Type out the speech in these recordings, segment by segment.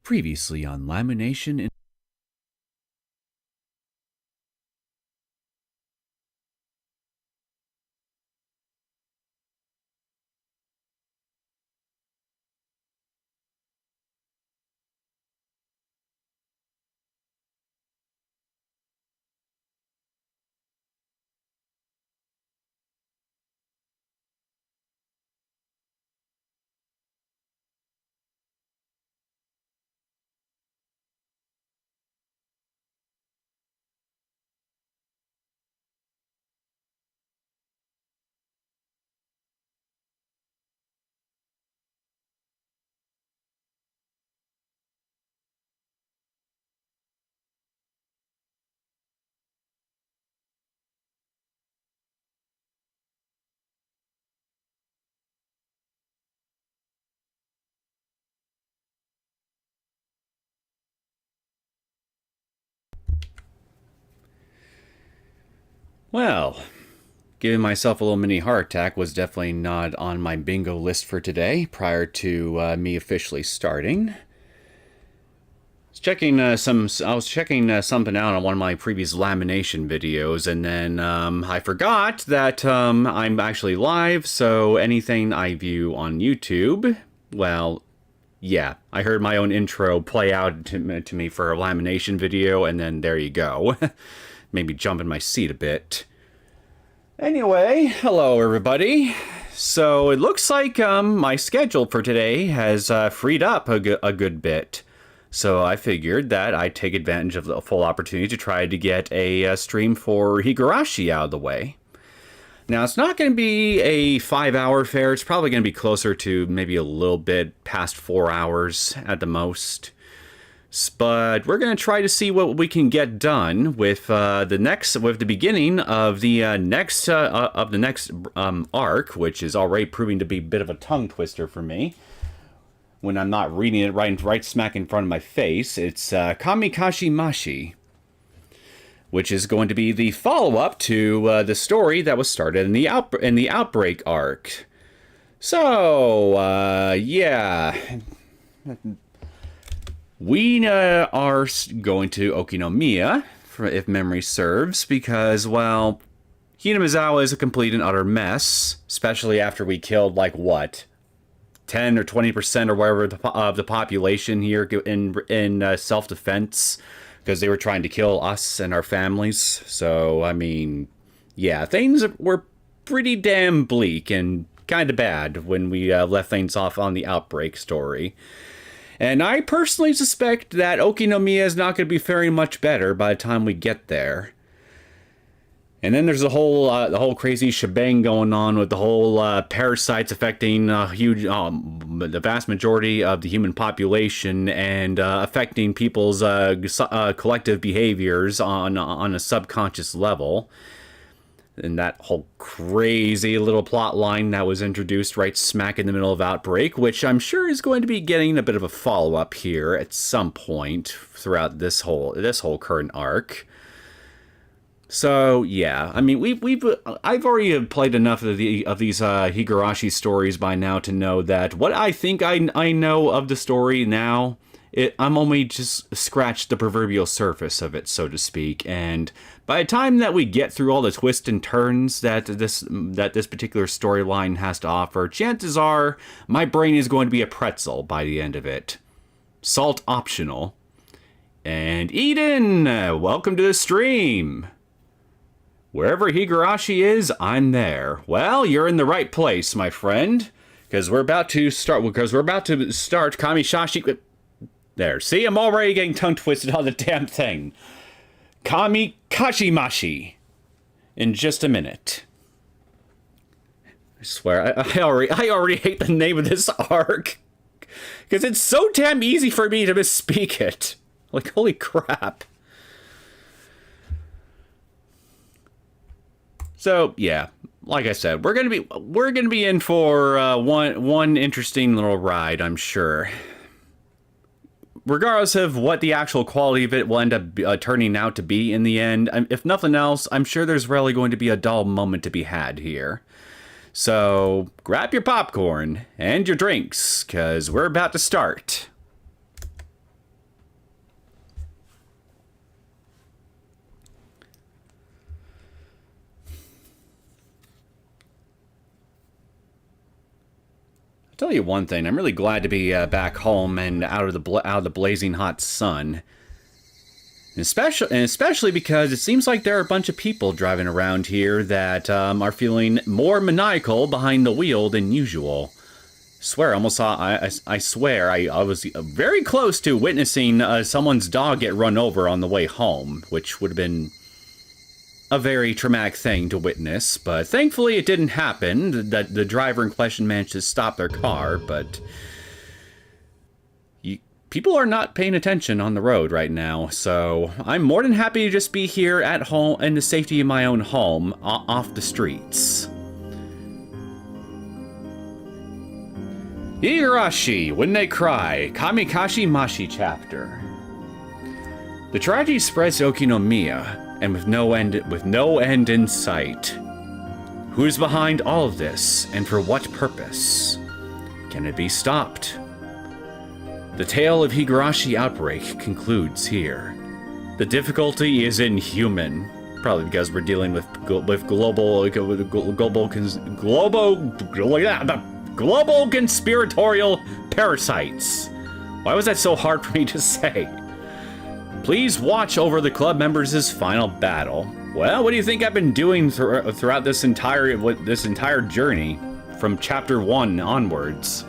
Previously on lamination and well, giving myself a little mini heart attack was definitely not on my bingo list for today prior to me officially starting. I was checking something out on one of my previous lamination videos, and then I forgot that I'm actually live, so anything I view on YouTube, well, yeah, I heard my own intro play out to me for a lamination video, and then there you go. Made me jump in my seat a bit. Anyway, hello everybody. So it looks like my schedule for today has freed up a good bit. So I figured that I'd take advantage of the full opportunity to try to get a stream for Higurashi out of the way. Now, it's not going to be a 5-hour affair. It's probably going to be closer to maybe a little bit past 4 hours at the most. But we're going to try to see what we can get done with the beginning of the next arc, which is already proving to be a bit of a tongue twister for me when I'm not reading it right smack in front of my face. It's Kamikashimashi, which is going to be the follow-up to the story that was started in the Outbreak arc. So, yeah. We are going to Okinomiya, if memory serves, because, well, Hinamizawa is a complete and utter mess, especially after we killed, like, what? 10 or 20% or whatever of the population here in self-defense, because they were trying to kill us and our families. So, I mean, yeah, things were pretty damn bleak and kind of bad when we left things off on the Outbreak story. And I personally suspect that Okinomiya is not going to be faring much better by the time we get there. And then there's the whole crazy shebang going on with the whole parasites affecting the vast majority of the human population and affecting people's collective behaviors on a subconscious level. And that whole crazy little plot line that was introduced right smack in the middle of Outbreak, which I'm sure is going to be getting a bit of a follow-up here at some point throughout this whole current arc. So yeah, I mean I've already played enough of these Higurashi stories by now to know that what I think I know of the story now, I'm only just scratched the proverbial surface of it, so to speak. And by the time that we get through all the twists and turns that this particular storyline has to offer, chances are my brain is going to be a pretzel by the end of it. Salt optional. And Eden, welcome to the stream. Wherever Higurashi is, I'm there. Well, you're in the right place, my friend, because we're about to start Kamikashimashi. There, see, I'm already getting tongue twisted on the damn thing. Kamikashimashi. In just a minute. I swear, I already hate the name of this arc, because it's so damn easy for me to misspeak it. Like, holy crap. So yeah, like I said, we're gonna be in for one interesting little ride, I'm sure. Regardless of what the actual quality of it will end up turning out to be in the end, if nothing else, I'm sure there's really going to be a dull moment to be had here. So grab your popcorn and your drinks, because we're about to start. I'll tell you one thing. I'm really glad to be back home and out of the blazing hot sun. Especially because it seems like there are a bunch of people driving around here that are feeling more maniacal behind the wheel than usual. I swear I was very close to witnessing someone's dog get run over on the way home, which would have been a very traumatic thing to witness, but thankfully it didn't happen. The driver in question managed to stop their car, but people are not paying attention on the road right now, so I'm more than happy to just be here at home in the safety of my own home, off the streets. Higurashi, When They Cry, Kamikashimashi chapter. The tragedy spreads to Okinomiya, and with no end in sight. Who is behind all of this, and for what purpose? Can it be stopped? The tale of Higurashi Outbreak concludes here. The difficulty is inhuman, probably because we're dealing with global conspiratorial parasites. Why was that so hard for me to say? Please watch over the club members' final battle. Well, what do you think I've been doing throughout this entire journey, from chapter 1 onwards?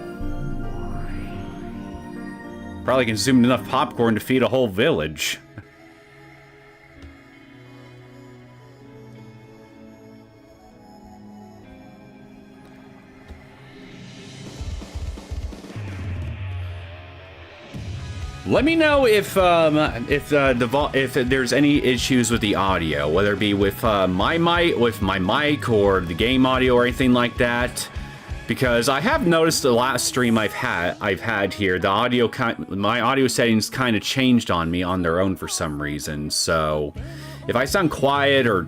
Probably consumed enough popcorn to feed a whole village. Let me know if there's any issues with the audio, whether it be with my mic, or the game audio, or anything like that. Because I have noticed the last stream I've had here, my audio settings kind of changed on me on their own for some reason. So if I sound quiet or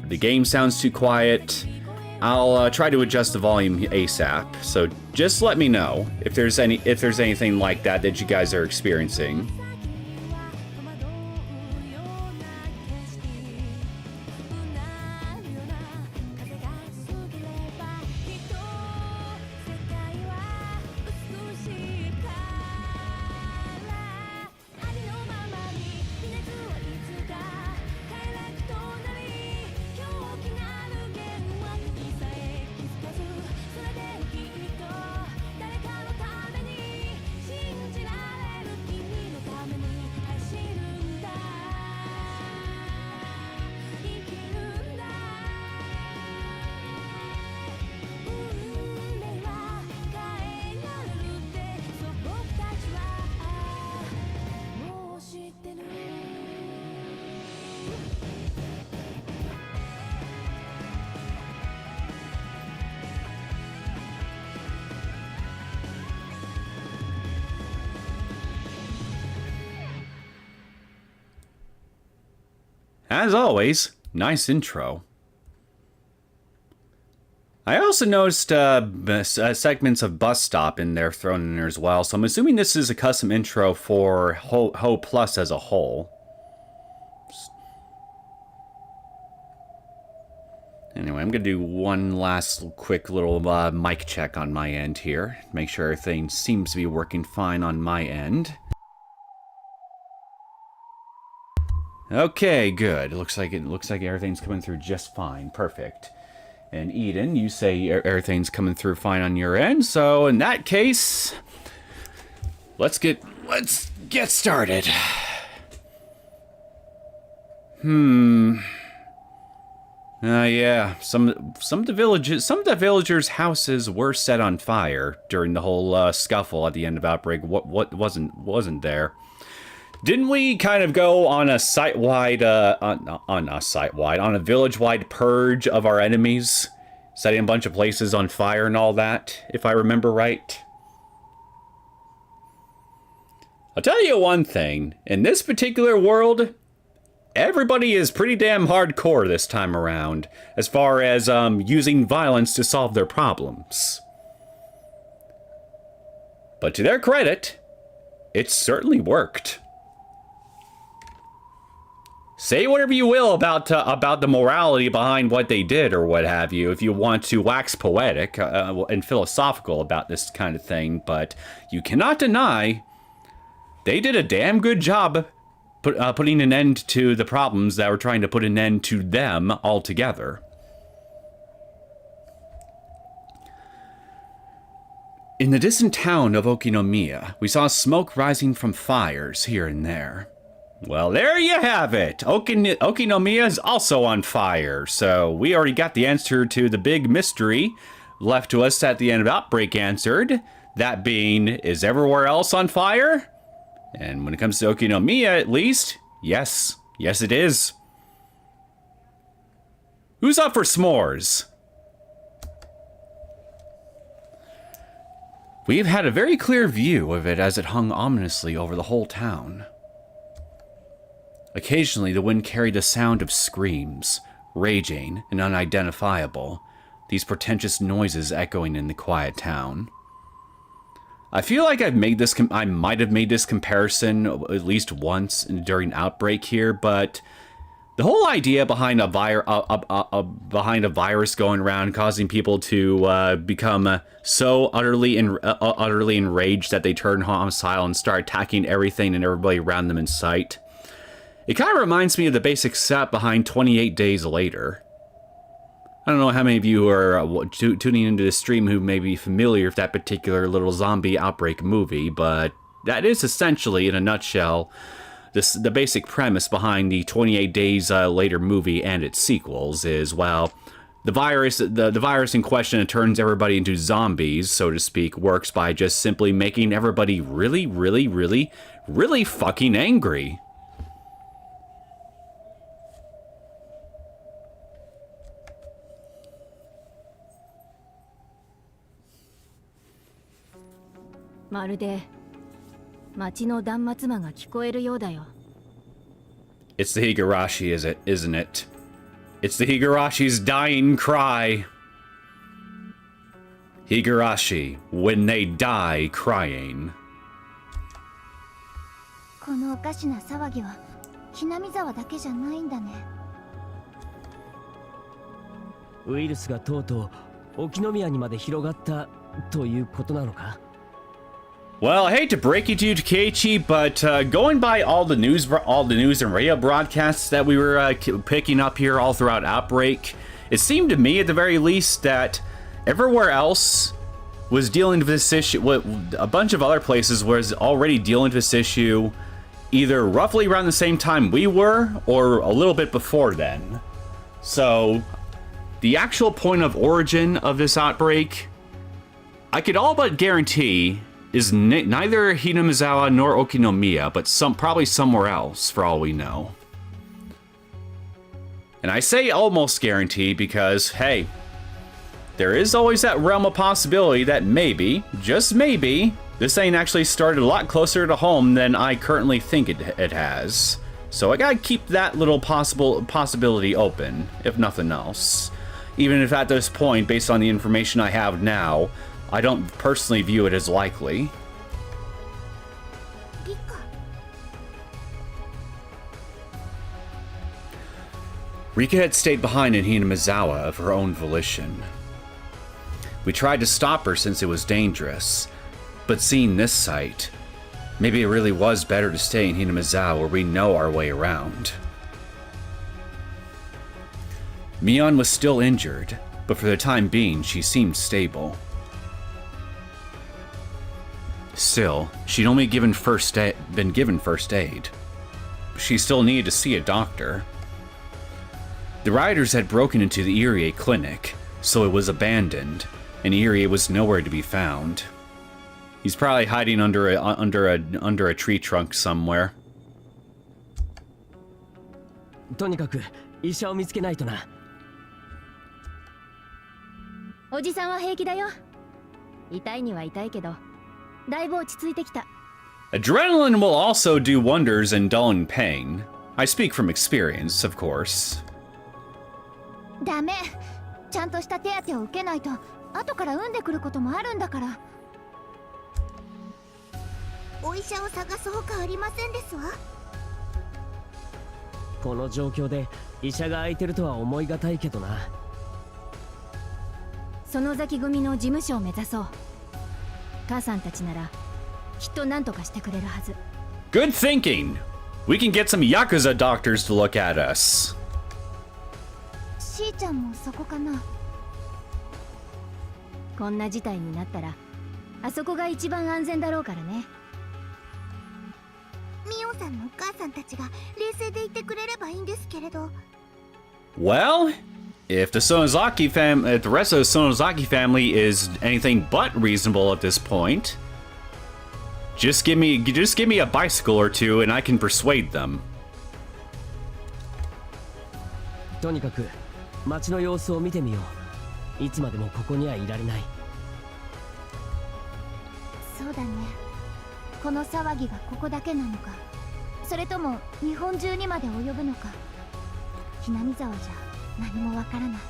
the game sounds too quiet, I'll try to adjust the volume ASAP. So just let me know if there's anything like that you guys are experiencing. As always, nice intro. I also noticed segments of Bus Stop in there thrown in there as well, so I'm assuming this is a custom intro for Ho Plus as a whole. Anyway, I'm going to do one last quick little mic check on my end here. Make sure everything seems to be working fine on my end. Okay, good. It looks like everything's coming through just fine. Perfect. And Eden, you say everything's coming through fine on your end. So in that case, let's get started. Yeah. Some of the villagers' houses were set on fire during the whole scuffle at the end of Outbreak. What wasn't there? Didn't we kind of go on a site-wide, on a village-wide purge of our enemies? Setting a bunch of places on fire and all that, if I remember right? I'll tell you one thing. In this particular world, everybody is pretty damn hardcore this time around, as far as using violence to solve their problems. But to their credit, it certainly worked. say whatever you will about the morality behind what they did or what have you, if you want to wax poetic and philosophical about this kind of thing, but you cannot deny they did a damn good job putting an end to the problems that were trying to put an end to them altogether. In the distant town of Okinomiya, we saw smoke rising from fires here and there. Well, there you have it. Okinomiya is also on fire, so we already got the answer to the big mystery left to us at the end of Outbreak answered. That being, is everywhere else on fire? And when it comes to Okinomiya, at least, yes. Yes, it is. Who's up for s'mores? We've had a very clear view of it as it hung ominously over the whole town. Occasionally, the wind carried the sound of screams, raging and unidentifiable, these portentous noises echoing in the quiet town. I feel like I might have made this comparison at least once during Outbreak here, but the whole idea behind a virus going around causing people to become so utterly enraged that they turn homicidal and start attacking everything and everybody around them in sight. It kind of reminds me of the basic set behind 28 Days Later. I don't know how many of you are tuning into this stream who may be familiar with that particular little zombie outbreak movie, but that is essentially, in a nutshell, the basic premise behind the 28 Days Later movie and its sequels is, well, the virus in question that turns everybody into zombies, so to speak, works by just simply making everybody really, really, really, really fucking angry. It's the Higurashi, isn't it? It's the Higurashi's dying cry. Higurashi, when they die crying. このおかしな騒ぎはHinamizawaだけじゃないんだね。ウイルスがとうとうOkinomiyaにまで広がったということなのか? Well, I hate to break it to you, Takeichi, but going by all the news and radio broadcasts that we were picking up here all throughout Outbreak, it seemed to me, at the very least, that everywhere else was dealing with this issue. A bunch of other places was already dealing with this issue, either roughly around the same time we were, or a little bit before then. So, the actual point of origin of this outbreak, I could all but guarantee, is neither Hinamizawa nor Okinomiya, but probably somewhere else, for all we know. And I say almost guarantee because, hey, there is always that realm of possibility that maybe, just maybe, this thing actually started a lot closer to home than I currently think it has. So I gotta keep that little possibility open, if nothing else. Even if at this point, based on the information I have now, I don't personally view it as likely. Rika had stayed behind in Hinamizawa of her own volition. We tried to stop her since it was dangerous, but seeing this sight, maybe it really was better to stay in Hinamizawa where we know our way around. Mion was still injured, but for the time being she seemed stable. Still, she'd only been given first aid. She still needed to see a doctor. The rioters had broken into the Irie clinic, so it was abandoned, and Irie was nowhere to be found. He's probably hiding under a tree trunk somewhere. とにかく医者を見つけないとな。おじさんは平気だよ。痛いには痛いけど。Adrenaline will also do wonders in dulling pain. I speak from experience, of course. ダメ。ちゃんとした手当てを受けないと後から産んでくることもあるんだから。お医者を探すほかありませんですわ。この状況で医者が空いてるとは思いがたいけどな。園崎組の事務所を目指そう。母さんたちならきっと何とかしてくれるはず。 Good thinking. We can get some Yakuza doctors to look at us. しーちゃんもそこかな。こんな事態になったらあそこが一番安全だろうからね。ミオさんのお母さんたちが冷静でいてくれればいいんですけれど。 Well, if the rest of the Sonozaki family is anything but reasonable at this point, just give me a bicycle or two and I can persuade them. とにかく街の様子を見てみよう。いつまでもここにはいられない。そうだね。この騒ぎがここだけなのか、それとも日本中にまで及ぶのか、hinamizawaじゃ何もわからない。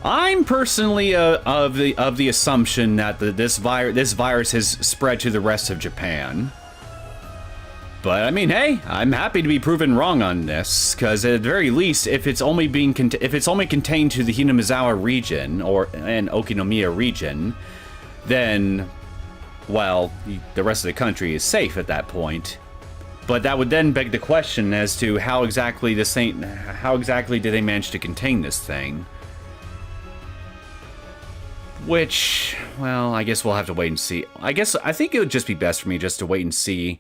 I'm personally of the assumption that this virus has spread to the rest of Japan. But I mean, hey, I'm happy to be proven wrong on this, because at the very least, if it's only contained to the Hinamizawa region and Okinomiya region, then, well, the rest of the country is safe at that point. But that would then beg the question as to how exactly did they manage to contain this thing? Which, well, I guess we'll have to wait and see. I think it would just be best for me just to wait and see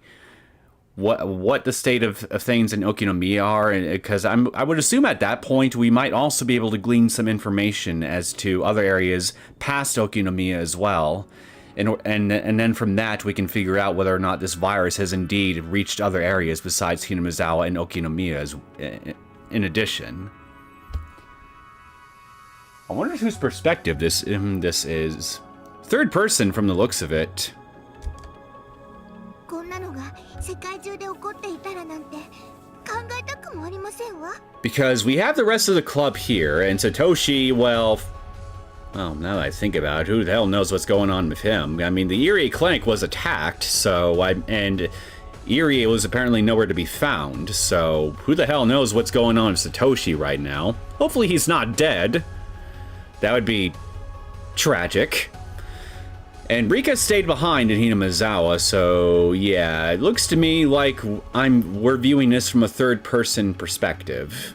what the state of things in Okinomiya are, because I would assume at that point we might also be able to glean some information as to other areas past Okinomiya as well, and then from that we can figure out whether or not this virus has indeed reached other areas besides Hinamizawa and Okinomiya in addition. I wonder whose perspective this is. Third person from the looks of it. こんなのが世界中で起こっていたらなんて考えたくもありませんわ。 Because we have the rest of the club here, and Satoshi, well, now that I think about it, who the hell knows what's going on with him? I mean, the Irie clinic was attacked, and Irie was apparently nowhere to be found, so who the hell knows what's going on with Satoshi right now? Hopefully he's not dead. That would be tragic. And Rika stayed behind in Hinamizawa, so yeah, it looks to me like we're viewing this from a third-person perspective.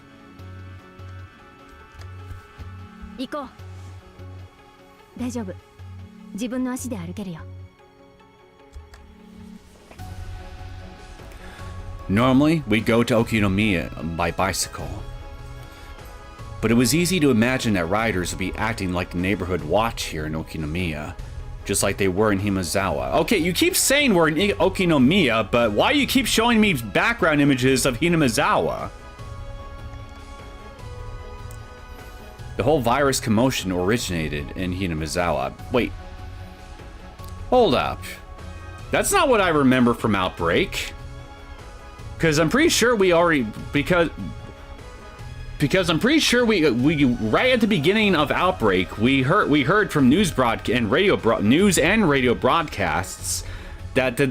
行こう。大丈夫。自分の足で歩けるよ。 Normally, we'd go to Okinomiya by bicycle. But it was easy to imagine that riders would be acting like the neighborhood watch here in Okinomiya, just like they were in Hinamizawa. Okay, you keep saying we're in Okinomiya, but why do you keep showing me background images of Hinamizawa? The whole virus commotion originated in Hinamizawa. Wait. Hold up. That's not what I remember from Outbreak. Because I'm pretty sure we already... Because I'm pretty sure we right at the beginning of Outbreak we heard from news and radio broadcasts that the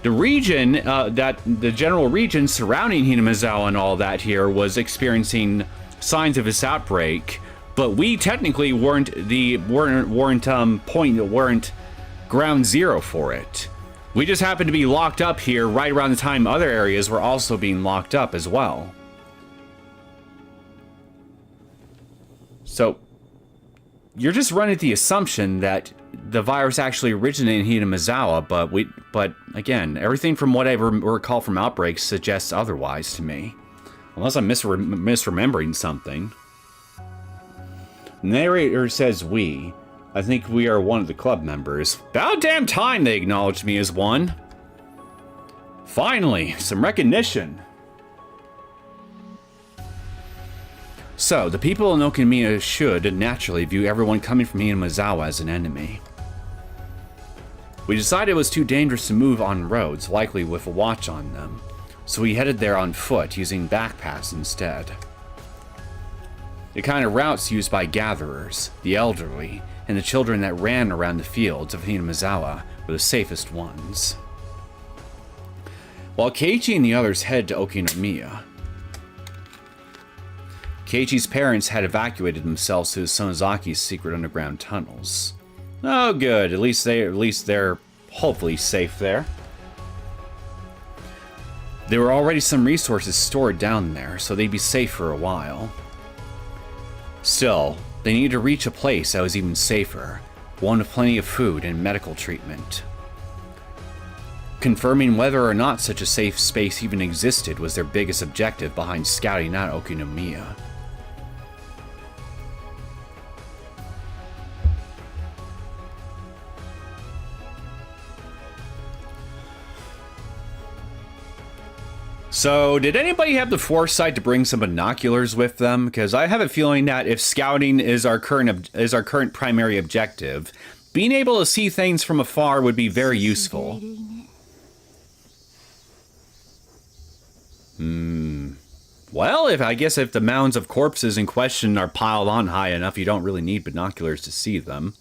region that the general region surrounding Hinamizawa and all that here was experiencing signs of this outbreak, but we technically weren't ground zero for it. We just happened to be locked up here right around the time other areas were also being locked up as well. So, you're just running the assumption that the virus actually originated in Hinamizawa, but again, everything from what I recall from Outbreak suggests otherwise to me. Unless I'm misremembering something. Narrator says we. I think we are one of the club members. About damn time they acknowledged me as one. Finally, some recognition. So, the people in Okinomiya should naturally view everyone coming from Hinamizawa as an enemy. We decided it was too dangerous to move on roads, likely with a watch on them, so we headed there on foot using backpaths instead. The kind of routes used by gatherers, the elderly, and the children that ran around the fields of Hinamizawa were the safest ones. While Keiichi and the others head to Okinomiya. Keiichi's parents had evacuated themselves to Sonozaki's secret underground tunnels. Oh, good. At least they're hopefully safe there. There were already some resources stored down there, so they'd be safe for a while. Still, they needed to reach a place that was even safer, one with plenty of food and medical treatment. Confirming whether or not such a safe space even existed was their biggest objective behind scouting out Okinomiya. So, did anybody have the foresight to bring some binoculars with them? Because I have a feeling that if scouting is our current primary objective, being able to see things from afar would be very useful. Well, I guess if the mounds of corpses in question are piled on high enough, you don't really need binoculars to see them.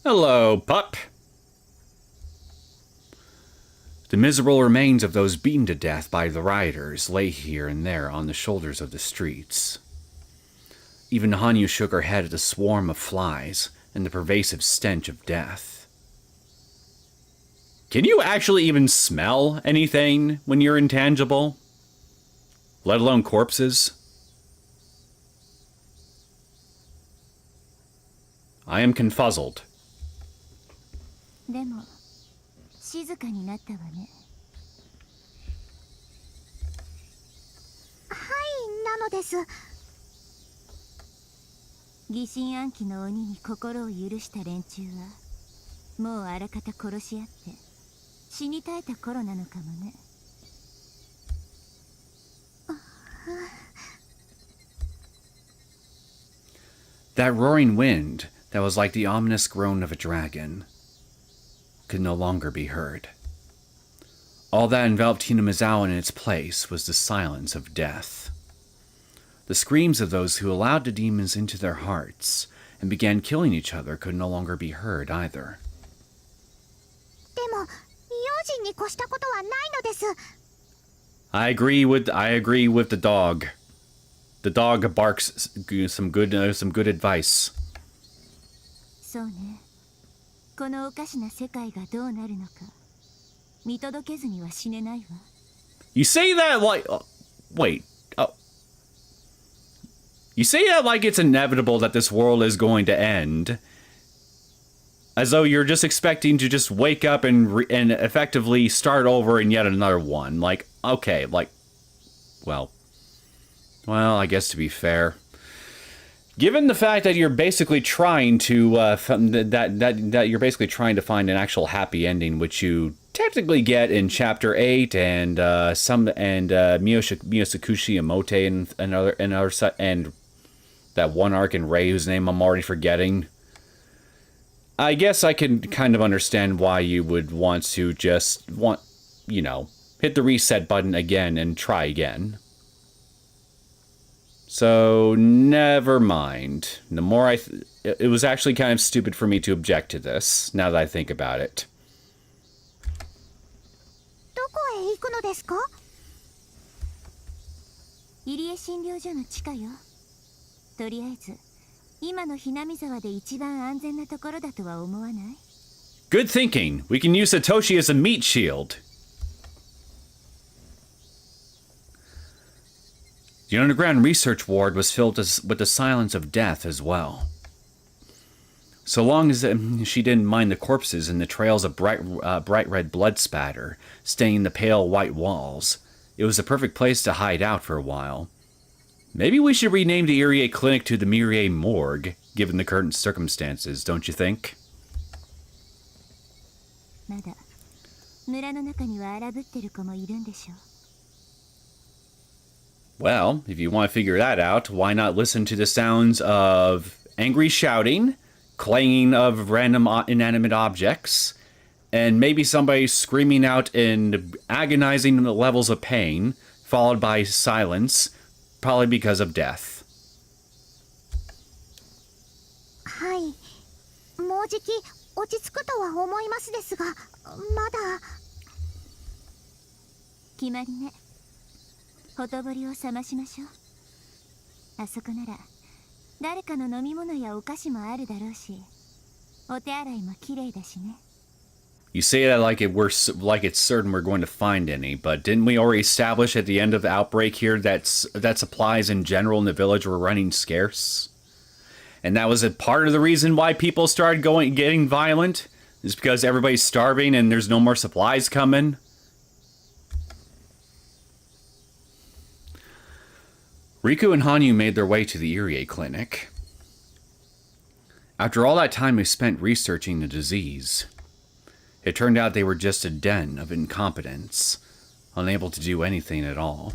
Hello, pup. The miserable remains of those beaten to death by the rioters lay here and there on the shoulders of the streets. Even Hanyu shook her head at the swarm of flies and the pervasive stench of death. Can you actually even smell anything when you're intangible? Let alone corpses? I am confuzzled. でも静かになったわね。はい、なのです。疑心暗鬼の鬼に心を許した連中はもうあらかた殺し合って死に絶えた頃なのかもね。That roaring wind that was like the ominous groan of a dragon could no longer be heard. All that enveloped Hinamizawa in its place was the silence of death. The screams of those who allowed the demons into their hearts and began killing each other could no longer be heard either. でも、用心に越したことはないのです。I agree with the dog. The dog barks some good advice. そうね。このおかしな世界がどうなるのか見届けずには死ねないわ。You say that like wait. You say that like it's inevitable that this world is going to end. As though you're just expecting to just wake up and effectively start over in yet another one. Like, okay, like, well, I guess to be fair, given the fact that you're basically trying to that you're basically trying to find an actual happy ending, which you technically get in Chapter 8 and Miyosakushi Emote and that one arc in Rei whose name I'm already forgetting. I guess I can kind of understand why you would want to just hit the reset button again and try again. So, never mind. The more it was actually kind of stupid for me to object to this, now that I think about it. どこへ行くのですか？入江診療所の地下よ。とりあえず今のHinamizawaで一番安全なところだとは思わない？ Good thinking. We can use Satoshi as a meat shield. The underground research ward was filled with the silence of death as well. So long as she didn't mind the corpses and the trails of bright red blood spatter staining the pale white walls, it was the perfect place to hide out for a while. Maybe we should rename the Irie Clinic to the Mirie Morgue, given the current circumstances, don't you think? まだ村の中には荒ぶってる子もいるんでしょう。Well, if you want to figure that out, why not listen to the sounds of angry shouting, clanging of random inanimate objects, and maybe somebody screaming out in agonizing levels of pain, followed by silence, probably because of death. はい、申うじき落ち着くとは思いますですが、まだ。決まりね。ほとぼりを冷ましましょう。あそこなら誰かの飲み物やお菓子もあるだろうし、お手洗いも綺麗だしね。 You say that like it's certain we're going to find any, but didn't we already establish at the end of the Outbreak here that supplies in general in the village were running scarce? And that was a part of the reason why people started getting violent? Is because everybody's starving and there's no more supplies coming? Riku and Hanyu made their way to the Irie clinic. After all that time they spent researching the disease, it turned out they were just a den of incompetence, unable to do anything at all.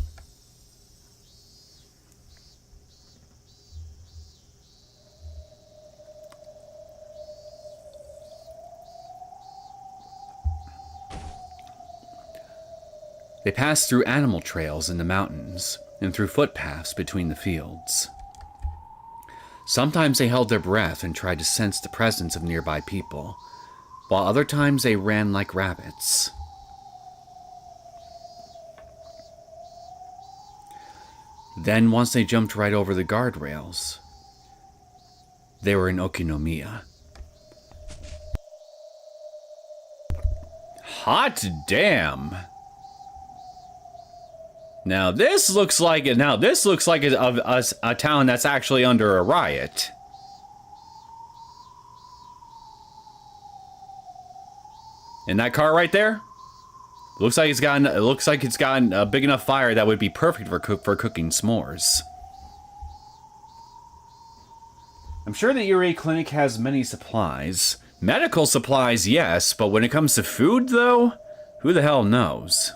They passed through animal trails in the mountains and through footpaths between the fields. Sometimes they held their breath and tried to sense the presence of nearby people, while other times they ran like rabbits. Then, once they jumped right over the guardrails, they were in Okinomiya. Hot damn! Now this looks like a town that's actually under a riot. And that car right there, looks like it's gotten a big enough fire that would be perfect for cooking s'mores. I'm sure the Irie Clinic has many supplies. Medical supplies, yes, but when it comes to food, though, who the hell knows?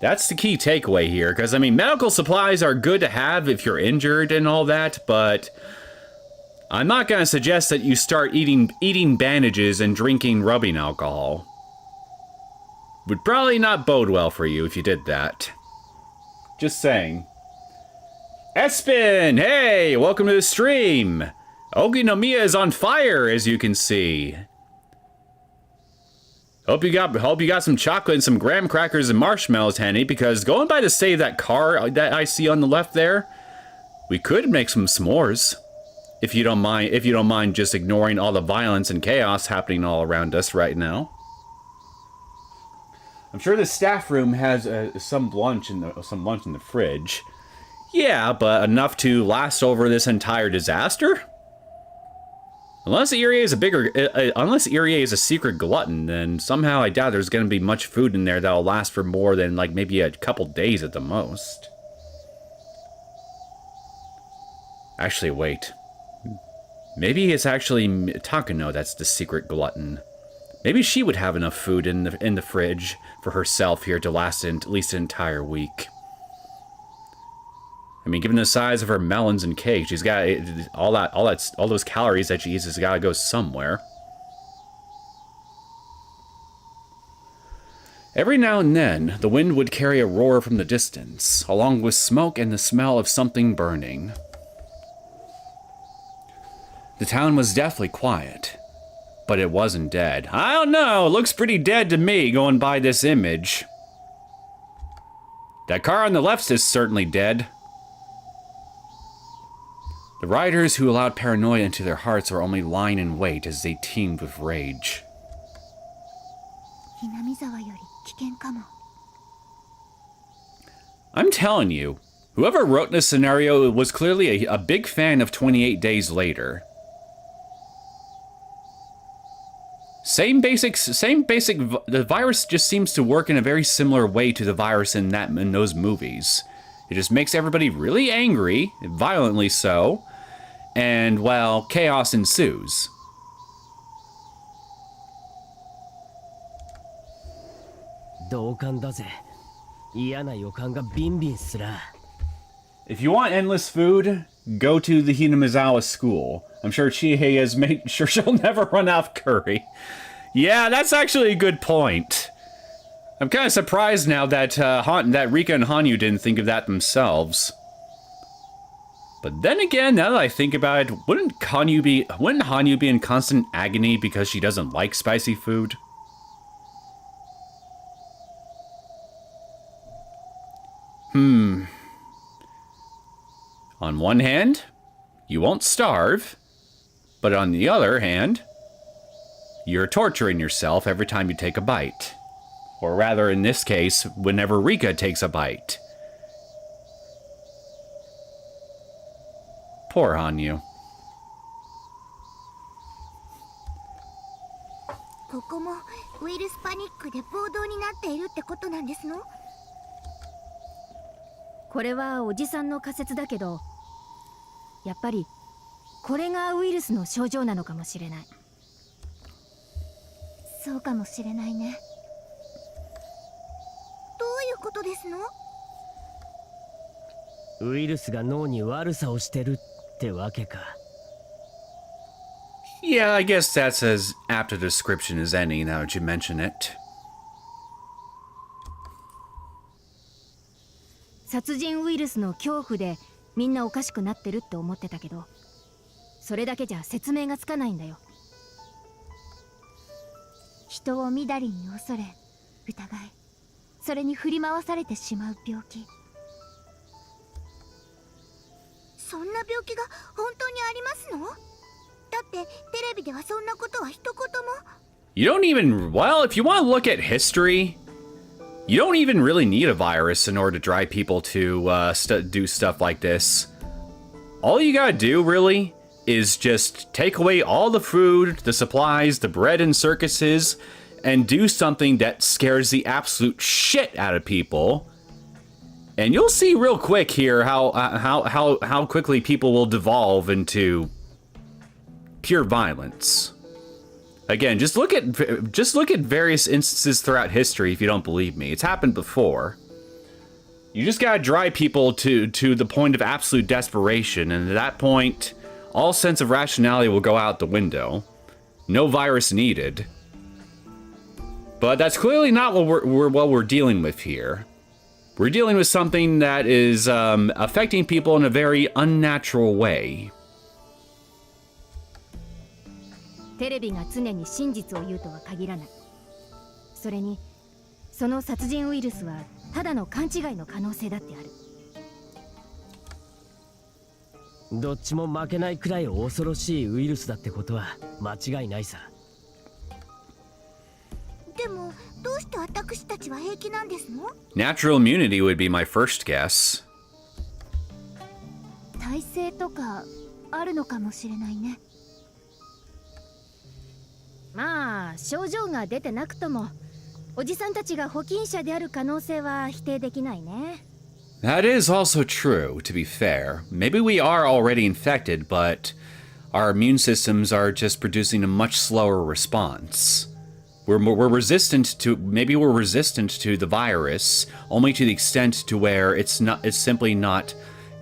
That's the key takeaway here, because, I mean, medical supplies are good to have if you're injured and all that, but I'm not going to suggest that you start eating bandages and drinking rubbing alcohol. Would probably not bode well for you if you did that. Just saying. Espen! Hey! Welcome to the stream! Okinomiya is on fire, as you can see. Hope you got some chocolate and some graham crackers and marshmallows handy, because going by to save that car that I see on the left there, we could make some s'mores. If you don't mind just ignoring all the violence and chaos happening all around us right now. I'm sure the staff room has some lunch in the fridge. Yeah, but enough to last over this entire disaster? Unless Irie is a secret glutton, then somehow I doubt there's going to be much food in there that'll last for more than like maybe a couple days at the most. Actually, wait. Maybe it's actually Takano that's the secret glutton. Maybe she would have enough food in the fridge for herself here to last at least an entire week. I mean, given the size of her melons and cake, she's got all those calories that she eats has got to go somewhere. Every now and then, the wind would carry a roar from the distance, along with smoke and the smell of something burning. The town was deathly quiet, but it wasn't dead. I don't know, it looks pretty dead to me going by this image. That car on the left is certainly dead. The riders who allowed paranoia into their hearts were only lying in wait as they teemed with rage. I'm telling you, whoever wrote this scenario was clearly a big fan of 28 Days Later. Same basic. The virus just seems to work in a very similar way to the virus in those movies. It just makes everybody really angry, violently so, and, well, chaos ensues. If you want endless food, go to the Hinamizawa school. I'm sure Chihei has made sure she'll never run out of curry. Yeah, that's actually a good point. I'm kind of surprised now that that Rika and Hanyu didn't think of that themselves. But then again, now that I think about it, wouldn't Hanyu be in constant agony because she doesn't like spicy food? On one hand, you won't starve, but on the other hand, you're torturing yourself every time you take a bite. Or rather, in this case, whenever Rika takes a bite. Poor Hanyu. ここもウイルスパニックで暴動になっているってことなんですの？これはおじさんの仮説だけど、やっぱりこれがウイルスの症状なのかもしれない。そうかもしれないね。どういうことですの？ウイルスが脳に悪さをしてるってわけか。 Yeah, I guess that's as apt a description as any, now that you mention it. 殺人ウイルスの恐怖でみんなおかしくなってるって思ってたけど、それだけじゃ説明がつかないんだよ。人をみだりに恐れ、疑い、それに振り回されてしまう病気。そんな病気が本当にありますの？だってテレビではそんなことは一言も。 You don't even, well, if you want to look at history, you don't even really need a virus in order to drive people to do stuff like this. All you gotta do, really, is just take away all the food, the supplies, the bread in circuses, and do something that scares the absolute shit out of people. And you'll see real quick here how quickly people will devolve into pure violence. Again, just look at various instances throughout history if you don't believe me. It's happened before. You just gotta drive people to the point of absolute desperation, and at that point, all sense of rationality will go out the window. No virus needed. But that's clearly not what we're dealing with here. We're dealing with something that is affecting people in a very unnatural way. テレビが常に真実を言うとは限らない。それに、その殺人ウイルスはただの勘違いの可能性だってある。どっちも負けないくらい恐ろしいウイルスだってことは間違いないさ。でもどうして私たちは平気なんですの？ Natural immunity would be my first guess. 耐性とかあるのかもしれないね。まあ症状が出てなくとも、おじさんたちが保菌者である可能性は否定できないね。That is also true, to be fair. Maybe we are already infected, but our immune systems are just producing a much slower response. We're resistant to, maybe we're resistant to the virus, only to the extent to where it's simply not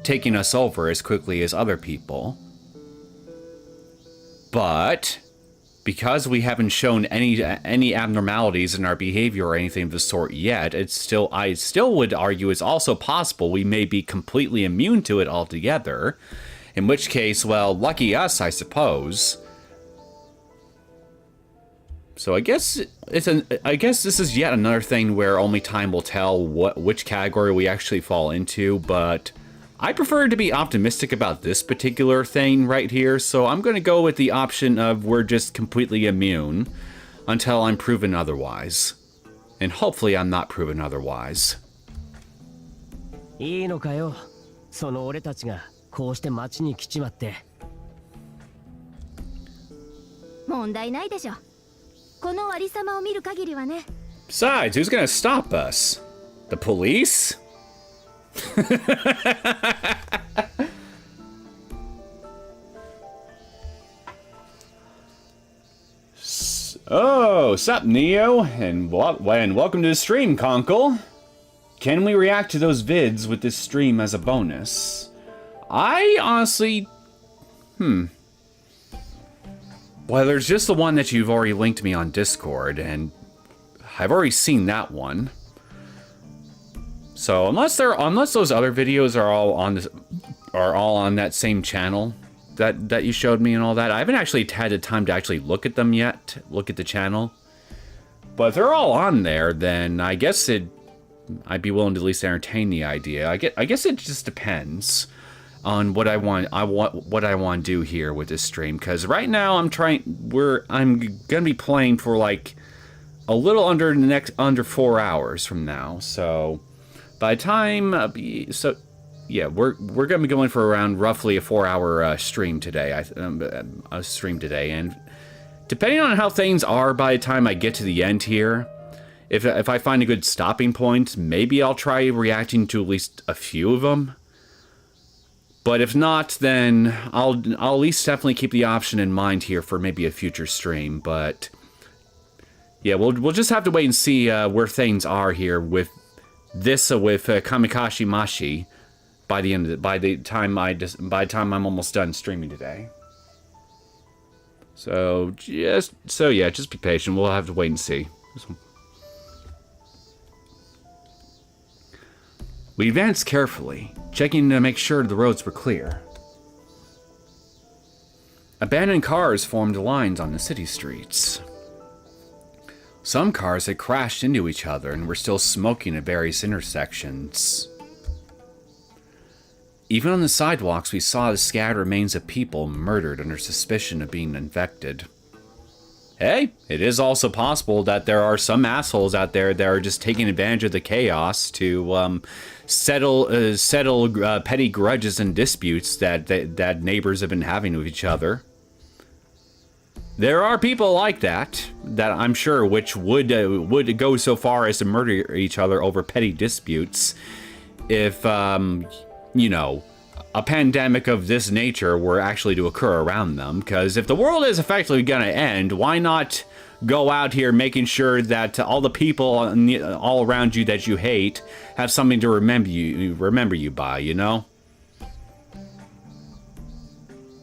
taking us over as quickly as other people. But because we haven't shown any abnormalities in our behavior or anything of the sort yet, I still would argue it's also possible we may be completely immune to it altogether. In which case, well, lucky us, I suppose. So I guess this is yet another thing where only time will tell which category we actually fall into, but I prefer to be optimistic about this particular thing right here, so I'm going to go with the option of we're just completely immune until I'm proven otherwise. And hopefully I'm not proven otherwise. いいのかよ、その俺たちがこうして町に来ちまって。問題ないでしょ。このありさまを見る限りはね。Besides, who's going to stop us? The police? Oh, sup, Neo, and welcome to the stream, Conkle. Can we react to those vids with this stream as a bonus? I honestly... Well, there's just the one that you've already linked me on Discord, and I've already seen that one. So unless those other videos are are all on that same channel that you showed me and all that. I haven't actually had the time to actually look at them yet, look at the channel. But if they're all on there, then I guess I'd be willing to at least entertain the idea. I guess it just depends on what I want to do here with this stream, because right now I'm gonna be playing for like a little under 4 hours from now. So by the time yeah, we're gonna be going for around roughly a 4-hour stream today. And depending on how things are by the time I get to the end here, if I find a good stopping point, maybe I'll try reacting to at least a few of them. But if not, then I'll at least definitely keep the option in mind here for maybe a future stream. But yeah, we'll just have to wait and see where things are here with Kamikashimashi by the time I'm almost done streaming today. So just be patient. We'll have to wait and see. We advanced carefully, checking to make sure the roads were clear. Abandoned cars formed lines on the city streets. Some cars had crashed into each other and were still smoking at various intersections. Even on the sidewalks, we saw the scattered remains of people murdered under suspicion of being infected. Hey, it is also possible that there are some assholes out there that are just taking advantage of the chaos to settle petty grudges and disputes that neighbors have been having with each other. There are people like that I'm sure which would go so far as to murder each other over petty disputes if you know, a pandemic of this nature were actually to occur around them. Because if the world is effectively going to end, why not go out here making sure that all the people all around you that you hate have something to remember you by, you know?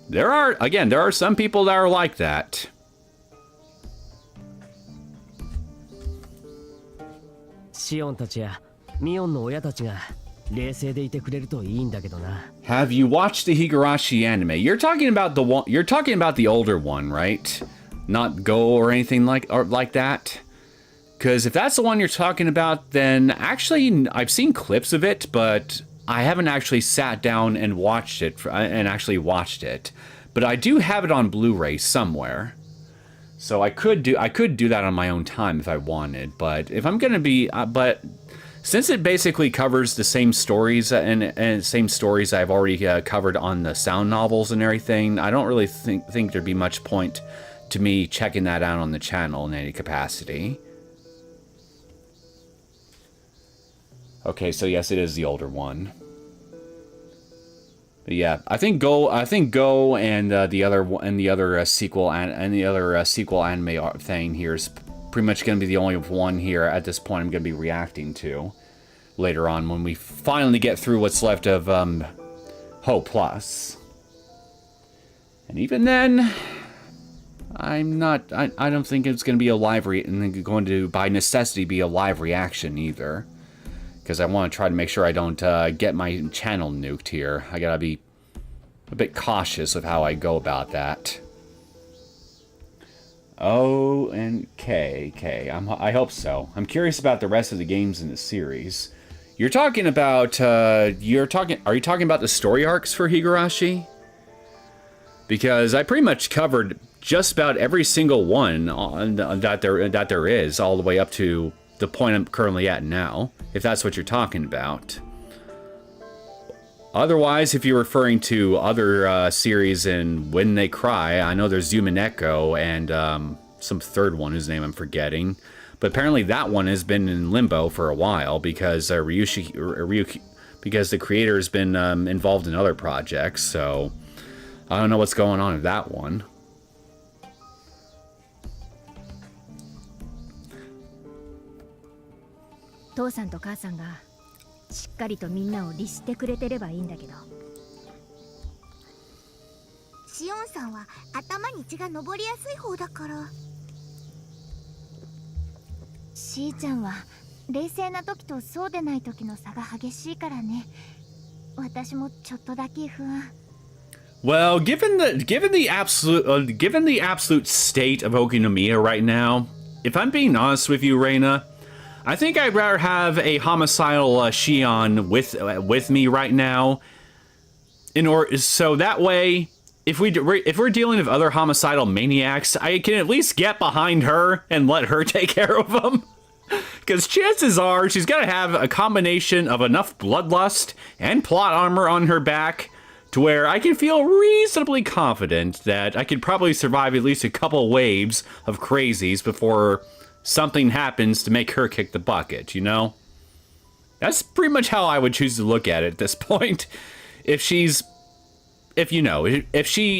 There are some people that are like that. Shion たちやミオンの親たちが冷静でいてくれるといいんだけどな。Have you watched the Higurashi anime? You're talking about the older one, right? Not Go or anything like that? Because if that's the one you're talking about, then actually I've seen clips of it, but I haven't actually sat down and watched it. But I do have it on Blu-ray somewhere. So I could do that on my own time if I wanted, but if I'm gonna be, but since it basically covers the same stories and same stories I've already covered on the sound novels and everything, I don't really think there'd be much point to me checking that out on the channel in any capacity. Okay, so yes, it is the older one. But yeah, I think Go and the other sequel anime thing here is pretty much going to be the only one here at this point I'm going to be reacting to later on when we finally get through what's left of Ho Plus. And even then, I don't think it's going to be going to by necessity be a live reaction either. Because I want to try to make sure I don't get my channel nuked here. I gotta be a bit cautious of how I go about that. O and K. I hope so. I'm curious about the rest of the games in the series. You're talking about are you talking about the story arcs for Higurashi? Because I pretty much covered just about every single one that there is, all the way up to the point I'm currently at now, if that's what you're talking about. Otherwise, if you're referring to other series in When They Cry, I know there's Zumineko and some third one whose name I'm forgetting. But apparently that one has been in limbo for a while because because the creator has been involved in other projects, so I don't know what's going on with that one. 父さんと母さんがしっかりとみんなを律してくれてればいいんだけど。シオンさんは頭に血が上りやすい方だから。しーちゃんは冷静な時とそうでない時の差が激しいからね。私もちょっとだけ不安。 Well, given the absolute state of Okinomiya right now, if I'm being honest with you, Reina, I think I'd rather have a homicidal Shion with me right now, so that way, if we're dealing with other homicidal maniacs, I can at least get behind her and let her take care of them. Because chances are she's gonna have a combination of enough bloodlust and plot armor on her back to where I can feel reasonably confident that I could probably survive at least a couple waves of crazies before something happens to make her kick the bucket, you know? That's pretty much how I would choose to look at it at this point. If she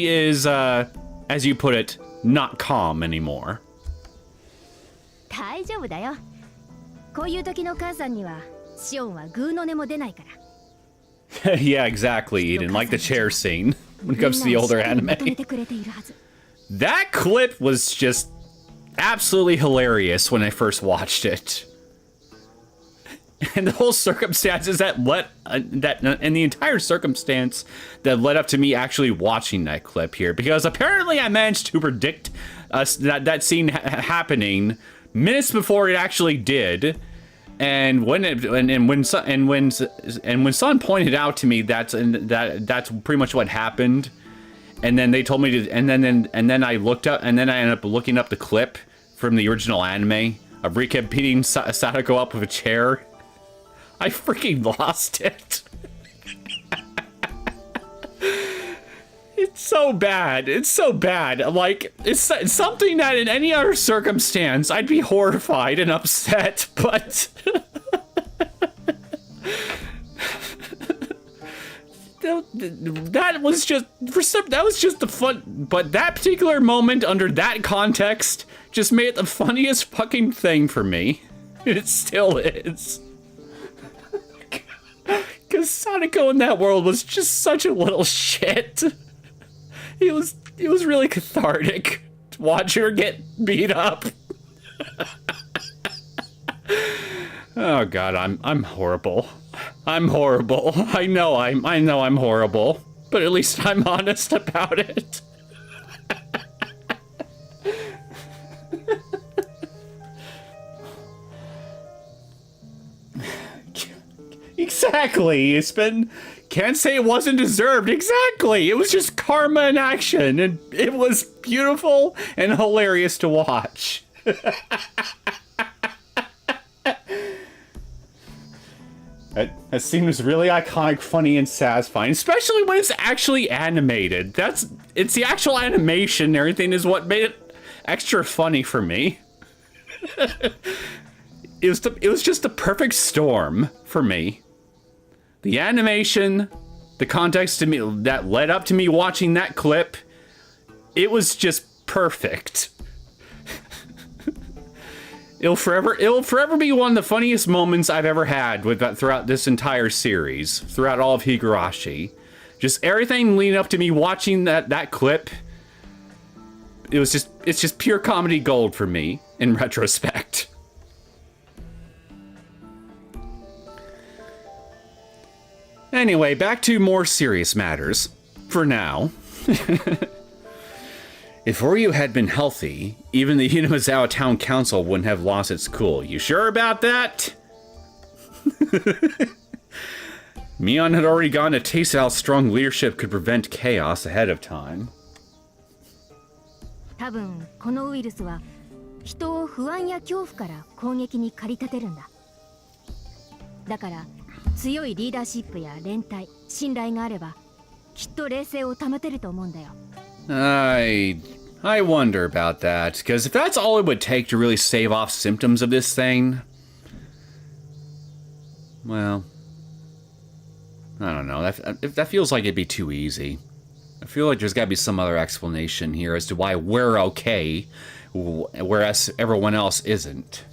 is, as you put it, not calm anymore. 大丈夫だよ。こういう時の母さんにはシオンはグーの音も出ないから。Yeah, exactly, Eden. Like the chair scene when it comes to the older anime. That clip was just absolutely hilarious when I first watched it. And the whole circumstances and the entire circumstance that led up to me actually watching that clip here, because apparently I managed to predict that scene happening minutes before it actually did. And when Son pointed out to me that's pretty much what happened, and then they told me to, and then I looked up, and then I ended up looking up the clip from the original anime of Rika beating Sadako up with a chair. I freaking lost it. It's so bad. It's so bad. Like, it's something that in any other circumstance I'd be horrified and upset, but that was just the fun. But that particular moment under that context just made it the funniest fucking thing for me. It still is. Because Sadako in that world was just such a little shit. It was really cathartic to watch her get beat up. Oh god, I'm horrible. I'm horrible. I know I'm horrible, but at least I'm honest about it. Exactly. Can't say it wasn't deserved. Exactly. It was just karma in action, and it was beautiful and hilarious to watch. That scene was really iconic, funny, and satisfying, especially when it's actually animated. It's the actual animation and everything is what made it extra funny for me. It was just the perfect storm for me. The animation, the context to me that led up to me watching that clip, it was just perfect. It'll forever be one of the funniest moments I've ever had with that throughout this entire series, throughout all of Higurashi. Just everything leading up to me watching that clip. It's just pure comedy gold for me in retrospect. Anyway, back to more serious matters. For now. If Ryu had been healthy, even the Hinamizawa Town Council wouldn't have lost its cool. You sure about that? Mion had already gotten a taste of how strong leadership could prevent chaos ahead of time. 多分このウイルスは人を不安や恐怖から攻撃に駆り立てるんだ。だから強いリーダーシップや連帯、信頼があればきっと冷静を保てると思うんだよ。I wonder about that, because if that's all it would take to really stave off symptoms of this thing, well, I don't know. That feels like it'd be too easy. I feel like there's got to be some other explanation here as to why we're okay, whereas everyone else isn't.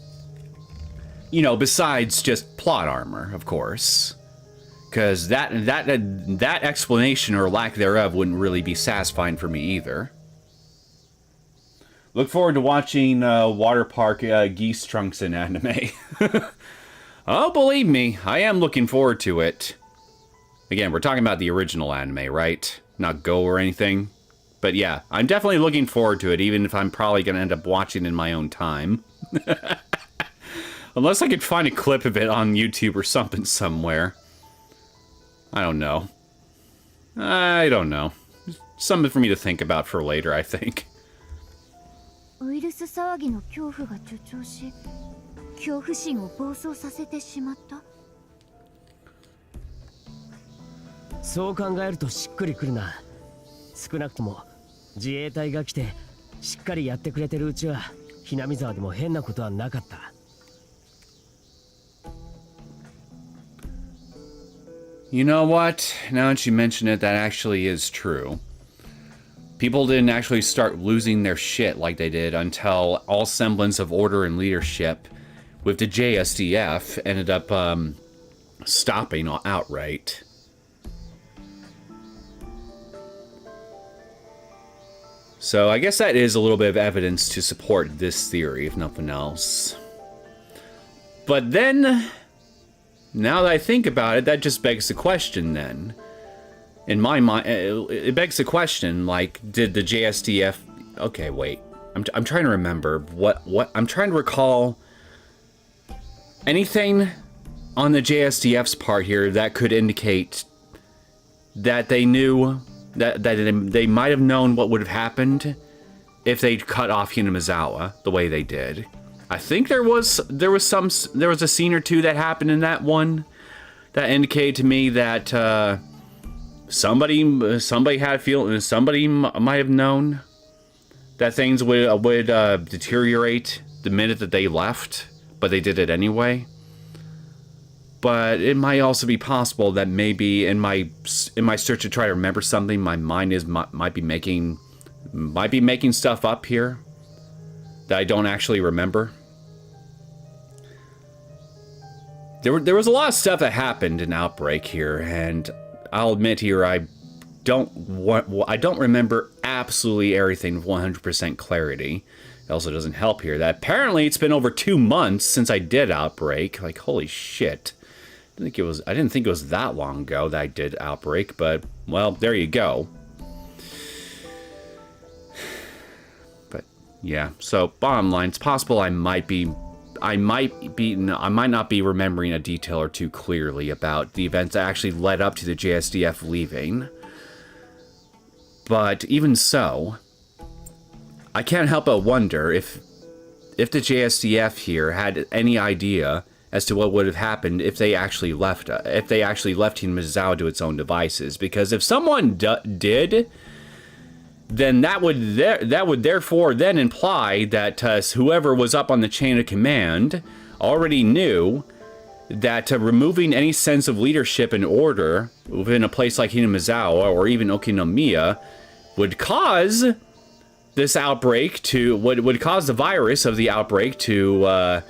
You know, besides just plot armor, of course. Because that explanation or lack thereof wouldn't really be satisfying for me either. Look forward to watching Water Park Geese Trunks in anime. Oh, believe me, I am looking forward to it. Again, we're talking about the original anime, right? Not Go or anything. But yeah, I'm definitely looking forward to it, even if I'm probably going to end up watching in my own time. Unless I could find a clip of it on YouTube or something somewhere. I don't know. I don't know. Something for me to think about for later, I think. ウイルス騒ぎの恐怖が助長し、恐怖心を暴走させてしまった。そう考えるとしっくりくるな。少なくとも自衛隊が来てしっかりやってくれてるうちはひなみ沢でも変なことはなかった。You know what? Now that you mention it, that actually is true. People didn't actually start losing their shit like they did until all semblance of order and leadership with the JSDF ended up stopping outright. So I guess that is a little bit of evidence to support this theory, if nothing else. But then, now that I think about it, that just begs the question then. In my mind, it begs the question, like, did the JSDF... Okay, wait. I'm trying to remember what... I'm trying to recall anything on the JSDF's part here that could indicate that they knew... That they might have known what would have happened if they'd cut off Hinamizawa the way they did. I think there was a scene or two that happened in that one that indicated to me that somebody had a feeling, somebody might have known that things would deteriorate the minute that they left, but they did it anyway. But it might also be possible that maybe in my search to try to remember something, my mind might be making stuff up here that I don't actually remember. There was a lot of stuff that happened in Outbreak here, and I'll admit here I don't remember absolutely everything with 100% clarity. It also doesn't help here that apparently it's been over 2 months since I did Outbreak. Like, holy shit. I didn't think it was that long ago that I did Outbreak, but, well, there you go. But, yeah, so, bottom line, it's possible I might not be remembering a detail or two clearly about the events that actually led up to the JSDF leaving. But, even so, I can't help but wonder if the JSDF here had any idea as to what would have happened if they actually left Hinamizawa to its own devices. Because if someone did, then that would therefore then imply that whoever was up on the chain of command already knew that removing any sense of leadership and order within a place like Hinamizawa or even Okinomiya would cause this outbreak would cause the virus of the outbreak to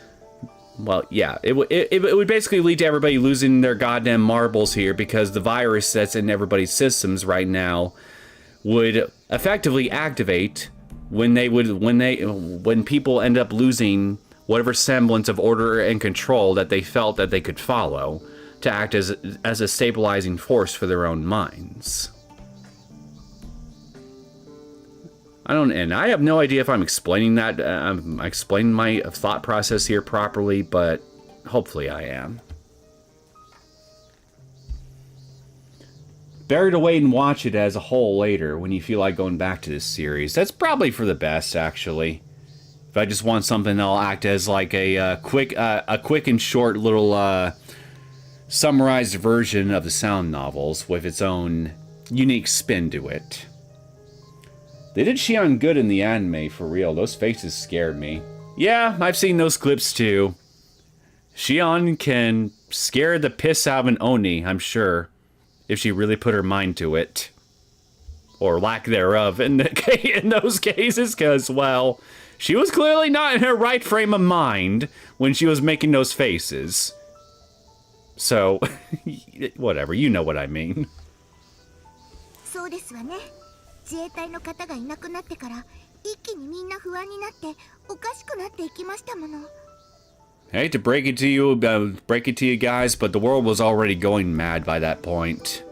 well, yeah, it would basically lead to everybody losing their goddamn marbles here, because the virus that's in everybody's systems right now would effectively activate when people end up losing whatever semblance of order and control that they felt that they could follow to act as a stabilizing force for their own minds. And I have no idea if I'm explaining that. I'm explaining my thought process here properly, but hopefully I am. Better to wait and watch it as a whole later when you feel like going back to this series. That's probably for the best, actually. If I just want something that'll act as like a quick and short little summarized version of the sound novels with its own unique spin to it. They did Shion good in the anime, for real. Those faces scared me. Yeah, I've seen those clips too. Shion can scare the piss out of an Oni, I'm sure, if she really put her mind to it. Or lack thereof in those cases, because, well, she was clearly not in her right frame of mind when she was making those faces. So, whatever, you know what I mean. そうですわね。自衛隊の方がいなくなってから一気にみんな不安になっておかしくなっていきましたもの。I hate to break it to you guys, but the world was already going mad by that point.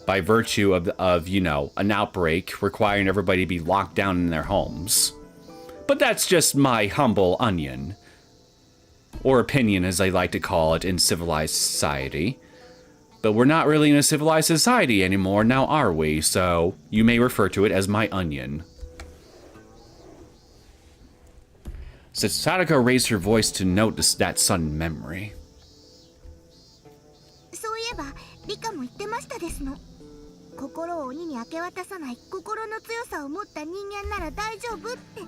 by virtue of, you know, an outbreak requiring everybody to be locked down in their homes. But that's just my humble onion. Or opinion, as they like to call it in civilized society. But we're not really in a civilized society anymore, now are we? So you may refer to it as my onion. So Sadako raised her voice to notice that sudden memory. そういえばリカも言ってましたですの。心を鬼に明け渡さない心の強さを持った人間なら大丈夫って。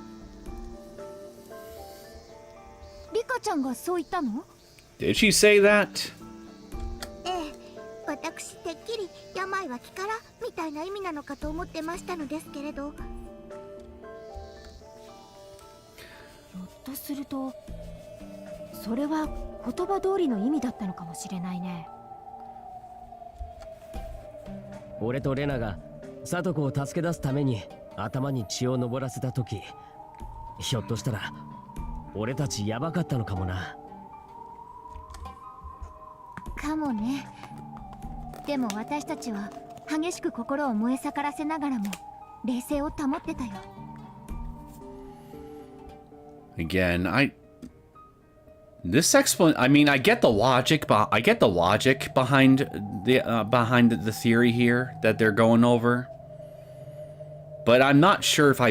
リカちゃんがそう言ったの？ Did she say that? ええ、私てっきり病は気からみたいな意味なのかと思ってましたのですけれど。ひょっとするとそれは言葉通りの意味だったのかもしれないね。俺とレナがサトコを助け出すために頭に血を上らせた時、ひょっとしたら俺たちヤバかったのかもな。かもね。でも私たちは激しく心を燃え盛らせながらも冷静を保ってたよ。Again, this I mean, I get the logic, but I get the logic behind the theory here that they're going over. But I'm not sure if I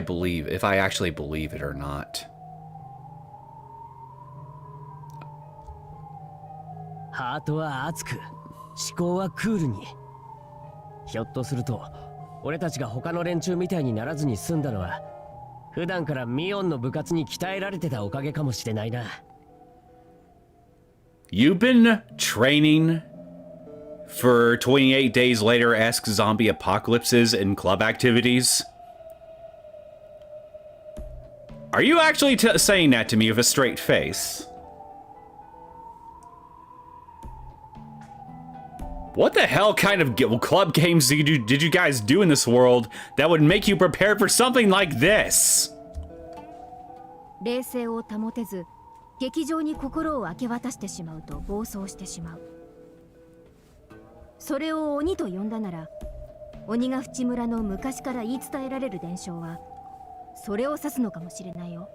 actually believe it or not. ハートは熱く、思考はクールに。ひょっとすると、俺たちが他の連中みたいにならずに済んだのは、普段からミオンの部活に鍛えられてたおかげかもしれないな。You've been training for 28 days later-esque zombie apocalypses and club activities? Are you actually saying that to me with a straight face? What the hell kind of club games did you guys do in this world that would make you prepared for something like this? 冷静を保てず劇場に心を明け渡してしまうと暴走してしまう。それを鬼と呼んだなら、鬼ヶ淵村の昔から言い伝えられる伝承はそれを指すのかもしれないよ。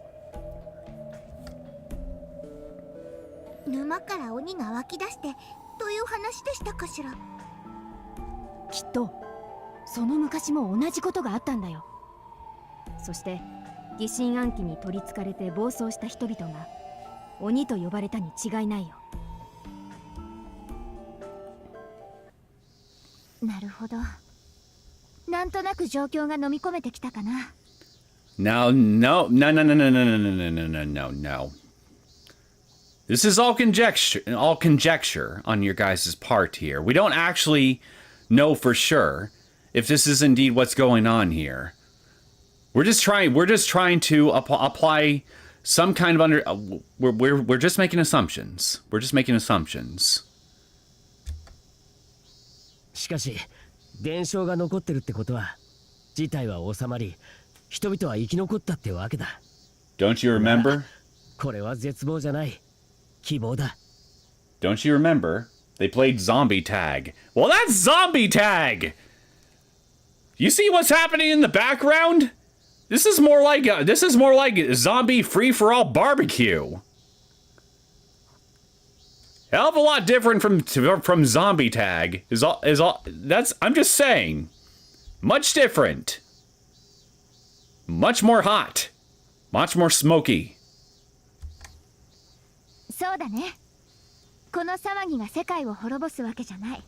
沼から鬼が湧き出してという話でしたかしら。きっとその昔も同じことがあったんだよ。そして疑心暗鬼に取りつかれて暴走した人々が鬼と呼ばれたに違いないよ。なるほど。なんとなく状況が飲み込めてきたかな。No. This is all conjecture on your guys' part here. We don't actually know for sure if this is indeed what's going on here. We're just trying to apply some kind of we're just making assumptions. We're just making assumptions. しかし、伝承が残ってるってことは、事態は収まり、人々は生き残ったってわけだ。Don't you remember? これは絶望じゃない。希望だ。Don't you remember? They played zombie tag. Well, that's zombie tag! You see what's happening in the background? This is more like zombie free-for-all barbecue. Hell of a lot different from zombie tag. I'm just saying. Much different. Much more hot. Much more smoky. そうだね。この騒ぎが世界を滅ぼすわけじゃない。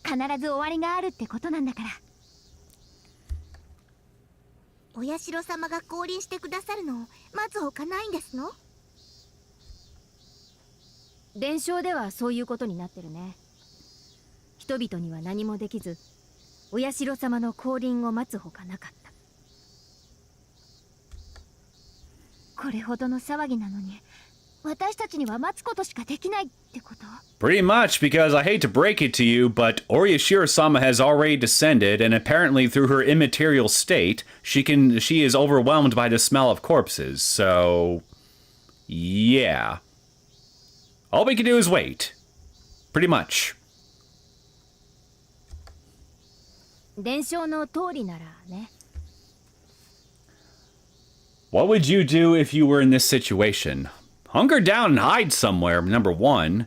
必ず終わりがあるってことなんだから。お社様が降臨してくださるのを待つほかないんですの？伝承ではそういうことになってるね。人々には何もできず、お社様の降臨を待つほかなかった。これほどの騒ぎなのに、私たちには待つことしかできないってこと？ Pretty much, because I hate to break it to you, but Oriyashiro-sama has already descended, and apparently through her immaterial state, she is overwhelmed by the smell of corpses, so... yeah. All we can do is wait. Pretty much. 伝承の通りならね。 What would you do if you were in this situation? Hunker down and hide somewhere, number one.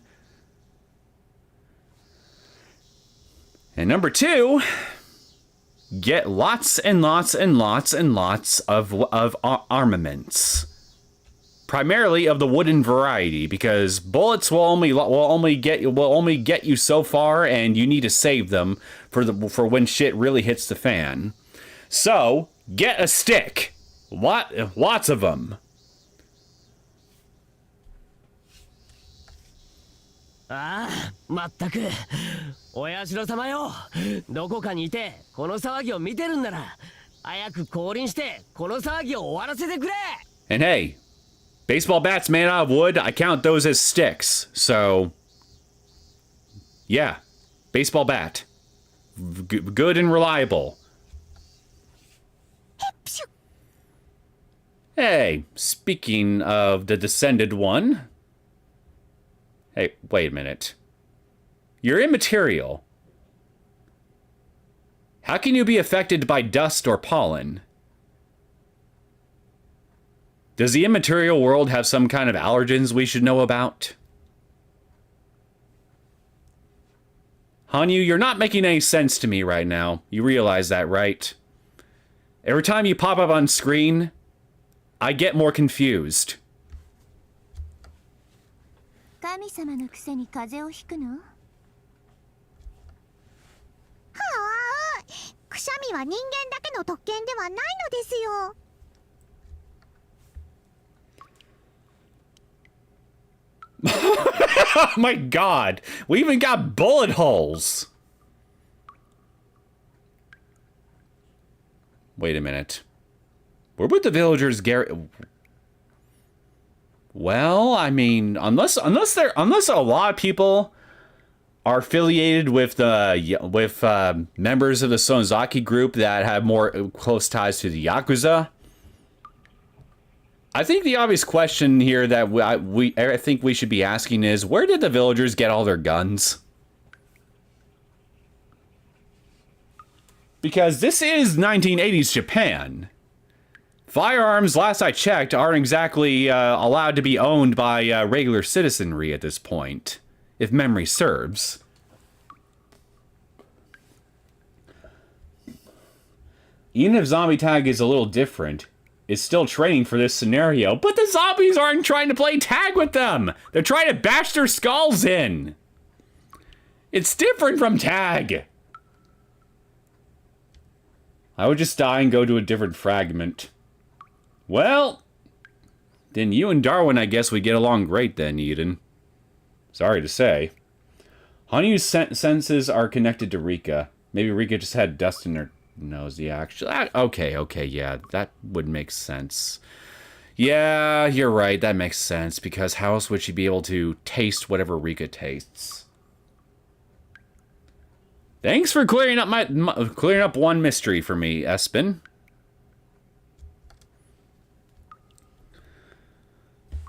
And number two, get lots and lots and lots and lots of armaments. Primarily of the wooden variety, because bullets will only get you so far, and you need to save them for when shit really hits the fan. So get a stick, lots of them. ああ、まったく。お社様よ。どこかにいて、この騒ぎを見てるんなら、早く降臨して、この騒ぎを終わらせてくれ。 And hey, baseball bats made out of wood, I count those as sticks. So, yeah, baseball bat. Good and reliable. Hey, speaking of the descended one. Hey, wait a minute. You're immaterial. How can you be affected by dust or pollen? Does the immaterial world have some kind of allergens we should know about? Hanyu, you're not making any sense to me right now. You realize that, right? Every time you pop up on screen, I get more confused. 神様のくせに風邪をひくの？はあ、くしゃみは人間だけの特権ではないのですよ。 Oh my god! We even got bullet holes! Wait a minute. Where would the villagers get... Well, I mean, unless a lot of people are affiliated with members of the Sonozaki group that have more close ties to the Yakuza, I think the obvious question here that I think we should be asking is, where did the villagers get all their guns? Because this is 1980s Japan. Firearms, last I checked, aren't exactly allowed to be owned by regular citizenry at this point, if memory serves. Even if zombie tag is a little different, it's still training for this scenario, but the zombies aren't trying to play tag with them! They're trying to bash their skulls in! It's different from tag! I would just die and go to a different fragment. Well, then you and Darwin, I guess we get along great then, Eden. Sorry to say. Hanyu's senses are connected to Rika. Maybe Rika just had dust in her nose. Yeah, actually, okay, yeah, that would make sense. Yeah, you're right, that makes sense, because how else would she be able to taste whatever Rika tastes? Thanks for clearing up one mystery for me, Espen.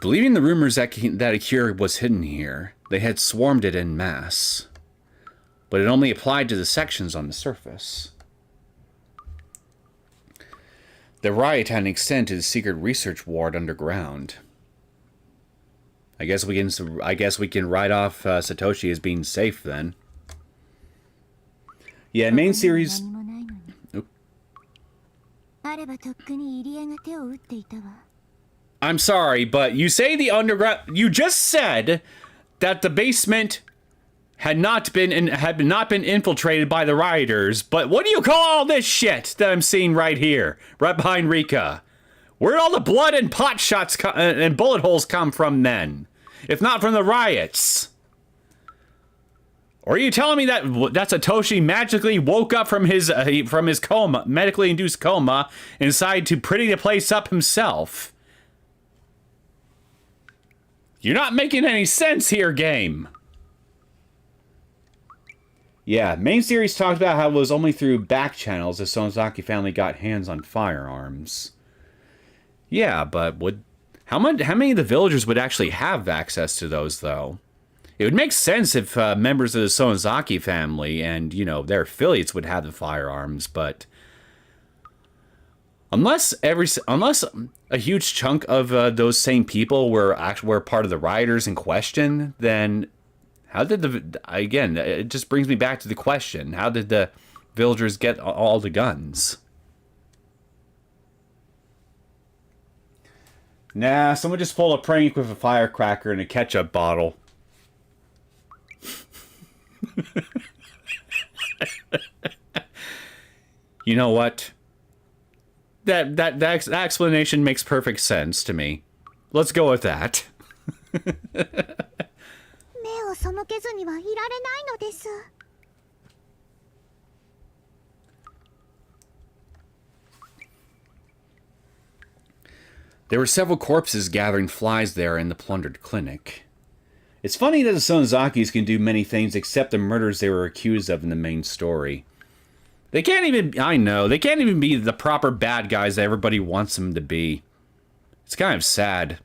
Believing the rumors that a cure was hidden here, they had swarmed it en masse. But it only applied to the sections on the surface. The riot had extended to the secret research ward underground. I guess we can write off Satoshi as being safe then. Yeah, main series. I'm sorry, but you say the underground. You just said that the basement had not been infiltrated by the rioters. But what do you call all this shit that I'm seeing right here, right behind Rika? Where'd all the blood and pot shots and bullet holes come from then, if not from the riots? Or are you telling me that Satoshi magically woke up from his coma, medically induced coma, and decided to pretty the place up himself? You're not making any sense here, game. Yeah, main series talked about how it was only through back channels the Sonozaki family got hands on firearms. Yeah, but how many of the villagers would actually have access to those, though? It would make sense if members of the Sonozaki family and, you know, their affiliates would have the firearms, but unless a huge chunk of those same people were part of the rioters in question, then how did again, it just brings me back to the question, how did the villagers get all the guns? Nah, someone just pulled a prank with a firecracker and a ketchup bottle. You know what? That explanation makes perfect sense to me. Let's go with that. 目を背けずにはいられないのです。 There were several corpses gathering flies there in the plundered clinic. It's funny that the Sonozakis can do many things except the murders they were accused of in the main story. They can't even be the proper bad guys that everybody wants them to be. It's kind of sad.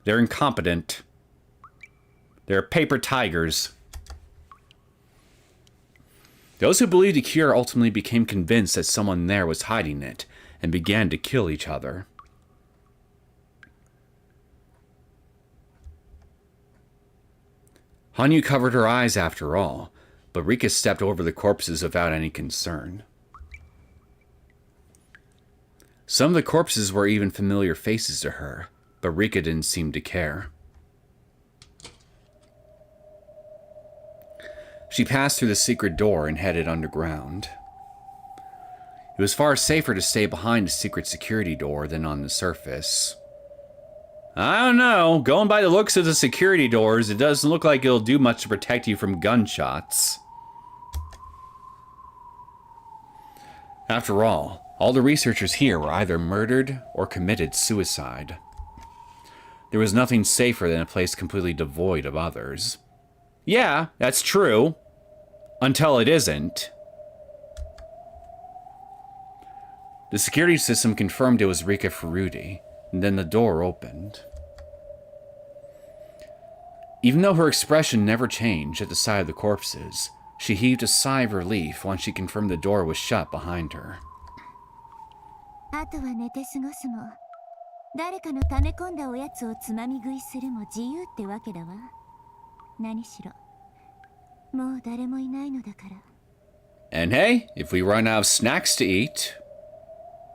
They're incompetent. They're paper tigers. Those who believed the cure ultimately became convinced that someone there was hiding it and began to kill each other. Hanyu covered her eyes after all, but Rika stepped over the corpses without any concern. Some of the corpses were even familiar faces to her, but Rika didn't seem to care. She passed through the secret door and headed underground. It was far safer to stay behind a secret security door than on the surface. I don't know. Going by the looks of the security doors, it doesn't look like it'll do much to protect you from gunshots. After all the researchers here were either murdered or committed suicide. There was nothing safer than a place completely devoid of others. Yeah, that's true. Until it isn't. The security system confirmed it was Rika Furuti, and then the door opened. Even though her expression never changed at the sight of the corpses, she heaved a sigh of relief once she confirmed the door was shut behind her. あとは寝て過ごすも、誰かの溜め込んだおやつをつまみ食いするも自由ってわけだわ。何しろ、もう誰もいないのだから。And hey, if we run out of snacks to eat,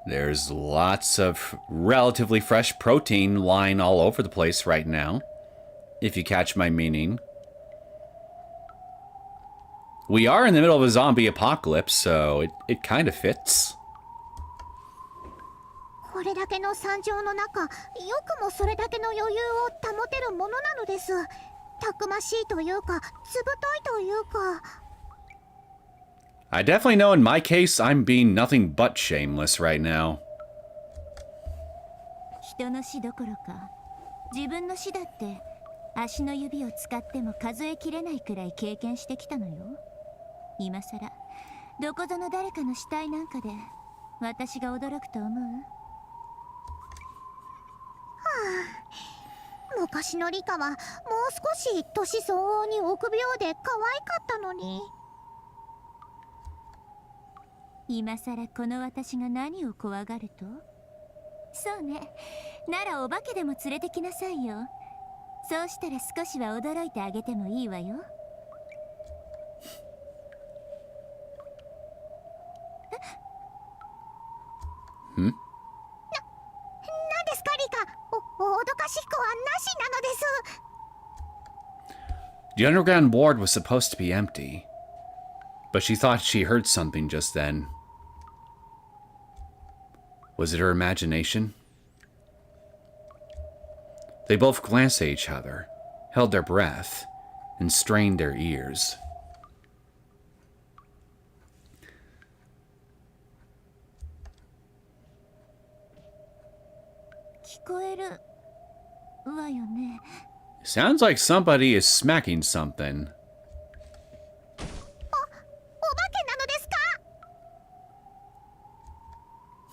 there's lots of relatively fresh protein lying all over the place right now, if you catch my meaning. We are in the middle of a zombie apocalypse, so it kind of fits. これだけの惨状の中、よくもそれだけの余裕を保てるものなのです。たくましいというか、ずぶといというか。I definitely know in my case, I'm being nothing but shameless right now. 人の死どころか、自分の死だって足の指を使っても数えきれないくらい経験してきたのよ。今さらどこぞの誰かの死体なんかで私が驚くと思う？昔のリカはもう少し年相応に臆病で可愛かったのに。今さらこの私が何を怖がると？そうね、ならお化けでも連れてきなさいよ。そうしたら少しは驚いてあげてもいいわよ。Hmm? 何ですかリカ？脅かしっこはなしなのです。The underground ward was supposed to be empty, but she thought she heard something just then. Was it her imagination? They both glanced at each other, held their breath, and strained their ears. Sounds like somebody is smacking something. お化けなのですか？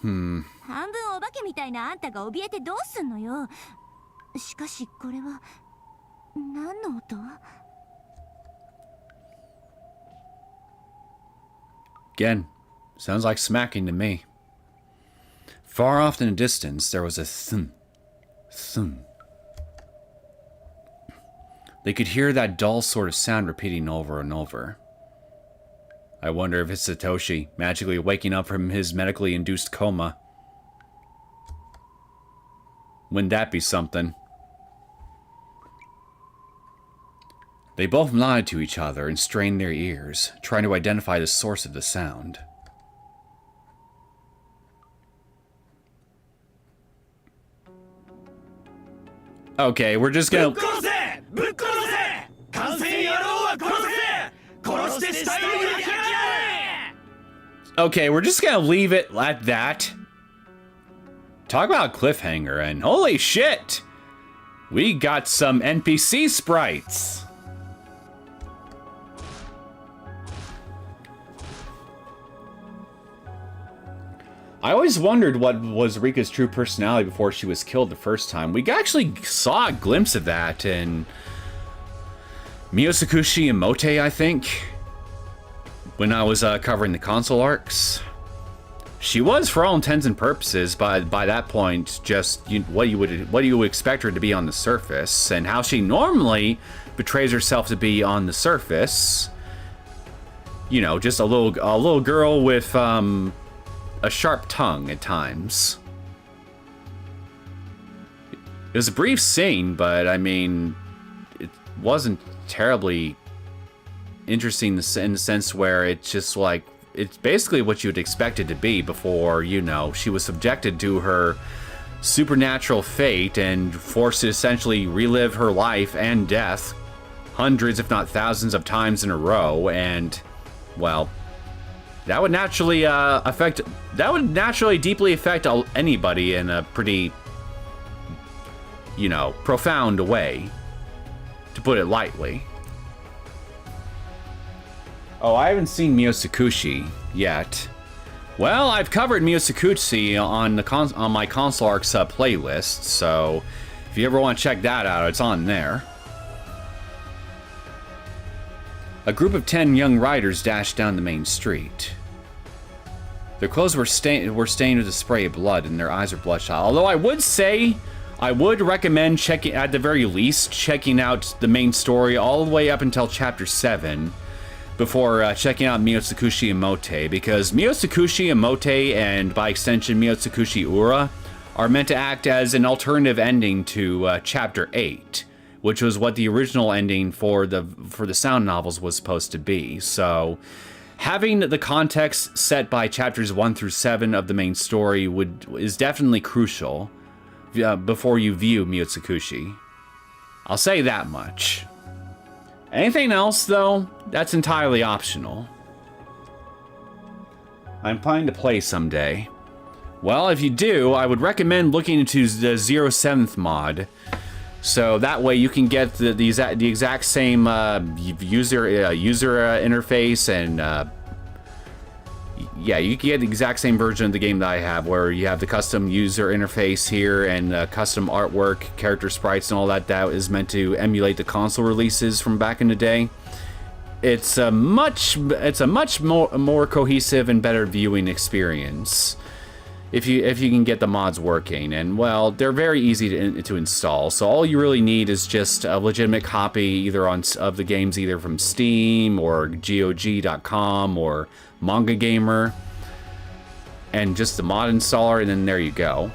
半分お化けみたいなあんたが怯えてどうすんのよ。しかしこれは何の音？ Again, sounds like smacking to me. Far off in the distance, there was a thump, thump. They could hear that dull sort of sound repeating over and over. I wonder if it's Satoshi magically waking up from his medically induced coma. Wouldn't that be something? They both nodded to each other and strained their ears, trying to identify the source of the sound. Okay, we're just gonna... Okay, we're just gonna leave it at that. Talk about a cliffhanger, and holy shit! We got some NPC sprites! I always wondered what was Rika's true personality before she was killed the first time. We actually saw a glimpse of that in Neosekken, I think, when I was covering the console arcs. She was, for all intents and purposes, by that point, just what you would expect her to be on the surface, and how she normally betrays herself to be on the surface. You know, just a little girl with a sharp tongue at times. It was a brief scene, but I mean, it wasn't terribly interesting in the sense where it's just like, it's basically what you'd expect it to be before, you know, she was subjected to her supernatural fate and forced to essentially relive her life and death hundreds, if not thousands of times in a row, and, well, that would naturally deeply affect anybody in a pretty, you know, profound way, to put it lightly. Oh, I haven't seen Neosekken yet. Well, I've covered Neosekken on my console arcs playlist, so if you ever want to check that out, it's on there. A group of 10 young riders dashed down the main street. Their clothes were stained with a spray of blood, and their eyes were bloodshot. Although I would recommend checking, at the very least, checking out the main story all the way up until chapter 7 before checking out Neosekken, because Neosekken and by extension Neosekken Ura are meant to act as an alternative ending to chapter 8, which was what the original ending for the sound novels was supposed to be. So having the context set by chapters 1 through 7 of the main story is definitely crucial before you view Neosekken. I'll say that much. Anything else, though, that's entirely optional. I'm planning to play someday. Well, if you do, I would recommend looking into the 07th mod. So that way you can get the exact same user interface, and yeah, you can get the exact same version of the game that I have, where you have the custom user interface here and custom artwork, character sprites, and all that. That is meant to emulate the console releases from back in the day. It's a much more cohesive and better viewing experience if you can get the mods working, and well, they're very easy to install. So all you really need is just a legitimate copy either of the games, either from Steam or GOG.com or Manga Gamer, and just the mod installer, and then there you go.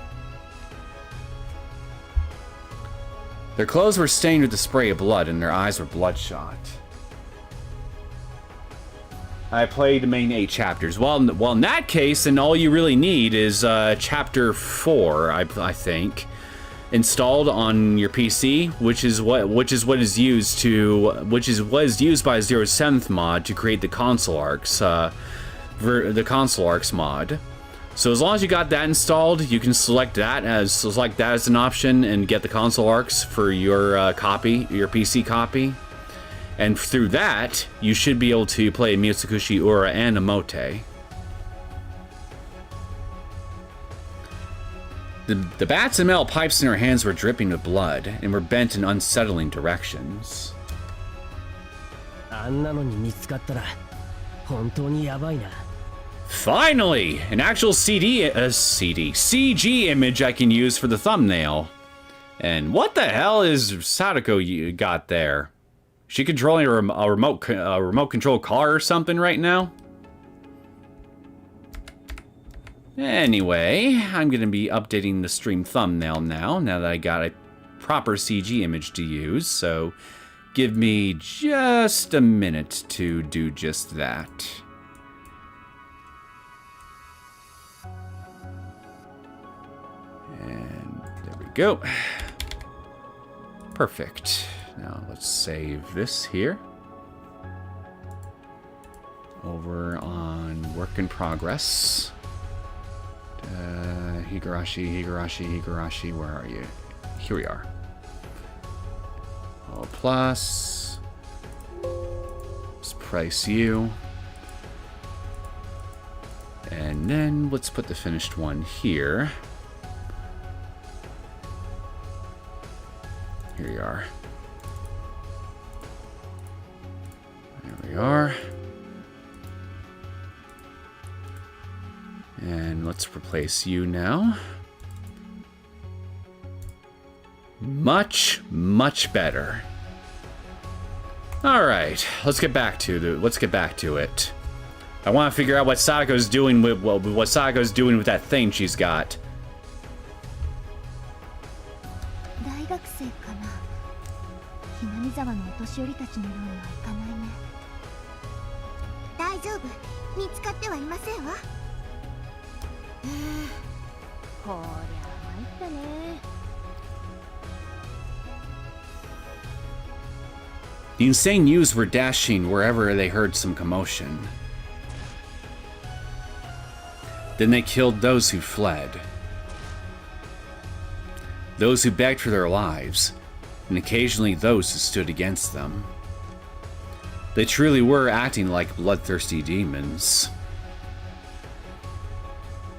Their clothes were stained with the spray of blood, and their eyes were bloodshot. I played the main 8 chapters. Well, in that case, then all you really need is chapter 4, I think, installed on your PC, which is what is used by 07th mod to create the console arcs, the console arcs mod. So as long as you got that installed, you can select that as an option and get the console arcs for your your PC copy. And through that, you should be able to play Neosekken Ura and Emote. The bats and metal pipes in her hands were dripping with blood and were bent in unsettling directions. あんなのに見つかったら本当にやばいな。 Finally! An actual CG image I can use for the thumbnail. And what the hell is Sadako you got there? She controlling a remote control car or something right now? Anyway, I'm going to be updating the stream thumbnail now that I got a proper CG image to use, so give me just a minute to do just that. And there we go. Perfect. Now let's save this here. Over on work in progress. Higurashi, where are you? Here we are. All plus. Let's price you. And then let's put the finished one here. Here you are. There we are. And let's replace you now. Much, much better. All right, let's get back to it. I want to figure out what Sadako's doing with that thing she's got. 大学生かな。Hinamizawaのお年寄りたちのようにはいかないね。大丈夫、見つかってはいませんわ。こりゃ参ったね。 The insane youths were dashing wherever they heard some commotion. Then they killed those who fled. Those who begged for their lives, and occasionally those who stood against them. They truly were acting like bloodthirsty demons.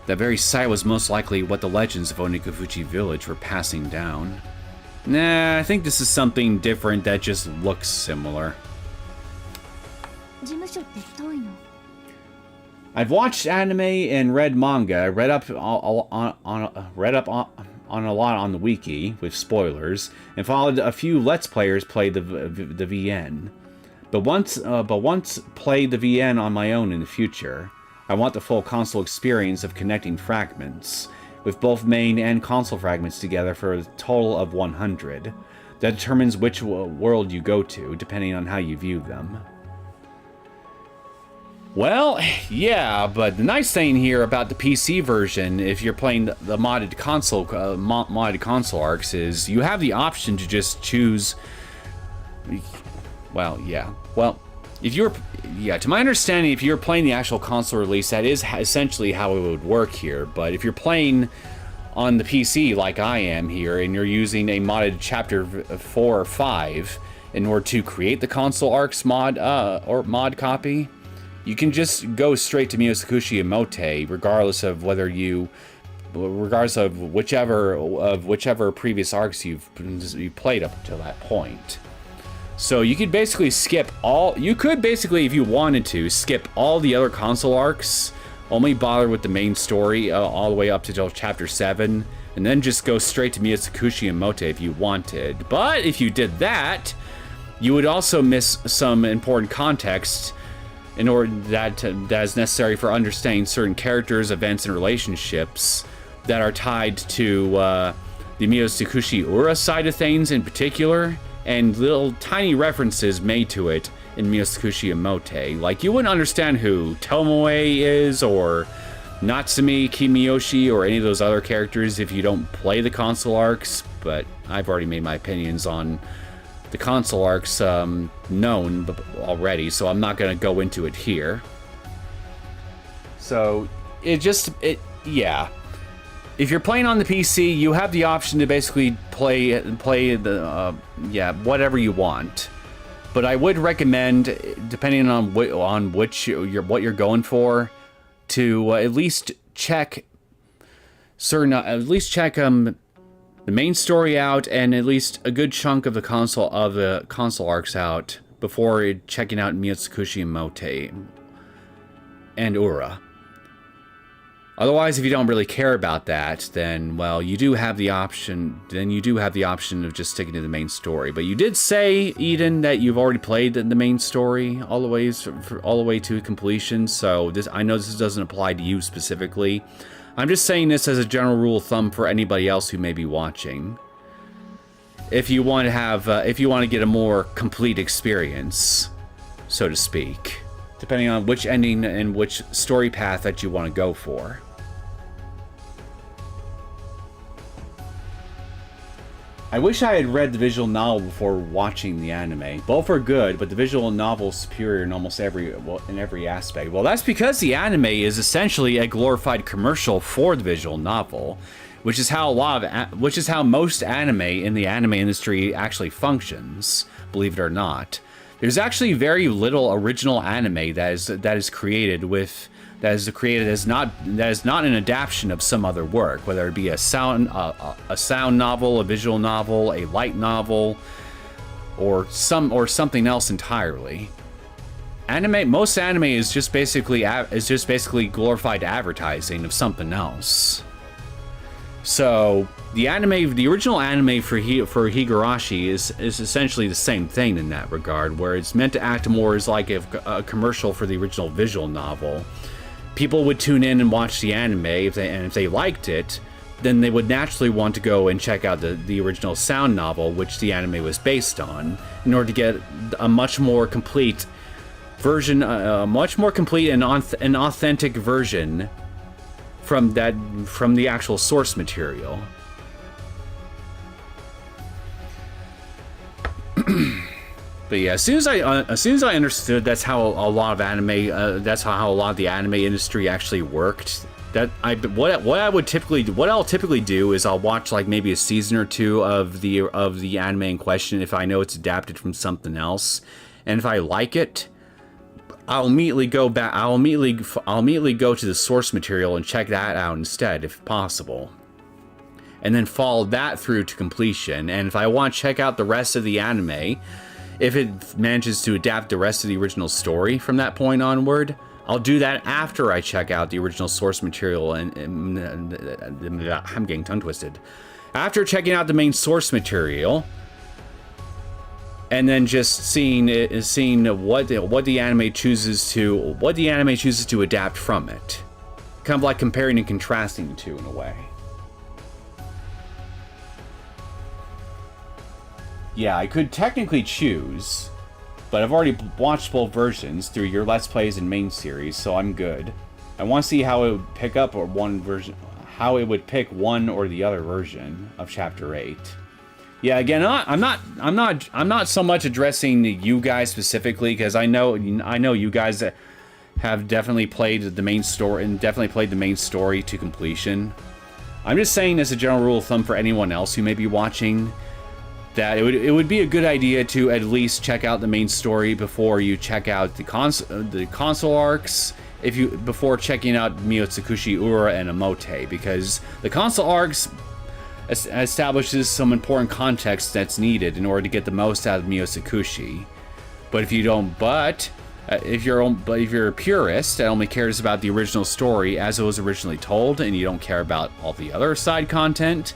That very sight was most likely what the legends of Onikafuchi village were passing down. Nah, I think this is something different that just looks similar. 事務所って遠いの？ I've watched anime and read manga, read up on a lot on the wiki with spoilers, and followed a few Let's Players play the VN. But once played the VN on my own in the future. I want the full console experience of connecting fragments, with both main and console fragments together for a total of 100. That determines which world you go to, depending on how you view them. Well, yeah, but the nice thing here about the PC version, if you're playing the modded console arcs, is you have the option to just choose. Well, yeah. Well, to my understanding, if you're playing the actual console release, that is essentially how it would work here. But if you're playing on the PC like I am here, and you're using a modded chapter 4 or 5 in order to create the console arcs mod copy, you can just go straight to Neosekken Emote, regardless of whichever previous arcs you've played up until that point. So you could basically skip if you wanted to, skip all the other console arcs, only bother with the main story all the way up to chapter 7, and then just go straight to Neosekken Emote if you wanted. But if you did that, you would also miss some important context in order that is necessary for understanding certain characters, events, and relationships that are tied to the Neosekken Ura side of things in particular, and little tiny references made to it in Neosekken Emote. Like, you wouldn't understand who Tomoe is, or Natsumi Kimiyoshi, or any of those other characters if you don't play the console arcs, but I've already made my opinions on the console arcs known already, so I'm not going to go into it here. So, yeah. If you're playing on the PC, you have the option to basically play the whatever you want. But I would recommend, depending on what you're going for, to at least check at least check the main story out and at least a good chunk of the console arcs out before checking out Neosekken and Mote and Ura. Otherwise, if you don't really care about that, then, well, you do have the option. Then you do have the option of just sticking to the main story. But you did say, Eden, that you've already played the main story all the way to completion. So I know this doesn't apply to you specifically. I'm just saying this as a general rule of thumb for anybody else who may be watching. If you want to have, if you want to get a more complete experience, so to speak, depending on which ending and which story path that you want to go for. I wish I had read the visual novel before watching the anime. Both are good, but the visual novel is superior in almost every aspect. Well, that's because the anime is essentially a glorified commercial for the visual novel, which is how most anime in the anime industry actually functions, believe it or not. There's actually very little original anime that is created as not an adaptation of some other work, whether it be a sound novel, a visual novel, a light novel, or something else entirely. Most anime is just basically glorified advertising of something else. So the original anime for Higurashi is essentially the same thing in that regard, where it's meant to act more as like a commercial for the original visual novel. People would tune in and watch the anime, if they liked it, then they would naturally want to go and check out the original sound novel, which the anime was based on, in order to get a much more complete version, and authentic version from the actual source material. But yeah, as soon as I understood that's how a lot of anime, that's how a lot of the anime industry actually worked. What I'll typically do is I'll watch like maybe a season or two of the anime in question if I know it's adapted from something else, and if I like it, I'll immediately go back. I'll immediately go to the source material and check that out instead, if possible, and then follow that through to completion. And if I want to check out the rest of the anime, if it manages to adapt the rest of the original story from that point onward, I'll do that after I check out the original source material. And I'm getting tongue twisted. After checking out the main source material, and then just seeing what the anime chooses to adapt from it, kind of like comparing and contrasting the two in a way. Yeah, I could technically choose, but I've already watched both versions through your Let's Plays and main series, so I'm good. I want to see how it would pick up how it would pick one or the other version of Chapter 8. Yeah, again, I'm not so much addressing you guys specifically, because I know you guys have definitely played the main story to completion. I'm just saying, as a general rule of thumb for anyone else who may be watching, that it would be a good idea to at least check out the main story before you check out the console arcs, before checking out Neosekken, Ura, and Emote, because the console arcs establishes some important context that's needed in order to get the most out of Neosekken. But if you're a purist that only cares about the original story as it was originally told, and you don't care about all the other side content,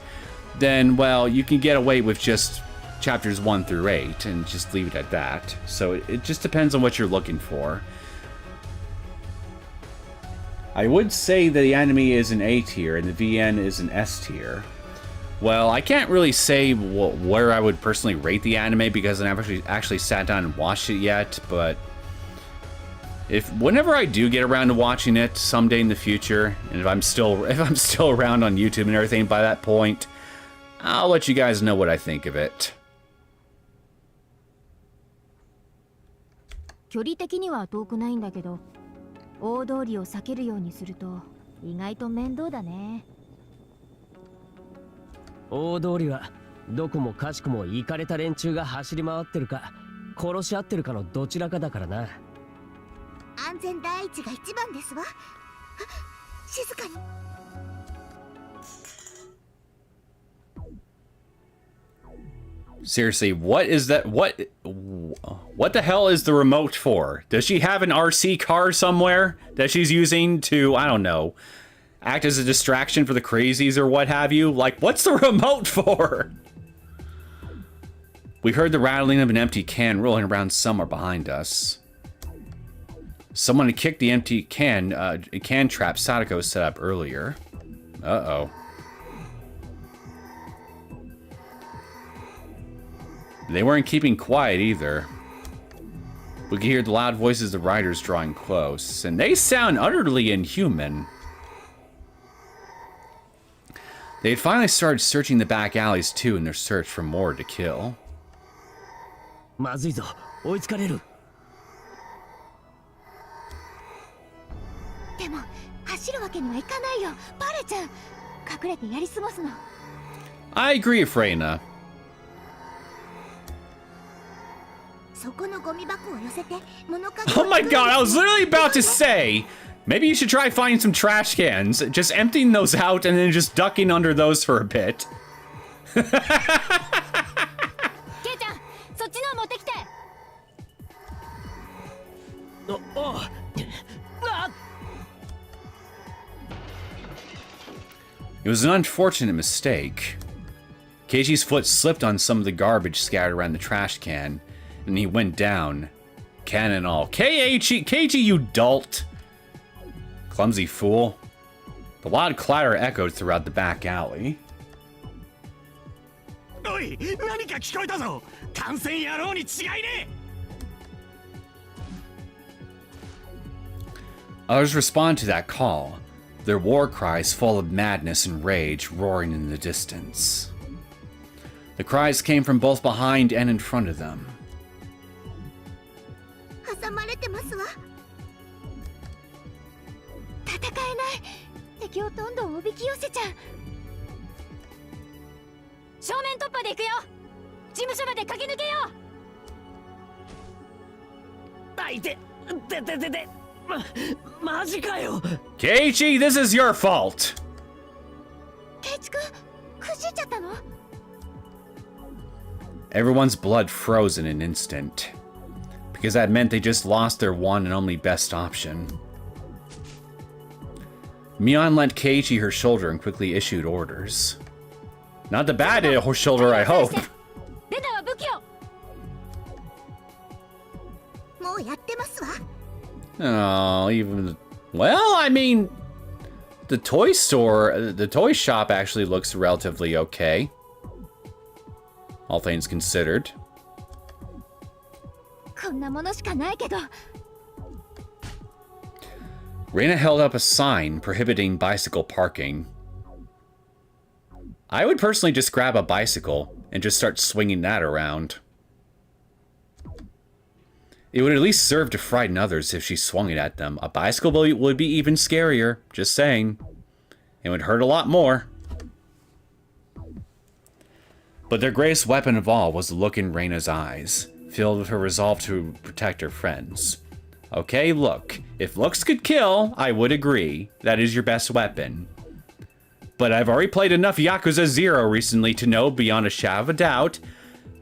then, well, you can get away with just chapters 1 through 8 and just leave it at that. So it just depends on what you're looking for. I would say that the anime is an A tier and the VN is an S tier. Well, I can't really say where I would personally rate the anime because I haven't actually sat down and watched it yet, but whenever I do get around to watching it someday in the future, and if I'm still around on YouTube and everything by that point, I'll let you guys know what I think of it. 距離的には遠くないんだけど、大通りを避けるようにすると意外と面倒だね。大通りはどこもかしこもイカれた連中が走り回ってるか殺し合ってるかのどちらかだからな。安全第一が一番ですわ。静かに。Seriously, what is that? What the hell is the remote for? Does she have an RC car somewhere that she's using to, I don't know, act as a distraction for the crazies or what have you? Like, what's the remote for? We heard the rattling of an empty can rolling around somewhere behind us. Someone had kicked the empty can trap Sadako set up earlier. Uh-oh. They weren't keeping quiet either. We could hear the loud voices of riders drawing close, and they sound utterly inhuman. They had finally started searching the back alleys too in their search for more to kill. まずいぞ、追いつかれる。でも走るわけにはいかないよ。バレちゃう。隠れてやり過ごすの。 I agree, Freyna. そこのゴミ箱を寄せて物陰。 Oh my god, I was literally about to say, maybe you should try finding some trash cans, just emptying those out and then just ducking under those for a bit. ケイちゃん、そっちの持ってきて。It was an unfortunate mistake. Keiji's foot slipped on some of the garbage scattered around the trash can, and he went down. Can and all. Keiji, you dolt! Clumsy fool. The loud clatter echoed throughout the back alley. おい、何か聞こえたぞ。感染野郎に違いねえ。 Others respond to that call, their war cries full of madness and rage roaring in the distance. The cries came from both behind and in front of them. 挟まれてますわ。戦えない。敵をどんどんおびき寄せちゃう。正面突破で行くよ。事務所まで駆け抜けよう。あいて、で、マジかよ。 Keiichi, this is your fault! ケイチ君、くじいちゃったの？ Everyone's blood froze in an instant, because that meant they just lost their one and only best option. Mion lent Keiichi her shoulder and quickly issued orders. Not the bad shoulder, I hope. レナは武器を。もうやってますわ。 Oh, even... Well, I mean... The toy shop actually looks relatively okay. All things considered. こんなものしかないけど。 Reina held up a sign prohibiting bicycle parking. I would personally just grab a bicycle and just start swinging that around. It would at least serve to frighten others if she swung it at them. A bicycle would be even scarier, just saying. It would hurt a lot more. But their greatest weapon of all was the look in Reina's eyes, filled with her resolve to protect her friends. Okay, look, if looks could kill, I would agree. That is your best weapon. But I've already played enough Yakuza 0 recently to know beyond a shadow of a doubt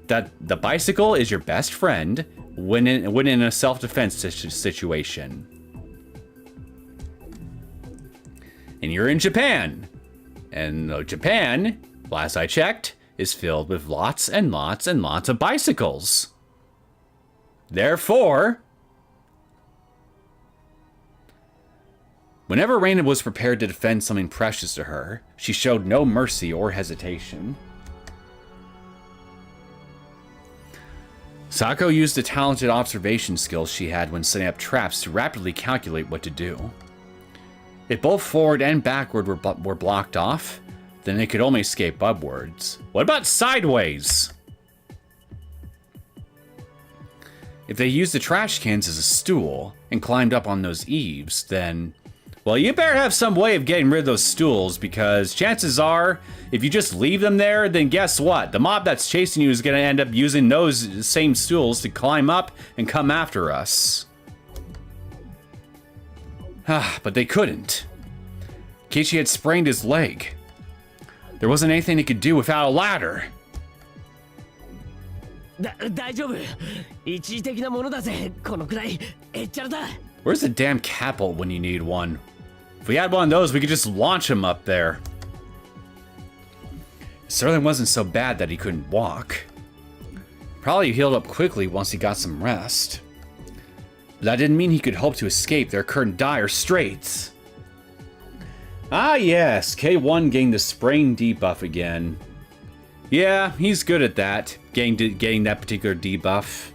that the bicycle is your best friend when in a self-defense situation. And you're in Japan. And Japan, last I checked, is filled with lots and lots and lots of bicycles. Therefore, whenever Reina was prepared to defend something precious to her, she showed no mercy or hesitation. Sako used the talented observation skills she had when setting up traps to rapidly calculate what to do. If both forward and backward were blocked off, then they could only escape upwards. What about sideways? If they used the trash cans as a stool and climbed up on those eaves, then... well, you better have some way of getting rid of those stools, because chances are, if you just leave them there, then guess what? The mob that's chasing you is going to end up using those same stools to climb up and come after us. But they couldn't. Keiichi had sprained his leg. There wasn't anything he could do without a ladder. 大丈夫。一時的なものだぜ。このくらいへっちゃらだ。 Where's the damn catapult when you need one? If we had one of those, we could just launch him up there. It certainly wasn't so bad that he couldn't walk. Probably healed up quickly once he got some rest. But that didn't mean he could hope to escape their current dire straits. Ah yes, K1 gained the spraying debuff again. Yeah, he's good at that, getting that particular debuff.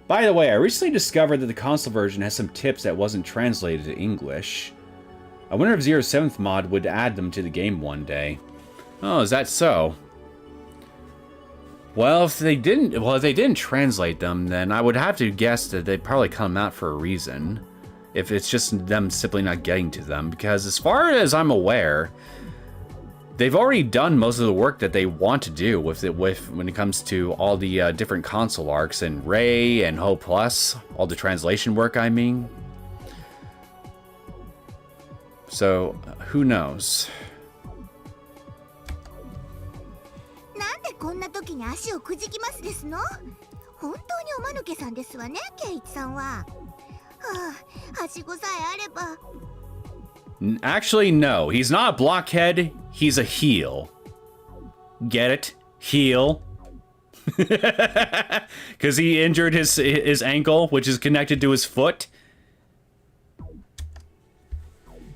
By the way, I recently discovered that the console version has some tips that wasn't translated to English. I wonder if 07th mod would add them to the game one day. Oh, is that so? Well, if they didn't translate them, then I would have to guess that they'd probably come out for a reason. If it's just them simply not getting to them, because as far as I'm aware, they've already done most of the work that they want to do when it comes to all the different console arcs and Ray and Ho Plus, all the translation work, I mean. So, who knows? なんでこんな時に足をくじきますですの？本当におまぬけさんですわね、ケイイチさんは。はあ、はしごさえあれば。Actually, no. He's not a blockhead. He's a heel. Get it? Heel. Because he injured his ankle, which is connected to his foot.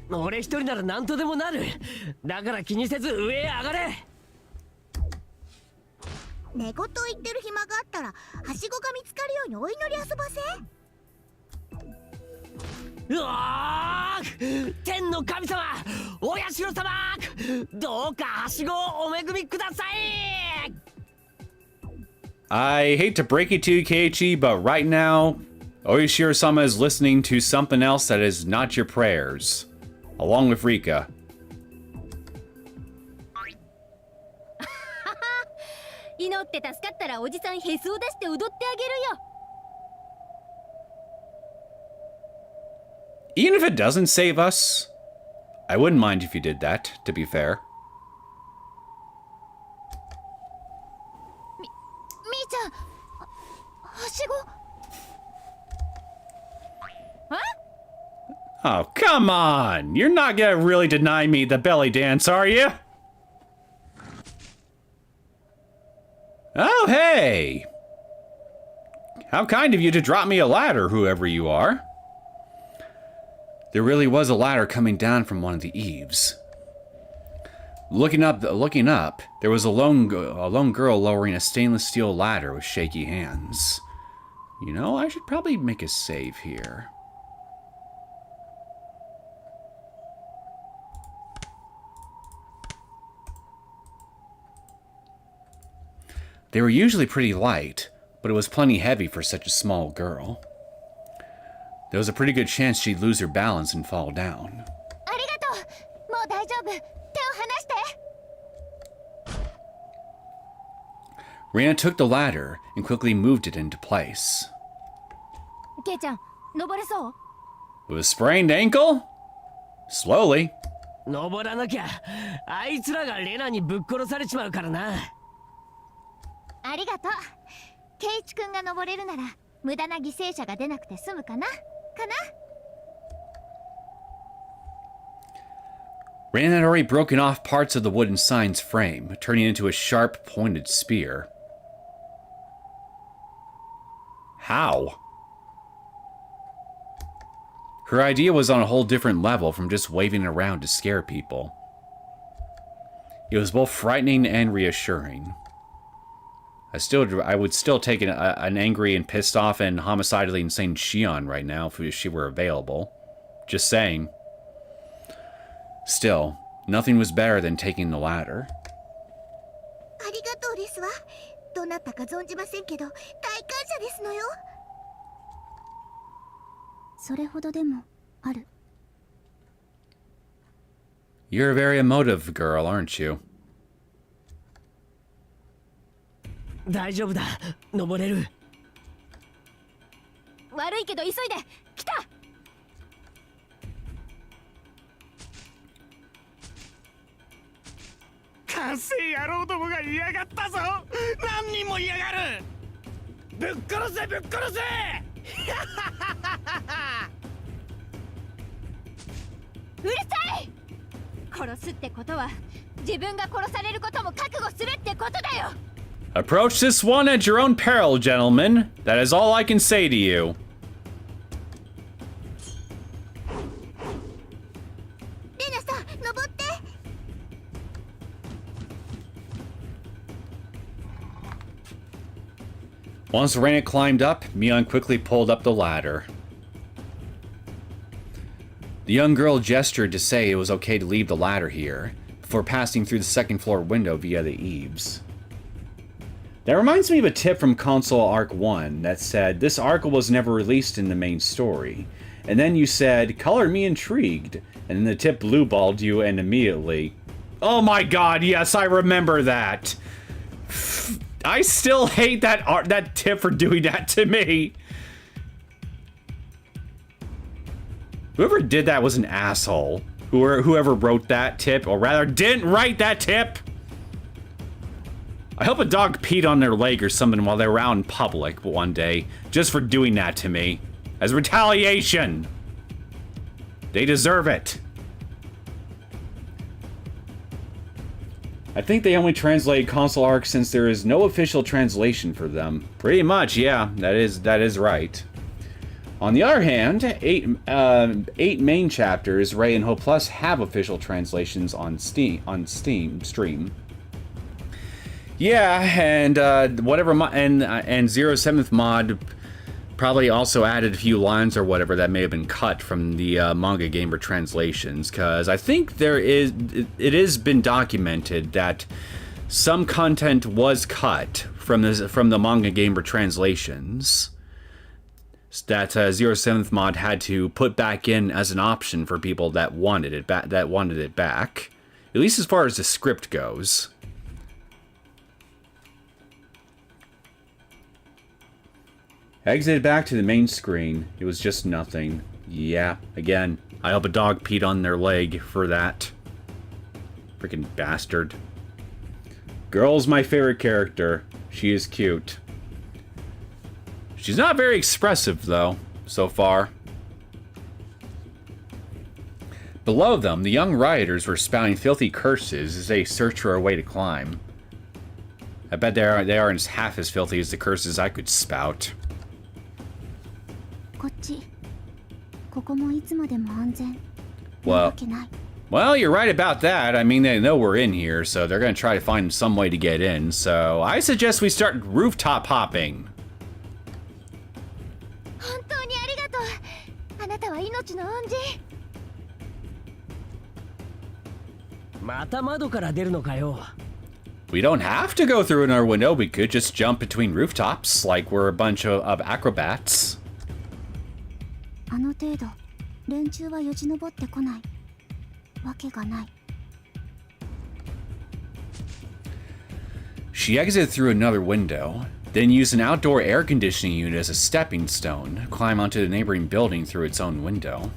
俺一人なら何とでもなる。だから気にせず上へ上がれ。寝言を言ってる暇があったら、はしごが見つかるようにお祈り遊ばせ。うわー！天の神様、お社様、どうかはしごをお恵みください。 I hate to break it to you, Keiichi, but right now, Oyashiro-sama is listening to something else that is not your prayers, along with Rika. 祈って助かったらおじさんへそを出して踊ってあげるよ。 Even if it doesn't save us, I wouldn't mind if you did that, to be fair. みーちゃん、はしご。Oh, come on! You're not gonna really deny me the belly dance, are you? Oh, hey! How kind of you to drop me a ladder, whoever you are. There really was a ladder coming down from one of the eaves. Looking up, there was a lone girl lowering a stainless steel ladder with shaky hands. You know, I should probably make a save here. They were usually pretty light, but it was plenty heavy for such a small girl. There was a pretty good chance she'd lose her balance and fall down. ありがとう。もう大丈夫。手を離して。 Rina took the ladder and quickly moved it into place. ケイちゃん、登れそう？ With a sprained ankle? Slowly. 登らなきゃ、あいつらがレナにぶっ殺されちまうからな。ありがとう。ケイイチ君が登れるなら、無駄な犠牲者が出なくて済むかな。Rand had already broken off parts of the wooden sign's frame, turning it into a sharp, pointed spear. How? Her idea was on a whole different level from just waving it around to scare people. It was both frightening and reassuring. I would still take an angry and pissed off and homicidally insane Shion right now if she were available. Just saying. Still, nothing was better than taking the ladder. ありがとうですわ。どなたか存じませんけど、大感謝ですのよ。それほどでもある。You're a very emotive girl, aren't you? 大丈夫だ、登れる。悪いけど急いで。来た。く完成野郎どもが嫌がったぞ。何人も嫌がる。ぶっ殺せぶっ殺せ。うるさい。殺すってことは自分が殺されることも覚悟するってことだよ。 Approach this one at your own peril, gentlemen. That is all I can say to you. Once Rena climbed up, Mion quickly pulled up the ladder. The young girl gestured to say it was okay to leave the ladder here, before passing through the second floor window via the eaves. That reminds me of a tip from Console Arc 1 that said, this arc was never released in the main story. And then you said, color me intrigued. And then the tip blueballed you and immediately... Oh my god, yes, I remember that! I still hate that tip for doing that to me. Whoever did that was an asshole. Whoever wrote that tip, or rather didn't write that tip. I hope a dog peed on their leg or something while they were out in public one day, just for doing that to me. As retaliation. They deserve it. I think they only translated console arcs since there is no official translation for them. Pretty much, yeah, that is right. On the other hand, eight main chapters, Ray and Ho Plus have official translations on Stream. Yeah, and whatever, and 07th mod probably also added a few lines or whatever that may have been cut from the manga gamer translations, because I think it has been documented that some content was cut from the manga gamer translations that 07th mod had to put back in as an option for people that wanted it back, at least as far as the script goes. Exited back to the main screen. It was just nothing. Yeah, again, I hope a dog peed on their leg for that. Freaking bastard. Girl's my favorite character. She is cute. She's not very expressive, though, so far. Below them, the young rioters were spouting filthy curses as they searched for a way to climb. I bet they aren't half as filthy as the curses I could spout. Well, you're right about that. I mean, they know we're in here, so they're going to try to find some way to get in. So I suggest we start rooftop hopping. We don't have to go through another window. We could just jump between rooftops like we're a bunch of acrobats. She exited through another window, then used an outdoor air conditioning unit as a stepping stone to climb onto the neighboring building through its own window.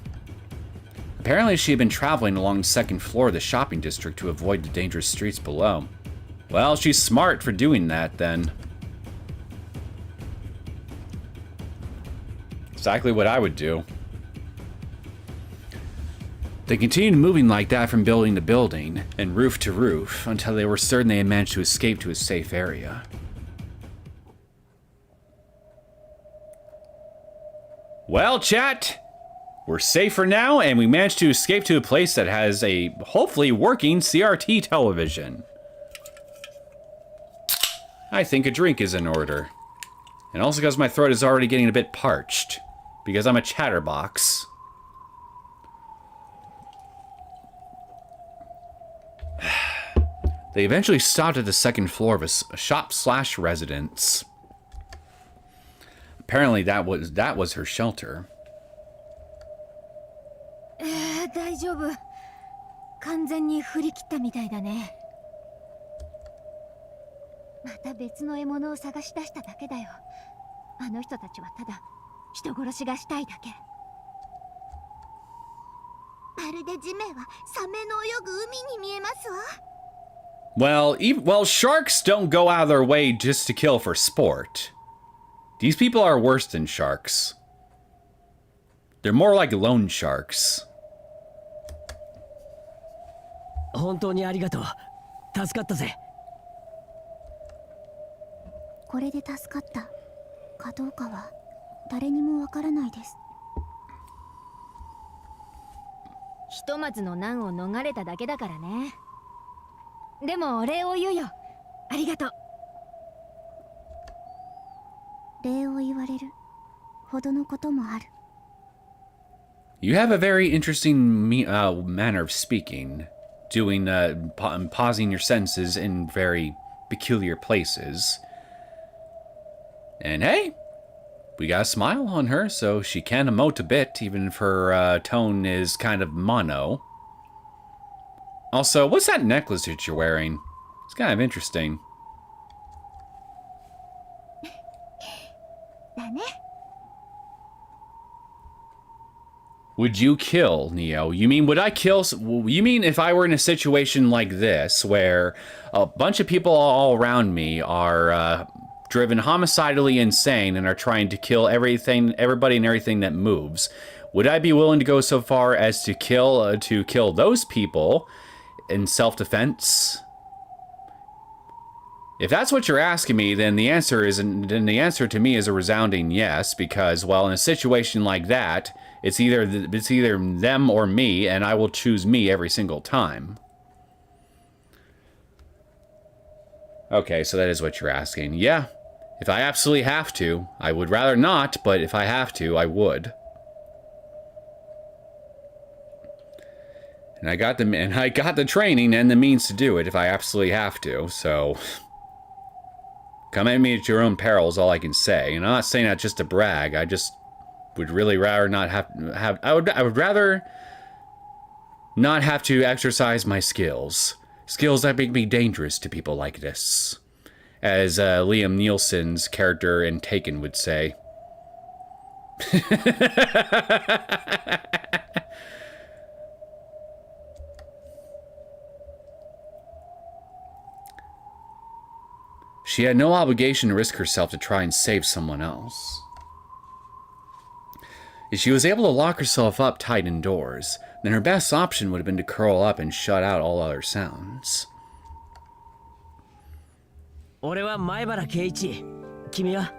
Apparently she had been traveling along the second floor of the shopping district to avoid the dangerous streets below. Well, she's smart for doing that, then. Exactly what I would do. They continued moving like that from building to building, and roof to roof, until they were certain they had managed to escape to a safe area. Well, chat, we're safe for now, and we managed to escape to a place that has a hopefully working CRT television. I think a drink is in order. And also because my throat is already getting a bit parched, because I'm a chatterbox. They eventually stopped at the second floor of a shop/residence. Apparently that was her shelter. 大丈夫。完全に振り切ったみたいだね。また別の獲物を探し出しただけだよ。あの人たちはただ人殺しがしたいだけ。まるで地面はサメの泳ぐ海に見えますわ。Well, sharks don't go out of their way just to kill for sport. These people are worse than sharks. They're more like loan sharks. 本当にありがとう。助かったぜ。これで助かったかどうかは誰にもわからないです。ひとまずの難を逃れただけだからね。でもお礼を言うよ。ありがとう。礼を言われるほどのこともある。You have a very interesting manner of speaking, doing pausing your sentences in very peculiar places. And hey, we got a smile on her, so she can emote a bit, even if her tone is kind of mono. Also, what's that necklace that you're wearing? It's kind of interesting. だね。Would you kill, Neo? You mean, would I kill... You mean if I were in a situation like this, where a bunch of people all around me are driven homicidally insane and are trying to kill everybody and everything that moves, would I be willing to go so far as to kill those people in self-defense? If that's what you're asking me, then the answer to me is a resounding yes, because, well, in a situation like that, it's either them or me, and I will choose me every single time. Okay, so that is what you're asking. Yeah, if I absolutely have to. I would rather not, but if I have to, I would. And I got the training and the means to do it if I absolutely have to, so... Come at me at your own peril is all I can say. And I'm not saying that just to brag. I just would really rather not have I would rather not have to exercise my skills. Skills that make me dangerous to people like this. As Liam Nielsen's character in Taken would say. She had no obligation to risk herself to try and save someone else. If she was able to lock herself up tight indoors, then her best option would have been to curl up and shut out all other sounds. 俺は前原圭一。君は?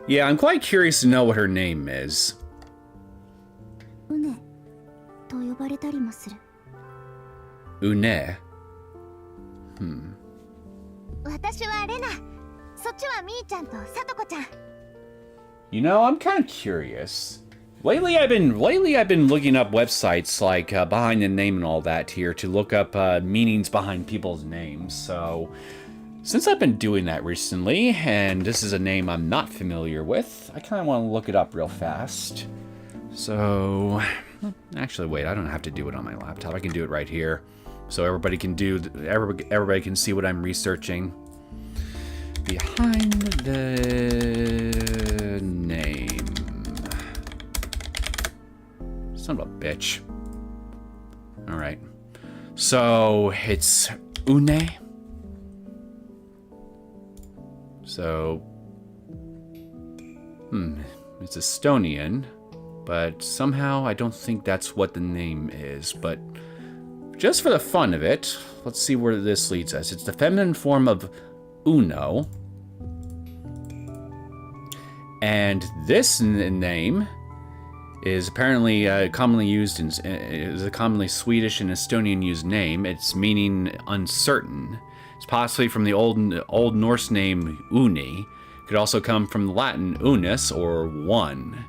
Yeah, I'm quite curious to know what her name is. うねと呼ばれたりもする。 Une. 私はレナ。そっちはみーちゃんとさとこちゃん。 You know, I'm kind of curious. Lately, I've been looking up websites like Behind the Name and all that here to look up meanings behind people's names. So, since I've been doing that recently, and this is a name I'm not familiar with, I kind of want to look it up real fast. So, actually, wait, I don't have to do it on my laptop. I can do it right here, so everybody can see what I'm researching. Behind the Name. Son of a bitch. Alright. So, it's Une. So, it's Estonian, but somehow I don't think that's what the name is. But just for the fun of it, let's see where this leads us. It's the feminine form of Uno. And this name is apparently commonly used is a commonly Swedish and Estonian used name. It's meaning uncertain. It's possibly from the Old Norse name Uni. It could also come from the Latin unus, or one.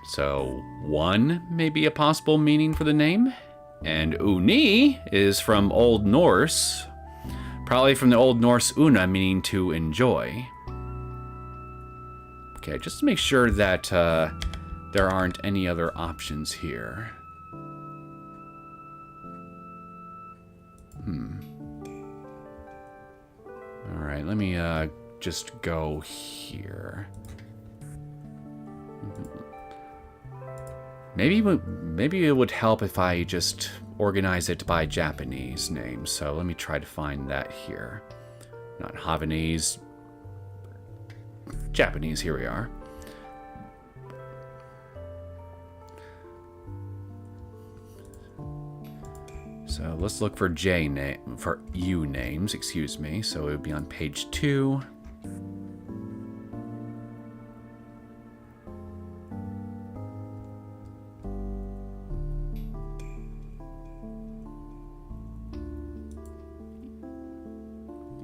So one may be a possible meaning for the name. And Uni is from Old Norse, probably from the Old Norse una, meaning to enjoy. Okay, just to make sure that there aren't any other options here. Alright, let me just go here. Maybe it would help if I just organize it by Japanese names. So let me try to find that here. Not Havanese. Japanese, here we are. So let's look for U names, excuse me. So it would be on page 2.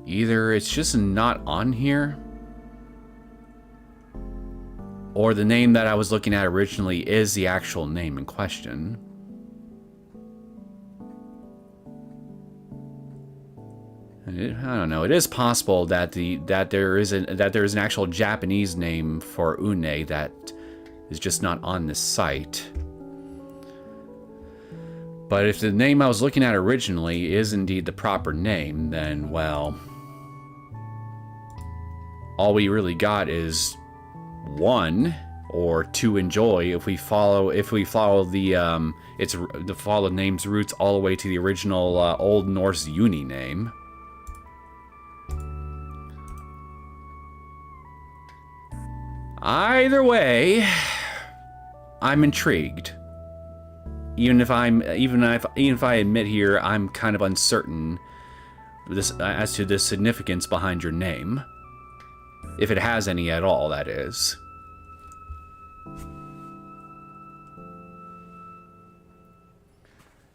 Either it's just not on here, or the name that I was looking at originally is the actual name in question. I don't know. It is possible that there is an actual Japanese name for Une that is just not on this site. But if the name I was looking at originally is indeed the proper name, then well, all we really got is 1 or 2 enjoy if we follow the name's roots all the way to the original Old Norse uni name. Either way, I'm intrigued. Even if I admit here I'm kind of uncertain as to the significance behind your name. If it has any at all, that is.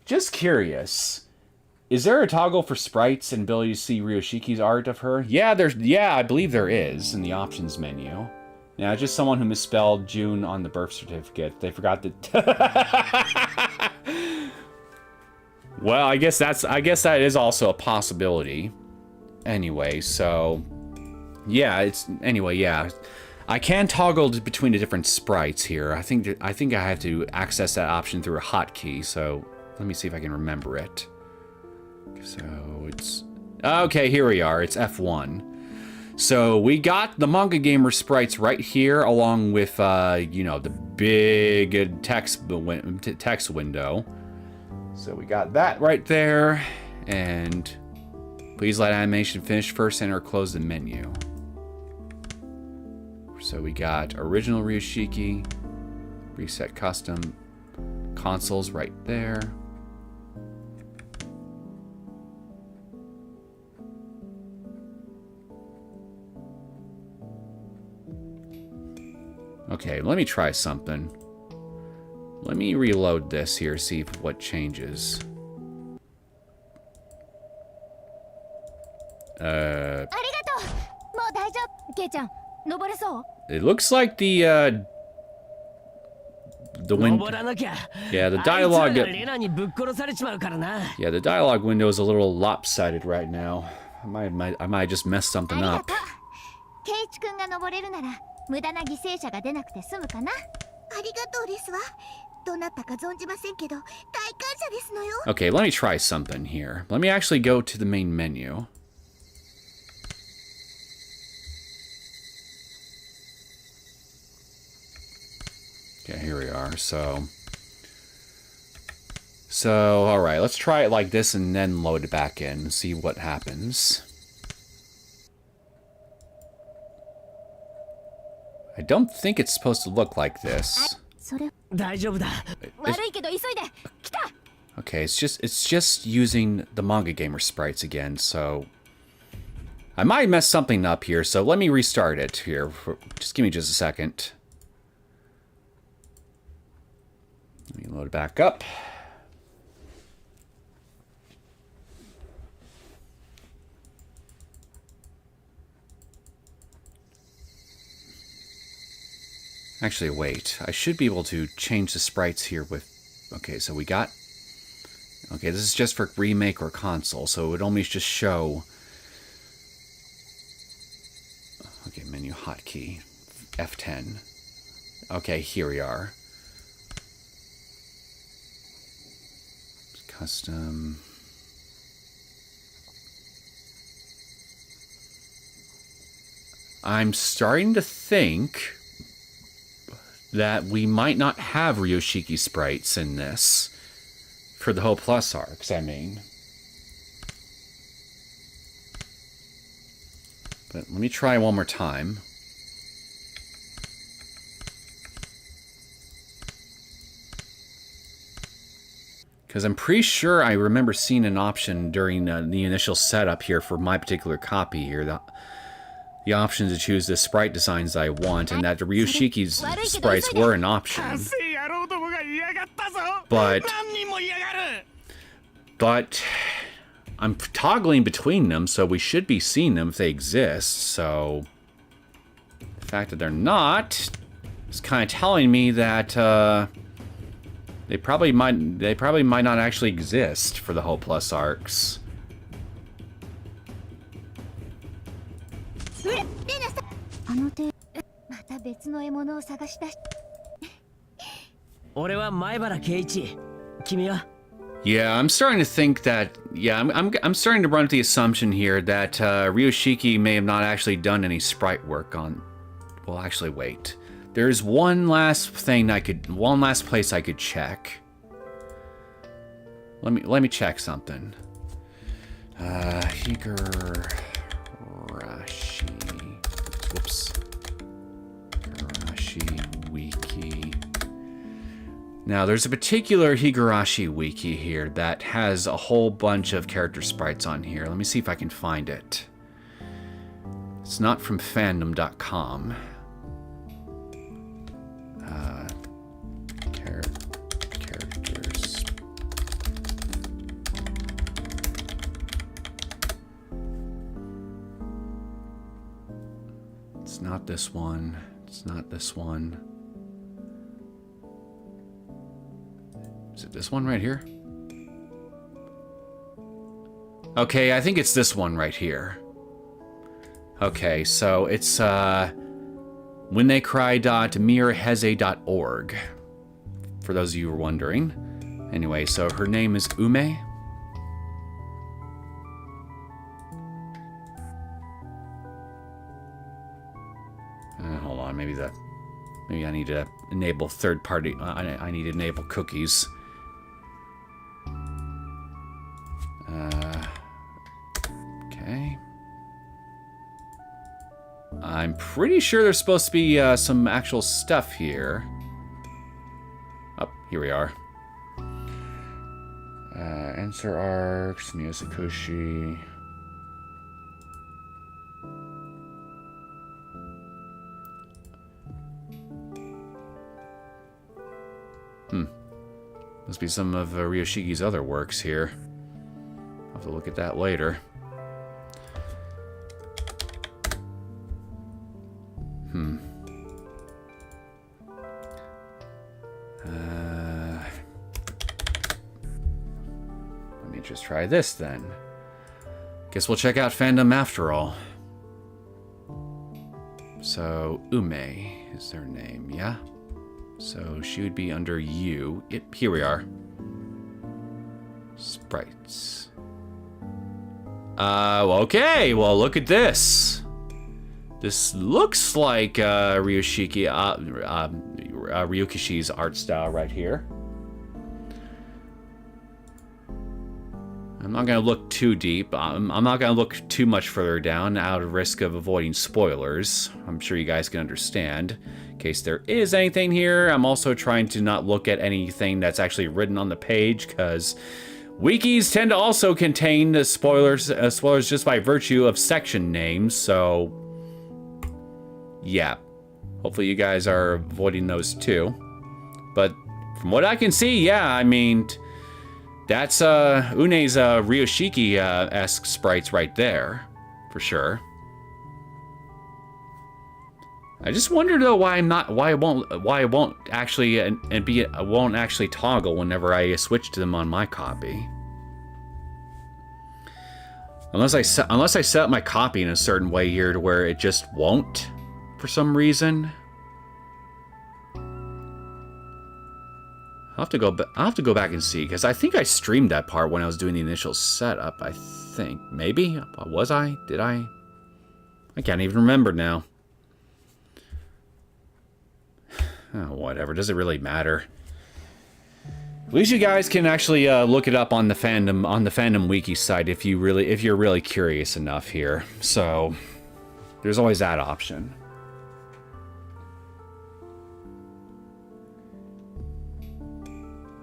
Just curious. Is there a toggle for sprites and ability to see Ryoshiki's art of her? Yeah, I believe there is in the options menu. Now, just someone who misspelled June on the birth certificate. They forgot that. Well, I guess that is also a possibility. Anyway, so yeah, yeah. I can toggle between the different sprites here. I think I have to access that option through a hotkey. So let me see if I can remember it. So it's okay. Here we are. It's F1. So we got the Manga Gamer sprites right here, along with the big text window. So we got that right there, and please let animation finish first, enter or close the menu. So we got original Ryoshiki, reset custom, consoles right there. Okay, let me try something. Let me reload this here, see what changes. It looks like the dialogue. Yeah, the dialogue window is a little lopsided right now. I might just mess something up. Okay, let me try something here. Let me actually go to the main menu. Okay, here we are. So all right, let's try it like this and then load it back in and see what happens. I don't think it's supposed to look like this. Okay, it's just using the Manga Gamer sprites again, so I might mess something up here, so let me restart it here. Just give me just a second. Let me load it back up. Actually, wait. I should be able to change the sprites here with... Okay, so we got... Okay, this is just for remake or console, so it would only just show... Okay, menu hotkey. F10. Okay, here we are. Custom... I'm starting to think that we might not have Ryoshiki sprites in this For the whole plus arcs, I mean. But let me try one more time. Because I'm pretty sure I remember seeing an option during the initial setup here for my particular copy here. The option to choose the sprite designs I want, and that the Ryushiki's sprites were an option. But I'm toggling between them, so we should be seeing them if they exist. So the fact that they're not is kind of telling me that they probably might not actually exist for the whole plus arcs. Yeah, I'm starting to think that. Yeah, I'm starting to run with the assumption here that Ryoshiki may have not actually done any sprite work on. Well, actually, wait. There's one last place I could check. Let me check something. Higurashi. Whoops. Higurashi wiki. Now, there's a particular Higurashi wiki here that has a whole bunch of character sprites on here. Let me see if I can find it. It's not from fandom.com. Characters. It's not this one. It's not this one. Is it this one right here? Okay, I think it's this one right here. Okay, so it's whentheycry.miraheze.org. For those of you who are wondering. Anyway, so her name is Ume. Hold on, maybe I need to enable third party. I need to enable cookies. Okay. I'm pretty sure there's supposed to be some actual stuff here. Oh, here we are. Answer arcs, Neosekken. Must be some of Ryoshiki's other works here. I'll have to look at that later. Let me just try this then. Guess we'll check out fandom after all. So, Ume is their name, yeah? So she would be under you. Here we are. Sprites. Okay, well, look at this. This looks like Ryukishi's art style right here. I'm not going to look too deep. I'm not going to look too much further down out of risk of avoiding spoilers. I'm sure you guys can understand. In case there is anything here, I'm also trying to not look at anything that's actually written on the page, because wikis tend to also contain the spoilers just by virtue of section names, so yeah. Hopefully you guys are avoiding those too. But from what I can see, yeah, I mean, that's Une's Ryoshiki-esque sprites right there, for sure. I just wonder though why it won't actually toggle whenever I switch to them on my copy. Unless I set up my copy in a certain way here to where it just won't for some reason. I'll have to go back and see, because I think I streamed that part when I was doing the initial setup. I think maybe was I? Did I? I can't even remember now. Oh, whatever. Does it really matter? At least you guys can actually look it up on the fandom wiki site if you're really curious enough here. So there's always that option.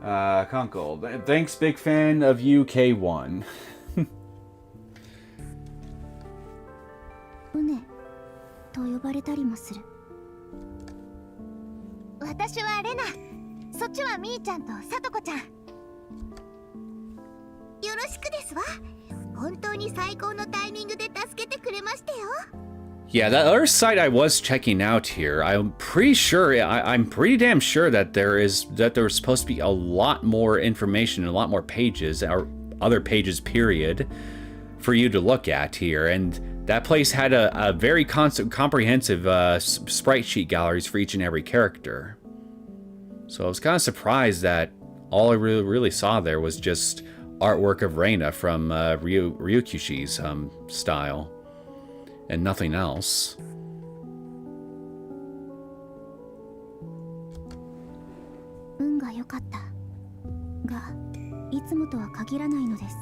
Conkle, thanks, big fan of you, K1. うねと呼ばれたりもする。私はレナ、そっちはみーちゃんとさとこちゃん。よろしくですわ。本当に最高のタイミングで助けてくれましたよ。 Yeah, that other site I was checking out here, I'm pretty sure, I'm pretty damn sure that there's supposed to be a lot more information, a lot more pages, or other pages, period, for you to look at here. And that place had a very comprehensive sprite sheet galleries for each and every character. So I was kind of surprised that all I really saw there was just artwork of Reina from Ryukyushi's style. And nothing else. 運が良かったが、いつもとは限らないのです。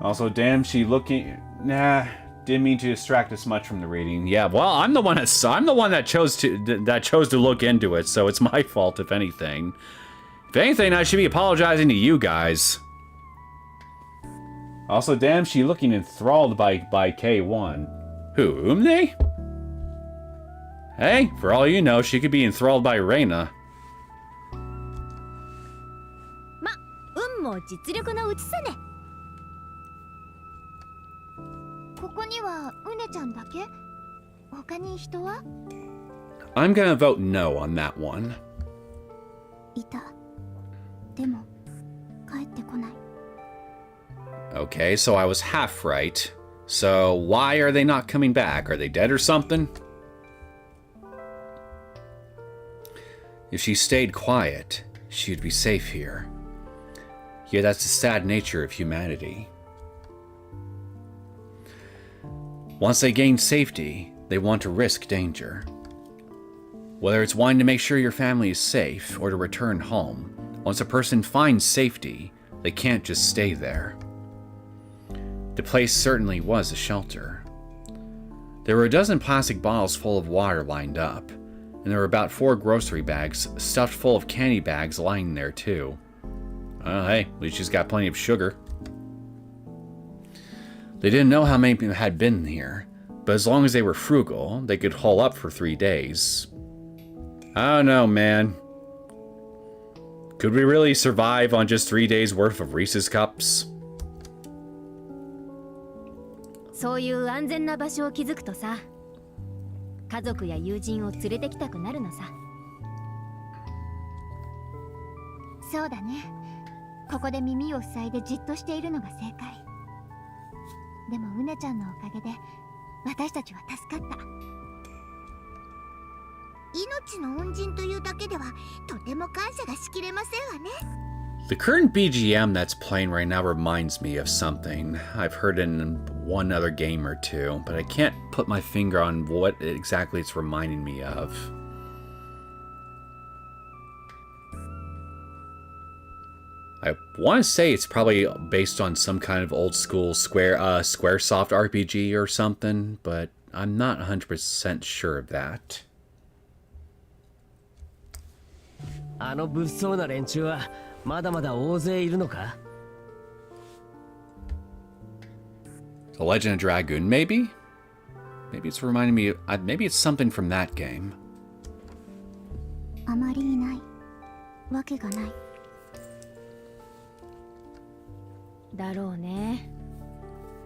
Also, damn, she looking. Nah, didn't mean to distract us much from the reading. Yeah, well, I'm the one that chose to look into it, so it's my fault if anything. If anything, I should be apologizing to you guys. Also, damn, she looking enthralled by K1. Who, Umne? Hey, for all you know, she could be enthralled by Reina. ま、運も実力のうちさね。ここにはうねちゃんだけ？他に人は？ I'm gonna vote no on that one. いた。でも帰ってこない。 Okay, so I was half right. So why are they not coming back? Are they dead or something? If she stayed quiet, she would be safe here. Yeah, that's the sad nature of humanity. Once they gain safety, they want to risk danger. Whether it's wanting to make sure your family is safe or to return home, once a person finds safety, they can't just stay there. The place certainly was a shelter. There were a dozen plastic bottles full of water lined up, and there were about 4 grocery bags stuffed full of candy bags lying there too. Well, hey, at least she's got plenty of sugar. They didn't know how many people had been here, but as long as they were frugal, they could hole up for 3 days. I don't know, man. Could we really survive on just 3 days worth of Reese's Cups? そういう安全な場所を築くとさ、家族や友人を連れてきたくなるのさ。そうだね。ここで耳を塞いでじっとしているのが正解。でもうねちゃんのおかげで私たちは助かった。命の恩人というだけではとても感謝がしきれませんわね。 The current BGM that's playing right now reminds me of something I've heard in one other game or two, but I can't put my finger on what exactly it's reminding me of. I want to say it's probably based on some kind of old school Squaresoft RPG or something, but I'm not 100% sure of that. あの物騒な連中はまだまだ大勢いるのか? The Legend of Dragoon, maybe? Maybe it's reminding me of, maybe it's something from that game. あまりいないわけがない。だろうね。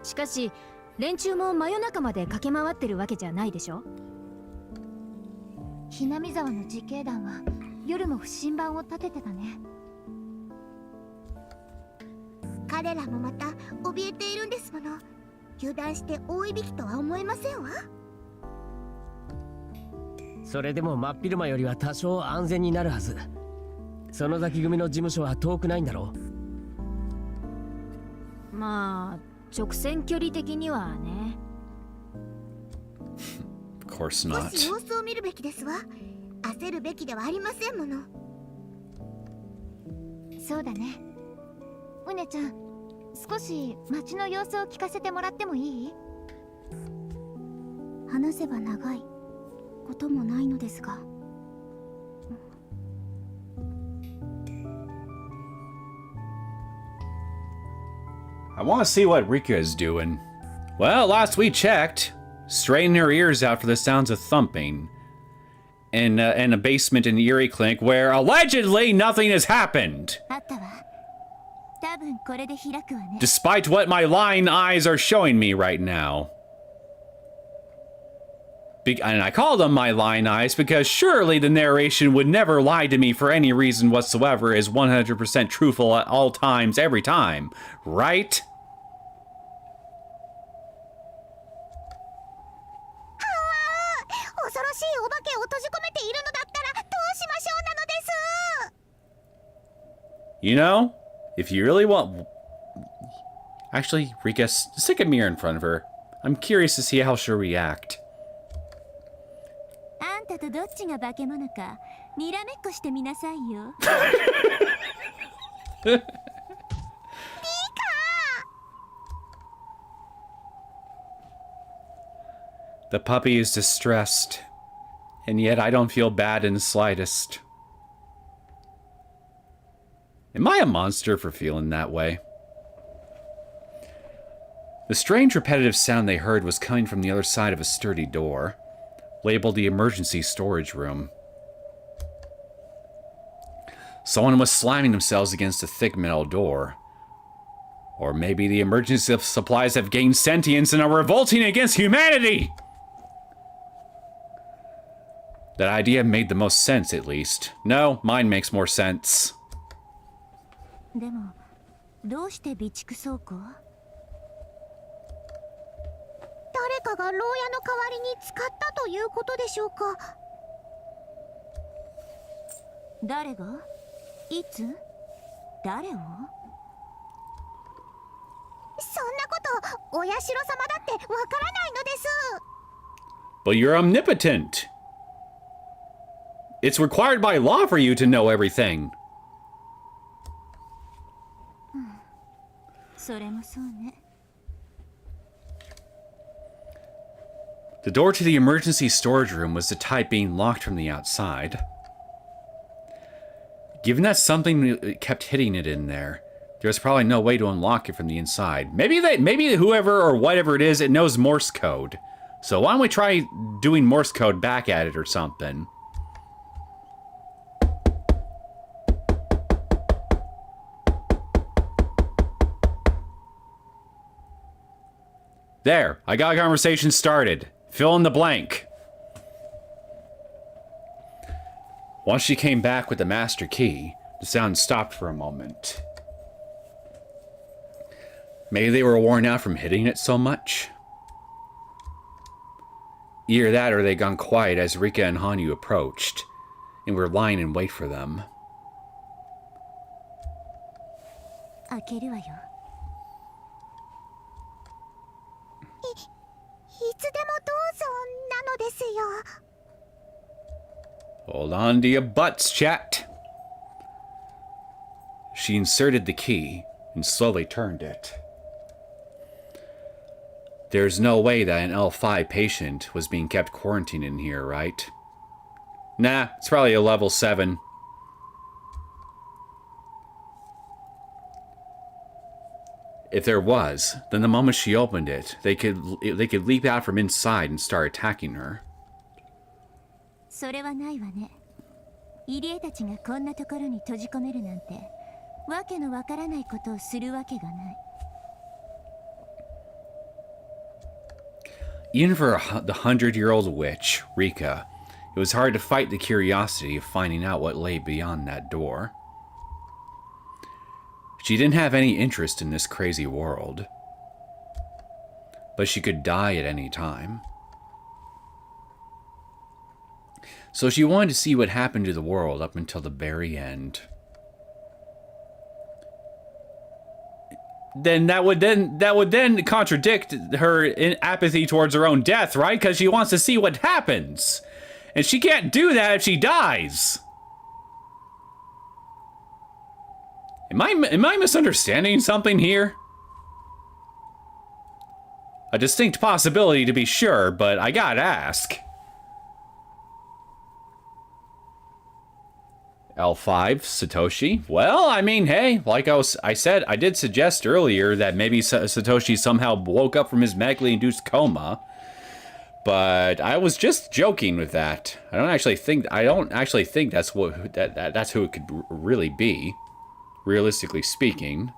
しかし連中も真夜中まで駆け回ってるわけじゃないでしょ。ひなみ沢の自警団は夜も不審番を立ててたね。彼らもまた怯えているんですもの。油断して大いびきとは思えませんわ。それでも真っ昼間よりは多少安全になるはず。園崎組の事務所は遠くないんだろう。まあ直線距離的にはね。Of course 少 not. し様子を見るべきですわ。焦るべきではありませんもの。そうだね。うねちゃん、少し街の様子を聞かせてもらってもいい？話せば長いこともないのですが。I want to see what Rika is doing. Well, last we checked, straighten her ears out for the sounds of thumping. In a basement in the Erie Clinic where allegedly nothing has happened. あったわ。多分これで開くわね。 Despite what my lying eyes are showing me right now. And I call them my lying eyes because surely the narration would never lie to me for any reason whatsoever, is 100% truthful at all times, every time, right? You know, if you really want... Actually, Rika, stick a mirror in front of her. I'm curious to see how she'll react. あんたとどっちが化け物かにらめっこしてみなさいよ。The puppy is distressed, and yet I don't feel bad in the slightest. Am I a monster for feeling that way? The strange repetitive sound they heard was coming from the other side of a sturdy door, labeled the emergency storage room. Someone was slamming themselves against a thick metal door. Or maybe the emergency supplies have gained sentience and are revolting against humanity! That idea made the most sense, at least. No, mine makes more sense. でもどうして備蓄倉庫？誰かが牢屋の代わりに使ったということでしょうか。誰が？いつ？誰を？そんなことお社様だってわからないのです。 But you're omnipotent. It's required by law for you to know everything. それもそうね。 The door to the emergency storage room was the type being locked from the outside. Given that something kept hitting it in there, there was probably no way to unlock it from the inside. Maybe whoever or whatever it is, it knows Morse code. So why don't we try doing Morse code back at it or something? There, I got a conversation started. Fill in the blank. Once she came back with the master key, the sound stopped for a moment. Maybe they were worn out from hitting it so much? Either that or they gone quiet as Rika and Hanyu approached, and were lying in wait for them. 開けるわよ。いつでもどうぞなのですよ。 Hold on to your butts, chat. She inserted the key and slowly turned it. There's no way that an L5 patient was being kept quarantined in here, right? Nah, it's probably a level 7. If there was, then the moment she opened it, they could leap out from inside and start attacking her. それはないわね。入江たちがこんなところに閉じ込めるなんて、わけのわからないことをするわけがない。Even for the 100-year-old witch, Rika, it was hard to fight the curiosity of finding out what lay beyond that door. She didn't have any interest in this crazy world, but she could die at any time. So she wanted to see what happened to the world up until the very end. Then that would then contradict her apathy towards her own death, right? Because she wants to see what happens. And she can't do that if she dies. Am I misunderstanding something here? A distinct possibility to be sure, but I gotta ask. L5, Satoshi. Well, I mean, hey, like I said, I did suggest earlier that maybe Satoshi somehow woke up from his medically induced coma. But I was just joking with that. I don't actually think that's that's who it could really be, realistically speaking.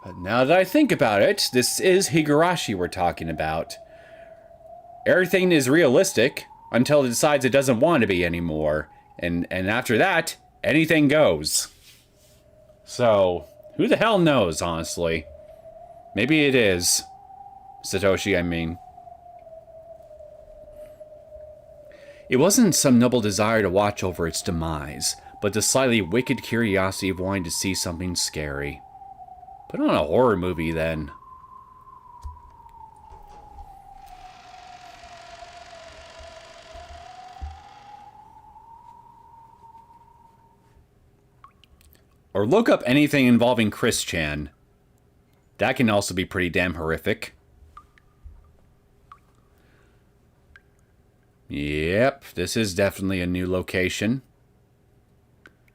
But now that I think about it, this is Higurashi we're talking about. Everything is realistic until it decides it doesn't want to be anymore. And after that, anything goes. So, who the hell knows, honestly? Maybe it is. Satoshi, I mean. It wasn't some noble desire to watch over its demise, but the slightly wicked curiosity of wanting to see something scary. Put on a horror movie, then. Or look up anything involving Chris Chan. That can also be pretty damn horrific. Yep, this is definitely a new location.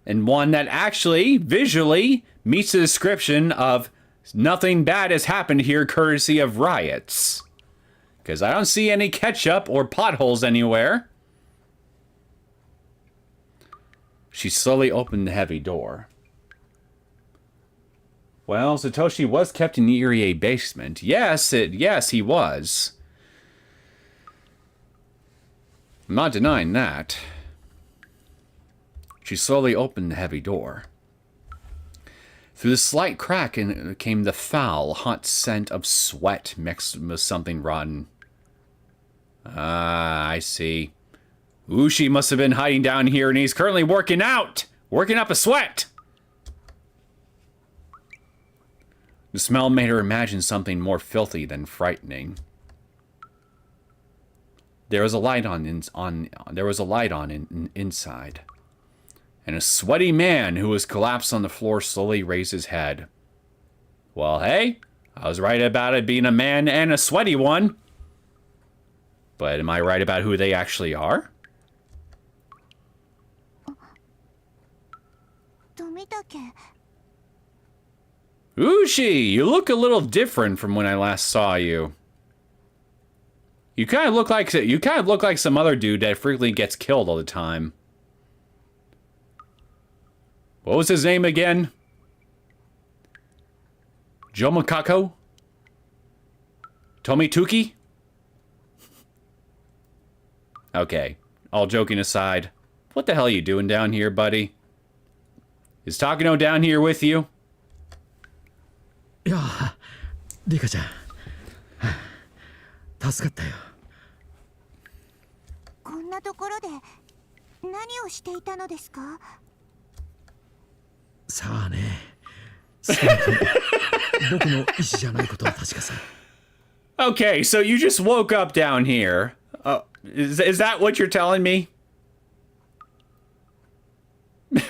And one that actually, visually, meets the description of nothing bad has happened here courtesy of riots. Because I don't see any ketchup or potholes anywhere. She slowly opened the heavy door. Well, Satoshi was kept in the Irie basement. Yes, he was. I'm not denying that. She slowly opened the heavy door. Through the slight crack came the foul, hot scent of sweat mixed with something rotten. Ah, I see. Ushi must have been hiding down here and he's currently working out! Working up a sweat! The smell made her imagine something more filthy than frightening. There was a light on inside. And a sweaty man who was collapsed on the floor slowly raised his head. Well, hey, I was right about it being a man and a sweaty one. But am I right about who they actually are? Ushi, you look a little different from when I last saw you. You kind of look like some other dude that frequently gets killed all the time. What was his name again? Jomakako? Tomituki? Okay, all joking aside, what the hell are you doing down here, buddy? Is Takano down here with you? Yeah, Rika-chan. 助かったよ。こんなところで何をしていたのですか？さあね。少なくとも僕の意思じゃないことは確かさ。Okay, so you just woke up down here. Is that what you're telling me?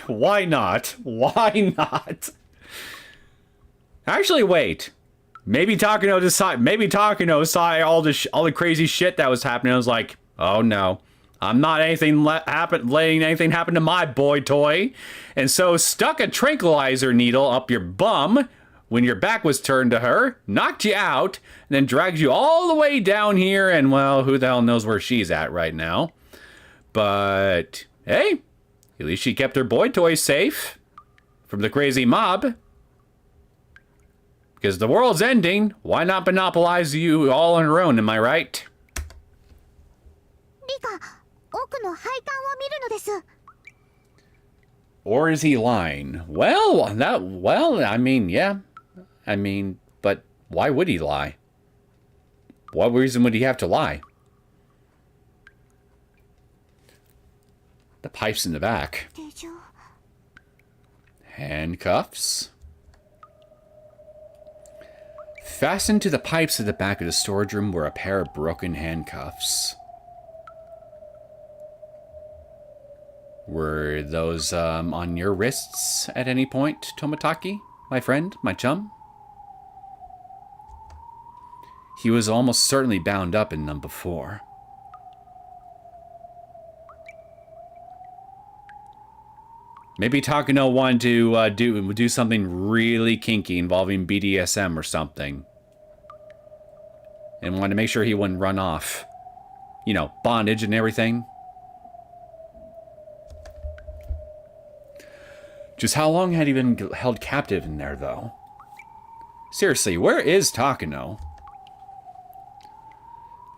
Why not? Why not? Actually, wait. Maybe Takano saw all the crazy shit that was happening. I was like, oh no, I'm not letting anything happen to my boy toy. And so stuck a tranquilizer needle up your bum when your back was turned to her, knocked you out, and then dragged you all the way down here. And well, who the hell knows where she's at right now? But hey, at least she kept her boy toy safe from the crazy mob. Because the world's ending, why not monopolize you all on her own, am I right? Rika, 奥の配管を見るのです。 Or is he lying? Well, I mean, yeah. I mean, but why would he lie? What reason would he have to lie? The pipes in the back. 手錠。 Handcuffs. Fastened to the pipes at the back of the storage room were a pair of broken handcuffs. Were those on your wrists at any point, Tomataki? My friend? My chum? He was almost certainly bound up in them before. Maybe Takano wanted to do something really kinky involving BDSM or something. And wanted to make sure he wouldn't run off. You know, bondage and everything. Just how long had he been held captive in there, though? Seriously, where is Takano?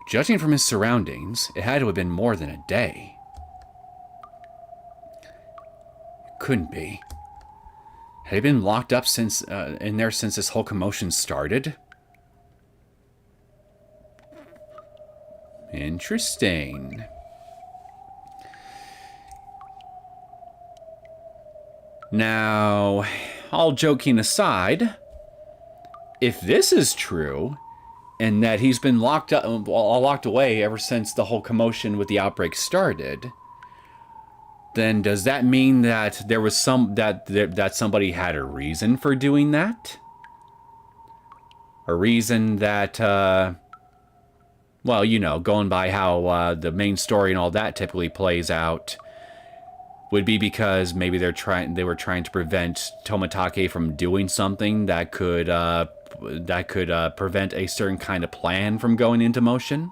Judging from his surroundings, it had to have been more than a day. Couldn't be. Had he been locked up since in there since this whole commotion started? Interesting. Now, all joking aside, if this is true, and that he's been locked away ever since the whole commotion with the outbreak started, then does that mean that there was that somebody had a reason for doing that? A reason that, well, you know, going by how the main story and all that typically plays out, would be because maybe they were trying to prevent Tomatake from doing something that could prevent a certain kind of plan from going into motion.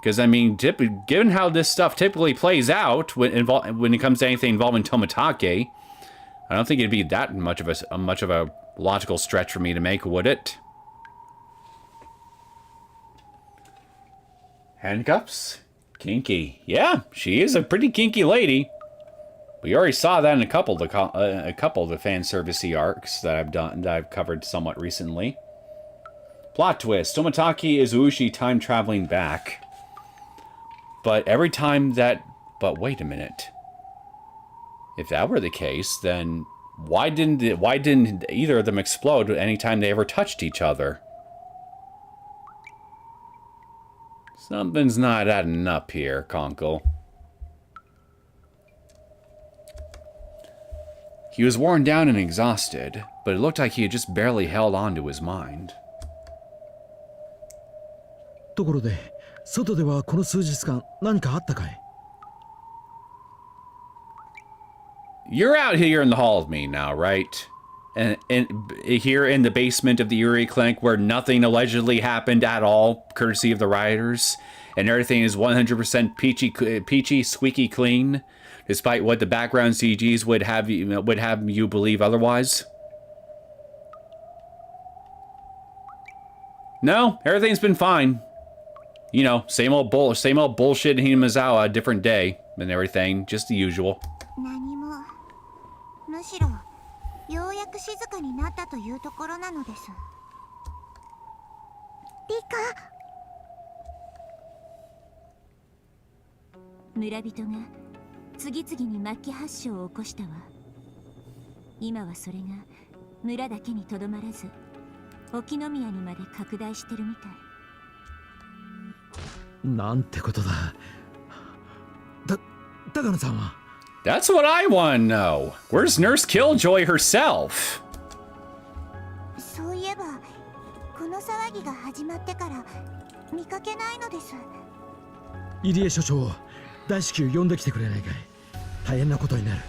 Because, I mean, given how this stuff typically plays out when it comes to anything involving Tomatake, I don't think it'd be that much of a logical stretch for me to make, would it? Handcuffs? Kinky. Yeah, she is a pretty kinky lady. We already saw that in a couple of the fan servicey arcs that I've covered somewhat recently. Plot twist: Tomataki is Ushi time traveling back. But every time that... But wait a minute. If that were the case, then why didn't either of them explode anytime they ever touched each other? Something's not adding up here, Conkle. He was worn down and exhausted, but it looked like he had just barely held on to his mind. ところで、外ではこの数日間何かあったかい? You're out here in the hall with me now, right? And here in the basement of the Uri Clinic where nothing allegedly happened at all, courtesy of the rioters, and everything is 100% peachy, squeaky clean, despite what the background CGs would have you believe otherwise. No, everything's been fine. You know, same old bullshit in Hinamizawa, different day and everything, just the usual. 何もむしろようやく静かになったというところなのです。リカ。村人が次々に末期発症を起こしたわ。今はそれが村だけにとどまらず、Okinomiyaにまで拡大してるみたい。なんてことだ。高野さんは。That's what I want to know. Where's Nurse Killjoy herself? そういえば、この騒ぎが始まってから見かけないのです。入江所長、大至急呼んできてくれないかい。大変なことになる。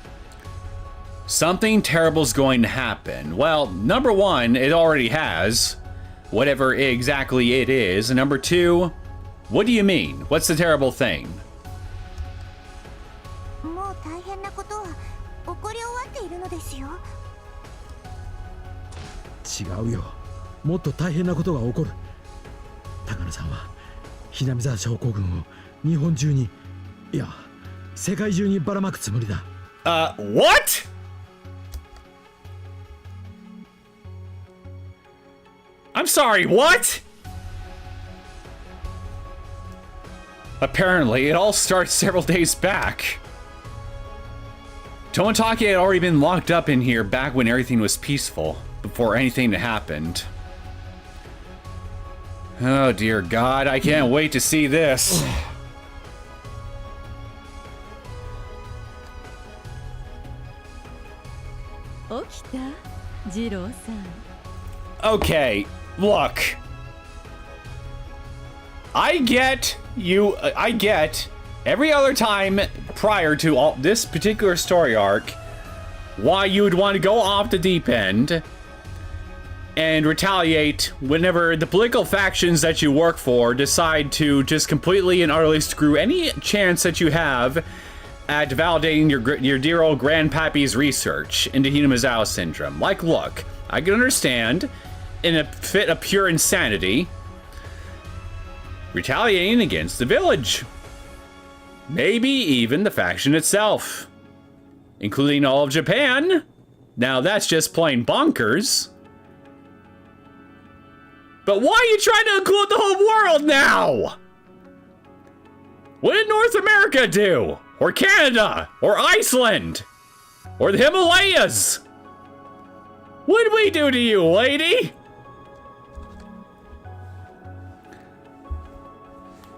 Something terrible's going to happen. Well, number one, it already has. Whatever exactly it is. And number two, what do you mean? What's the terrible thing? もう大変なことは起こり終わっているのですよ。違うよ。もっと大変なことが起こる。高野さんは南沢症候群を日本中に、いや、世界中にばらまくつもりだ。What? I'm sorry, what? Apparently, it all starts several days back. Tomatake had already been locked up in here back when everything was peaceful, before anything had happened. Oh dear God, I can't wait to see this. Okay, look. I get every other time prior to all this particular story arc why you would want to go off the deep end and retaliate whenever the political factions that you work for decide to just completely and utterly screw any chance that you have at validating your dear old grandpappy's research into Hinamizawa syndrome. Like, look, I can understand in a fit of pure insanity retaliating against the village. Maybe even the faction itself, including all of Japan. Now that's just plain bonkers. But why are you trying to include the whole world now? What did North America do? Or Canada? Or Iceland? Or the Himalayas? What did we do to you, lady?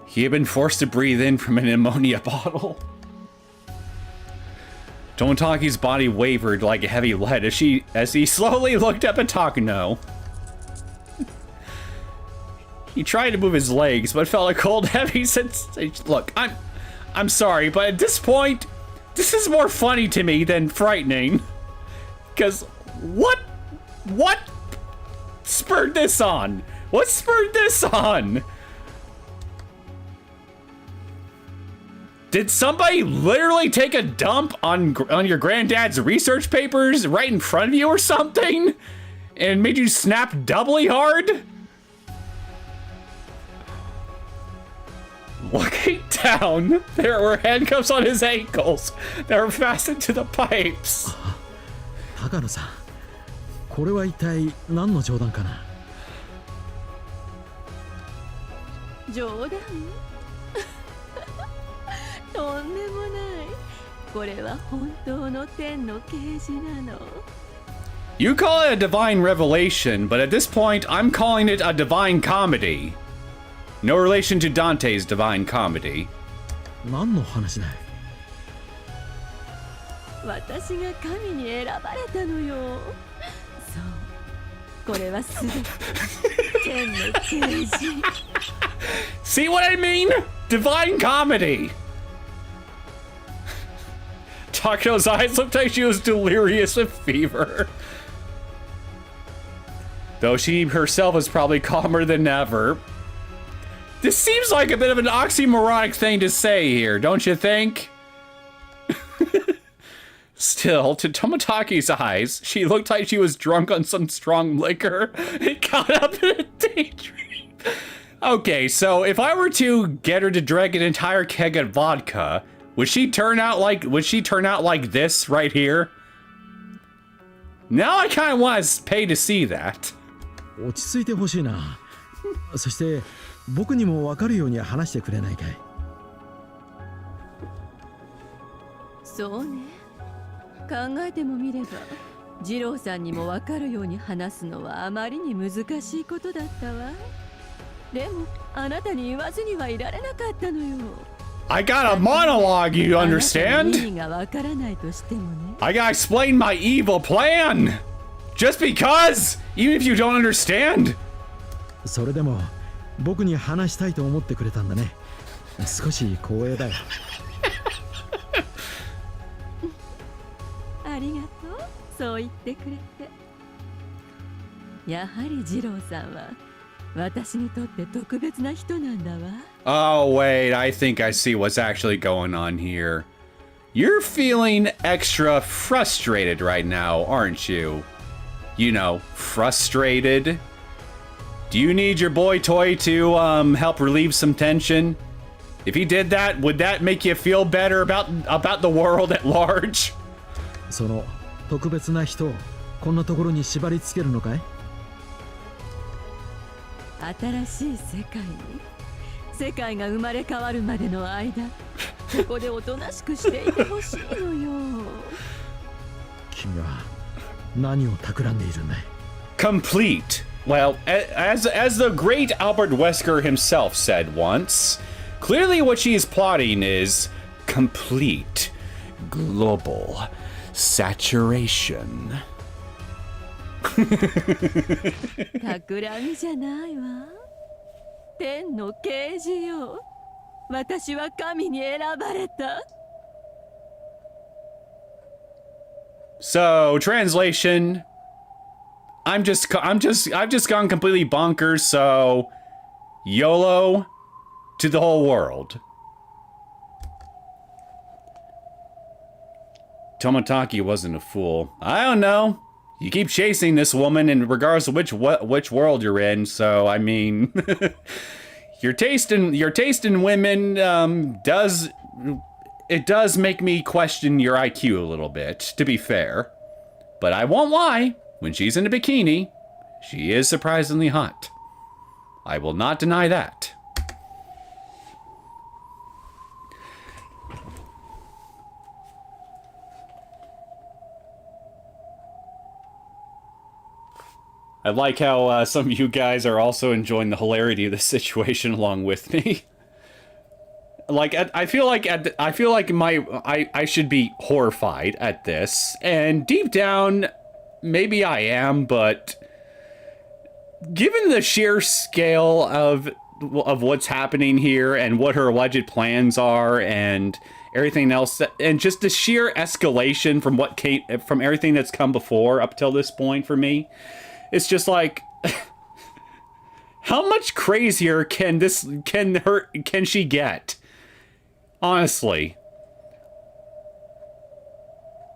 He had been forced to breathe in from an ammonia bottle. Tomotaki's body wavered like a heavy lead as he slowly looked up at Takano. He tried to move his legs, but felt a cold, heavy sensation. Look, I'm sorry, but at this point, this is more funny to me than frightening. Because what spurred this on? What spurred this on? Did somebody literally take a dump on your granddad's research papers right in front of you or something? And made you snap doubly hard? Looking down, there were handcuffs on his ankles that were fastened to the pipes. 高野さん、これは一体何の冗談かな。冗談とんでもない。これは本当の天の啓示なの。You call it a divine revelation, but at this point, I'm calling it a divine comedy. No relation to Dante's Divine Comedy. 何の話だい。私が神に選ばれたのよ。そう。これはすべて天の啓示。See what I mean? Divine Comedy. Takano's eyes looked like she was delirious with fever. Though she herself was probably calmer than ever. This seems like a bit of an oxymoronic thing to say here, don't you think? Still, to Tomotaki's eyes, she looked like she was drunk on some strong liquor and caught up in a daydream. Okay, so if I were to get her to drink an entire keg of vodka, would she turn out like this right here? Now I kind of want to pay to see that. 落ち着いてほしいな。そして僕にも分かるように話してくれないかい。そうね。考えてもみれば、二郎さんにも分かるように話すのはあまりに難しいことだったわ。でもあなたに言わずにはいられなかったのよ。I got a monologue, you understand? 意味が分からないとしてもね。I gotta explain my evil plan! Just because! Even if you don't understand! それでも僕に話したいと思ってくれたんだね。少し光栄だよ。ありがとう。そう言ってくれて。やはり二郎さんは私にとって特別な人なんだわ。Oh, wait, I think I see what's actually going on here. You're feeling extra frustrated right now, aren't you? You know, frustrated. Do you need your boy toy to help relieve some tension? If he did that, would that make you feel better about the world at large? その特別な人をこんなところに縛り付けるのかい？新しい世界が生まれ変わるまでの間、ここでおとなしくしていてほしいのよ。君は何を企んでいるんだい？ Complete well, as the great Albert Wesker himself said once, clearly what she is plotting is complete global saturation. 企みじゃないわ。天の啓示よ。私は神に選ばれた。So, translation, I've just gone completely bonkers, so YOLO to the whole world. Toмотaki wasn't a fool. I don't know. You keep chasing this woman in regards to which world you're in, so I mean your taste in women does make me question your IQ a little bit, to be fair. But I won't lie, when she's in a bikini, she is surprisingly hot. I will not deny that. I like how some of you guys are also enjoying the hilarity of the situation along with me. Like, I feel like I should be horrified at this, and deep down, maybe I am, but given the sheer scale of what's happening here and what her alleged plans are and everything else, and just the sheer escalation from everything that's come before up till this point for me, it's just like, how much crazier can she get? Honestly,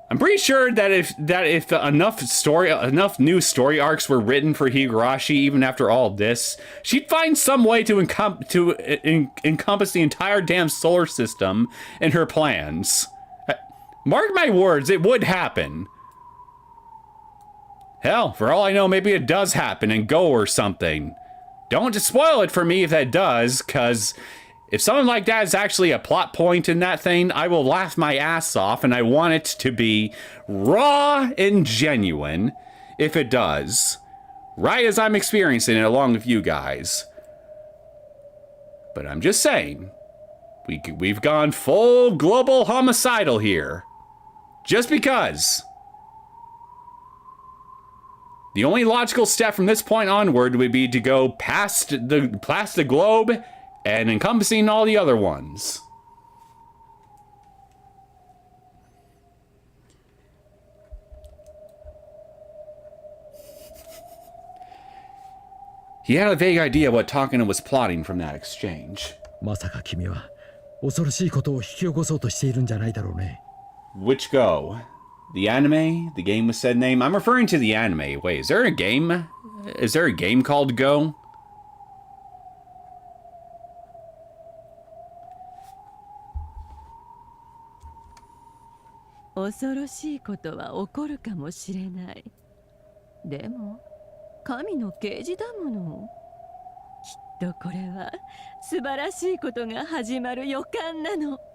I'm pretty sure that if enough new story arcs were written for Higurashi, even after all this, she'd find some way to encompass the entire damn solar system in her plans. Mark my words, it would happen. Hell, for all I know, maybe it does happen in Go or something. Don't spoil it for me if that does, because if something like that is actually a plot point in that thing, I will laugh my ass off, and I want it to be raw and genuine if it does. Right as I'm experiencing it along with you guys. But I'm just saying, we've gone full global homicidal here. Just because. The only logical step from this point onward would be to go past the globe and encompassing all the other ones. He had a vague idea what Takano was plotting from that exchange. まさか君は恐ろしいことを引き起こそうとしているんじゃないだろうね。 Which Go? The anime? The game with said name? I'm referring to the anime. Wait, is there a game? Is there a game called Go? "恐ろしいことは起こるかもしれない。でも、神の啓示だもの。きっとこれは素晴らしいことが始まる予感なの。"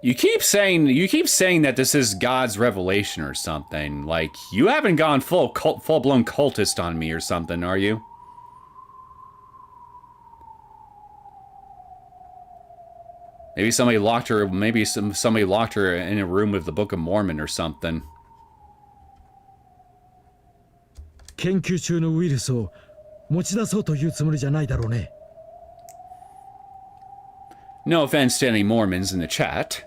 You keep saying that this is God's revelation or something. Like, you haven't gone full-blown cultist on me or something, are you? Maybe somebody locked her. Maybe somebody locked her in a room with the Book of Mormon or something. 研究中のウイルスを持ち出そうというつもりじゃないだろうね。No offense to any Mormons in the chat.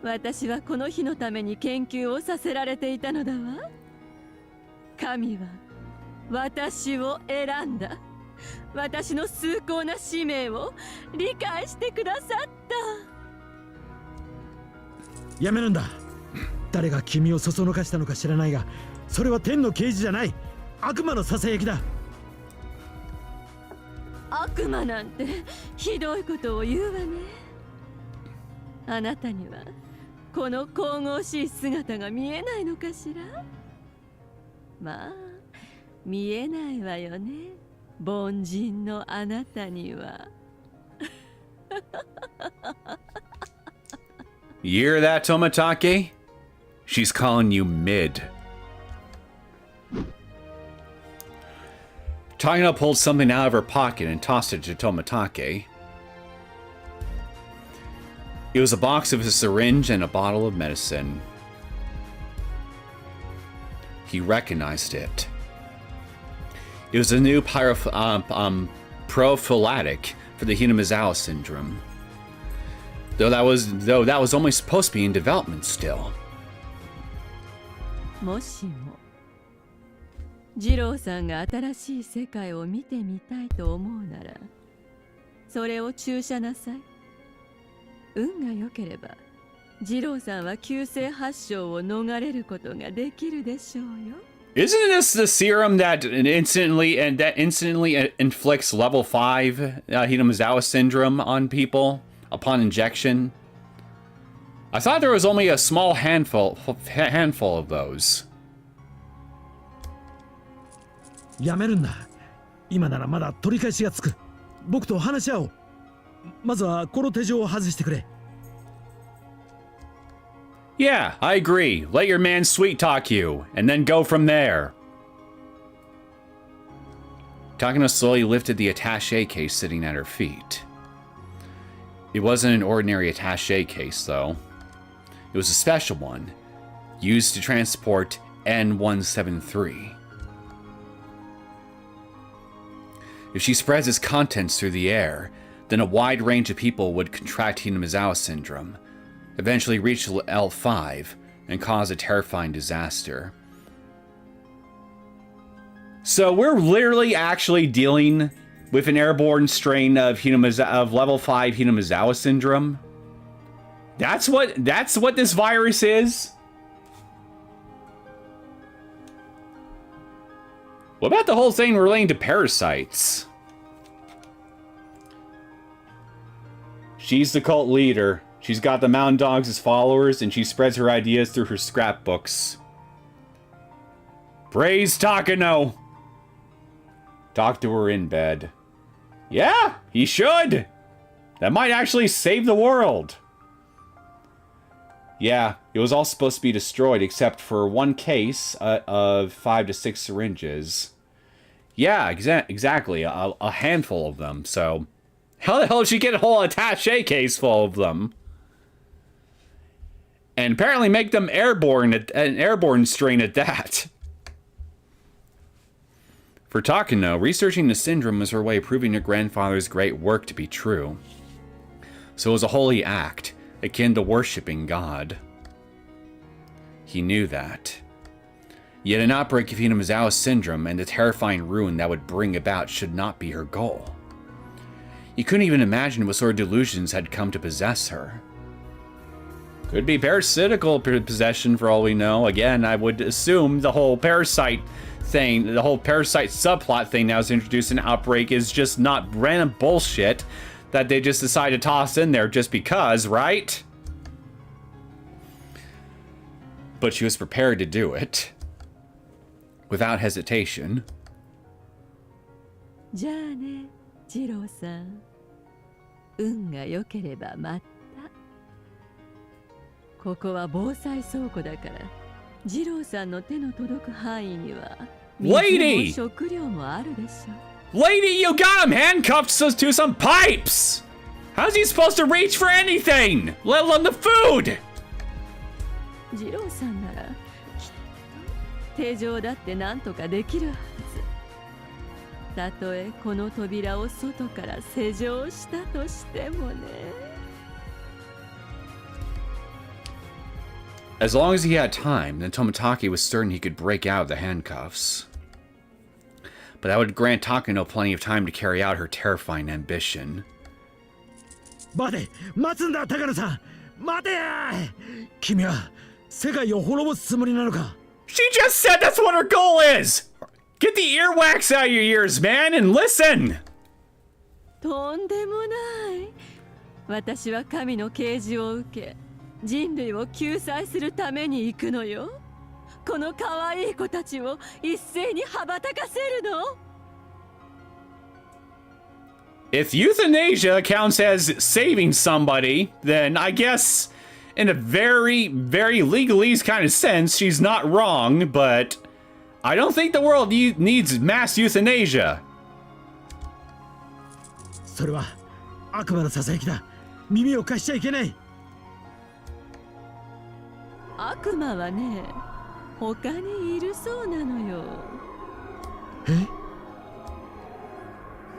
私はこの日のために研究をさせられていたのだわ。神は私を選んだ。私の崇高な使命を理解してくださった。やめるんだ。誰が君をそそのかしたのか知らないが、それは天の啓示じゃない。悪魔のささやきだ。悪魔なんてひどいことを言うわね。あなたにはこの神々しい姿が見えないのかしら。まあ見えないわよね、凡人のあなたには。You hear that, Tomitake? She's calling you mid. Takano pulled something out of her pocket and tossed it to Tomitake. It was a box of a syringe and a bottle of medicine. He recognized it. It was a new prophylactic for the Hinamizawa syndrome. Though that was only supposed to be in development still. もしも二郎さんが新しい世界を見てみたいと思うなら、それを注射なさい。運が良ければ、二郎さんは急性発症を逃れることができるでしょうよ。Isn't this the serum that instantly inflicts level 5 Hinamizawa syndrome on people upon injection? I thought there was only a small handful of those. やめるんだ。今ならまだ取り返しがつく。僕と話し合おう。まずはこの手錠を外してくれ。Yeah, I agree. Let your man sweet talk you, and then go from there. Takano slowly lifted the attaché case sitting at her feet. It wasn't an ordinary attaché case, though. It was a special one, used to transport N173. If she spreads its contents through the air, then a wide range of people would contract Hinamizawa syndrome, eventually reach L5, and cause a terrifying disaster. So we're literally actually dealing with an airborne strain of level 5 Hinamizawa syndrome? That's what this virus is? What about the whole thing relating to parasites? She's the cult leader. She's got the mountain dogs as followers, and she spreads her ideas through her scrapbooks. Praise Takano! Talk to her in bed. Yeah, he should! That might actually save the world. Yeah, it was all supposed to be destroyed except for one case of 5 to 6 syringes. Yeah, exactly. A handful of them, so... How the hell did she get a whole attaché case full of them? And apparently make them airborne, an airborne strain at that. For Takano, researching the syndrome was her way of proving her grandfather's great work to be true. So it was a holy act, akin to worshipping God. He knew that. Yet an outbreak of Hinamizawa syndrome and the terrifying ruin that would bring about should not be her goal. He couldn't even imagine what sort of delusions had come to possess her. Could be parasitical possession for all we know. Again, I would assume the whole parasite thing, the whole parasite subplot thing that was introduced in Outbreak is just not random bullshit that they just decide to toss in there just because, right? But she was prepared to do it. Without hesitation. じゃあね、二郎さん。運が良ければまた。ここは防災倉庫だから、二郎さんの手の届く範囲には水も食料もあるでしょ。Lady, you got him handcuffed to some pipes! How's he supposed to reach for anything? Let alone the food! 二郎さんなら、きっと手錠だってなんとかできるはず。たとえこの扉を外から施錠したとしてもね。As long as he had time, then Tomitake was certain he could break out of the handcuffs. But that would grant Takano plenty of time to carry out her terrifying ambition. 待て、待つんだ、高野さん。待てや。君は世界を滅ぼすつもりなのか? She just said that's what her goal is! Get the earwax out of your ears, man, and listen! とんでもない。私は神の啓示を受け、人類を救済するために行くのよ。この可愛い子たちを一斉に羽ばたかせるの。If euthanasia counts as saving somebody, then I guess in a very, very legalese kind of sense, she's not wrong, but I don't think the world needs mass euthanasia. それは悪魔のささやきだ。耳を貸しちゃいけない。悪魔はね、他にいるそうなのよ。え？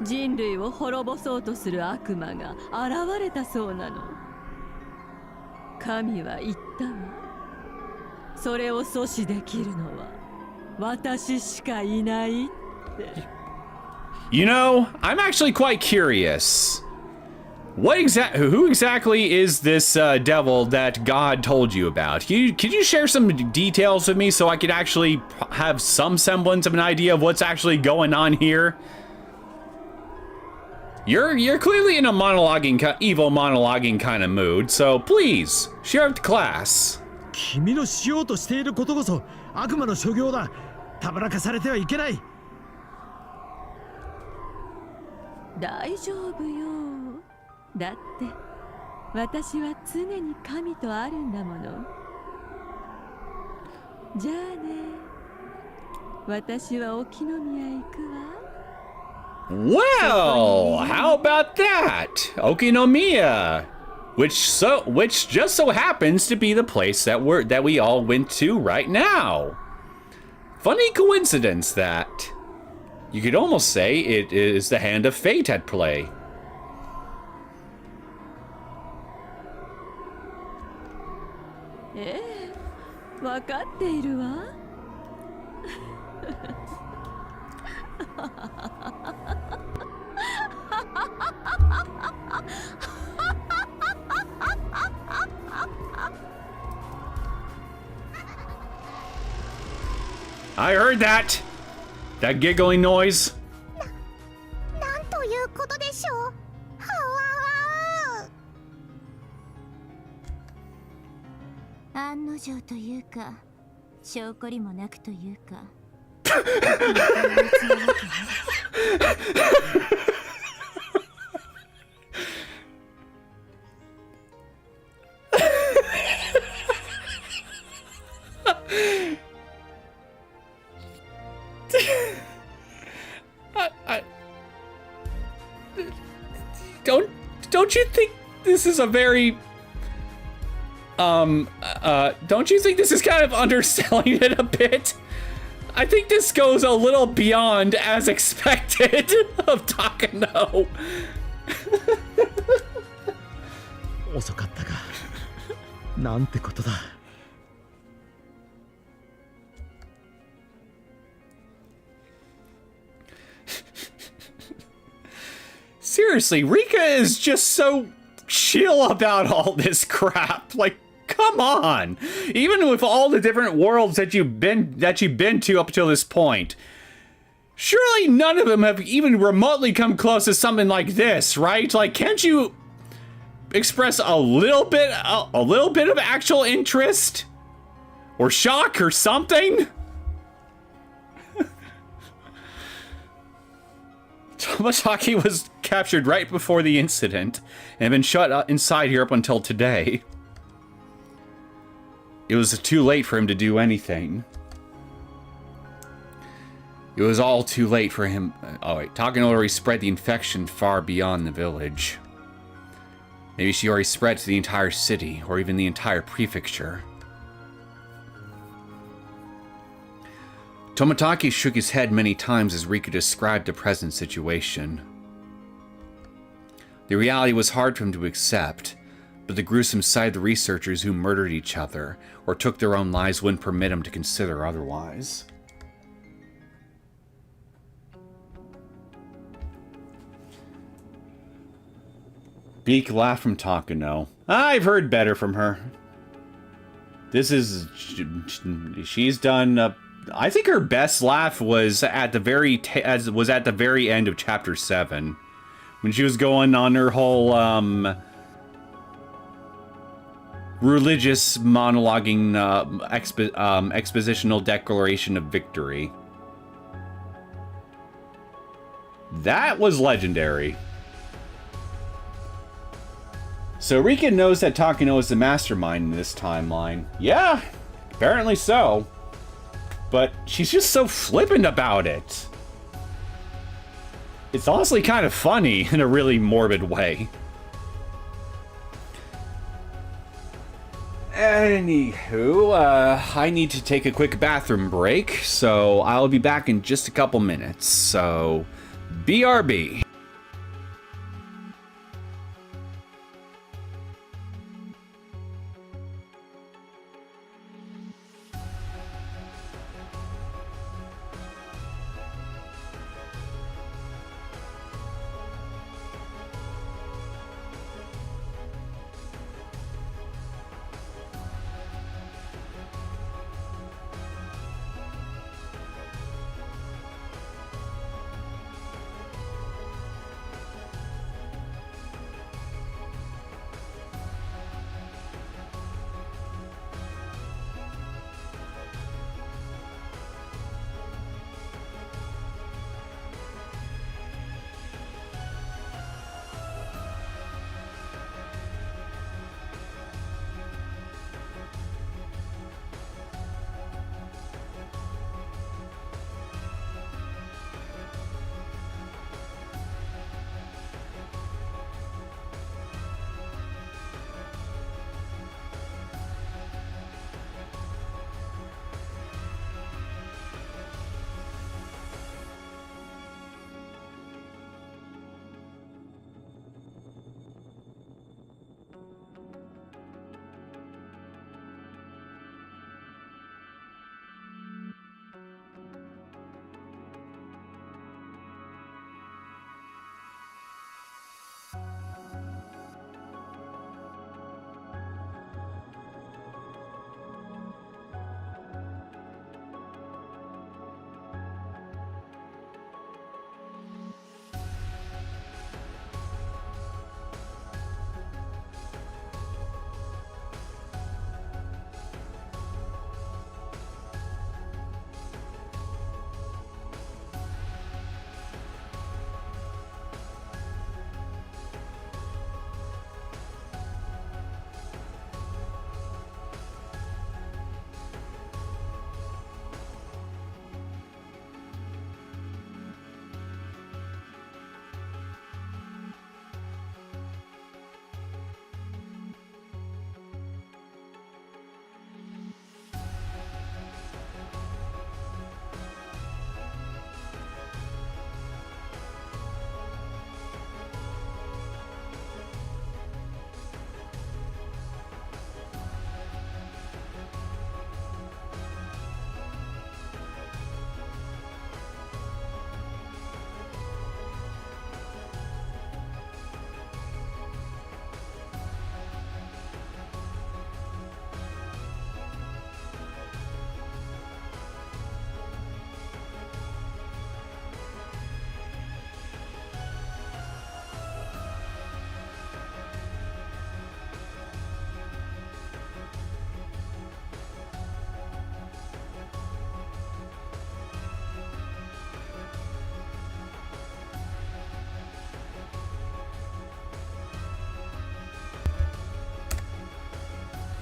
人類を滅ぼそうとする悪魔が現れたそうなの。神は言ったわ。それを阻止できるのは私しかいないって。You know, I'm actually quite curious. Who exactly is this devil that God told you about? Could you share some details with me so I could actually have some semblance of an idea of what's actually going on here? You're clearly in a evil monologuing kind of mood, so please share with the class. 君のしようとしていることこそ悪魔の所業だ。たぶらかされてはいけない。大丈夫よ。だって私は常に神とあるんだもの。じゃあね、私は沖宮へ行くわ。Well, how about that? Okinomiya, which just so happens to be the place that we all went to right now. Funny coincidence that. You could almost say it is the hand of fate at play. Eh, わかっているわ。I heard that. That giggling noise. なんということでしょう。はわわ。案の定というか、証拠りもなくというか。Don't you think this is a very don't you think this is kind of underselling it a bit? I think this goes a little beyond as expected of Takano. 遅かったか。なんてことだ。Seriously, Rika is just so chill about all this crap. Like, come on. Even with all the different worlds that you've been to up till this point, surely none of them have even remotely come close to something like this, right? Like, can't you express a little bit of actual interest or shock or something? Tomotaki was captured right before the incident and had been shut inside here up until today. It was too late for him to do anything. It was all too late for him. Oh wait, Takano already spread the infection far beyond the village. Maybe she already spread to the entire city, or even the entire prefecture. Tomotaki shook his head many times as Rika described the present situation. The reality was hard for him to accept, but the gruesome sight of the researchers who murdered each other or took their own lives wouldn't permit him to consider otherwise. Beak laughed from Takano. I've heard better from her. She's done. I think her best laugh was at the very end of chapter 7, when she was going on her whole religious monologuing expositional declaration of victory. That was legendary. So Rika knows that Takano is the mastermind in this timeline. Yeah, apparently so. But she's just so flippant about it. It's honestly kind of funny in a really morbid way. Anywho, I need to take a quick bathroom break, so I'll be back in just a couple minutes. So, BRB.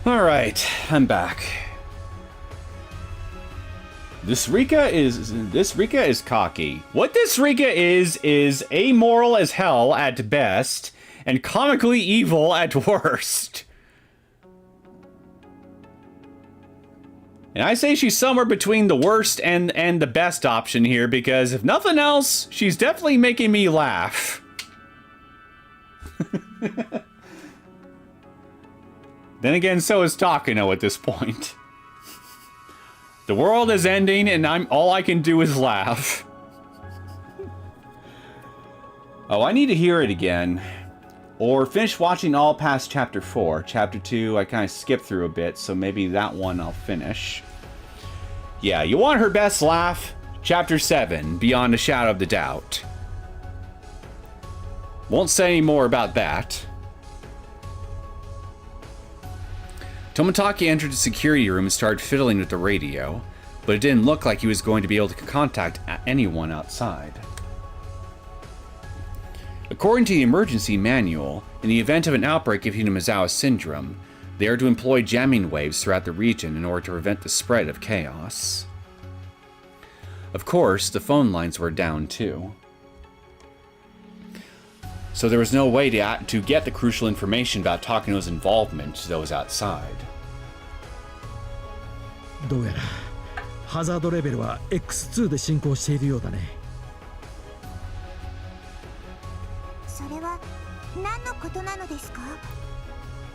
Alright, I'm back. This Rika is cocky. What this Rika is amoral as hell at best, and comically evil at worst. And I say she's somewhere between the worst and the best option here, because if nothing else, she's definitely making me laugh. Then again, so is Takano at this point. The world is ending, and all I can do is laugh. Oh, I need to hear it again. Or finish watching all past Chapter 4. Chapter 2, I kind of skipped through a bit, so maybe that one I'll finish. Yeah, you want her best laugh? Chapter 7, Beyond a Shadow of the Doubt. Won't say any more about that. Tomotaki entered the security room and started fiddling with the radio, but it didn't look like he was going to be able to contact anyone outside. According to the emergency manual, in the event of an outbreak of Hinamizawa syndrome, they are to employ jamming waves throughout the region in order to prevent the spread of chaos. Of course, the phone lines were down too. So there was no way to get the crucial information about Takano's involvement to those outside. どうやらハザードレベルは X2 で進行しているようだね。それは何のことなのですか？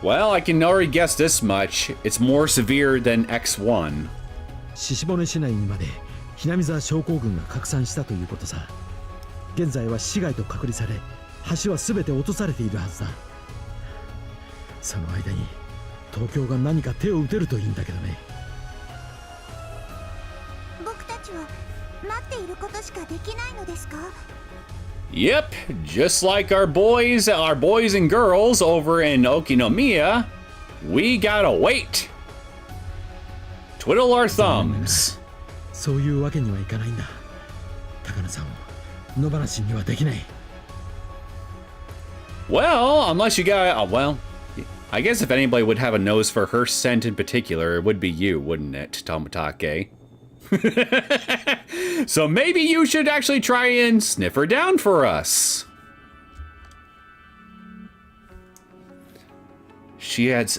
Well, I can already guess this much. It's more severe than X1. 鹿骨市内にまでひなみ沢症候群が拡散したということさ。現在は市外と隔離され、橋は全て落とされているはずだ。その間に東京が何か手を打てるといいんだけどね。僕たちは待っていることしかできないのですか？ Yep, just like our boys and girls over in Okinomiya, we gotta wait. Twiddle our thumbs. そういうわけにはいかないんだ。高野さんを野放しにはできない。Well, unless you got, well, I guess if anybody would have a nose for her scent in particular, it would be you, wouldn't it, Tomatake? So maybe you should actually try and sniff her down for us. She had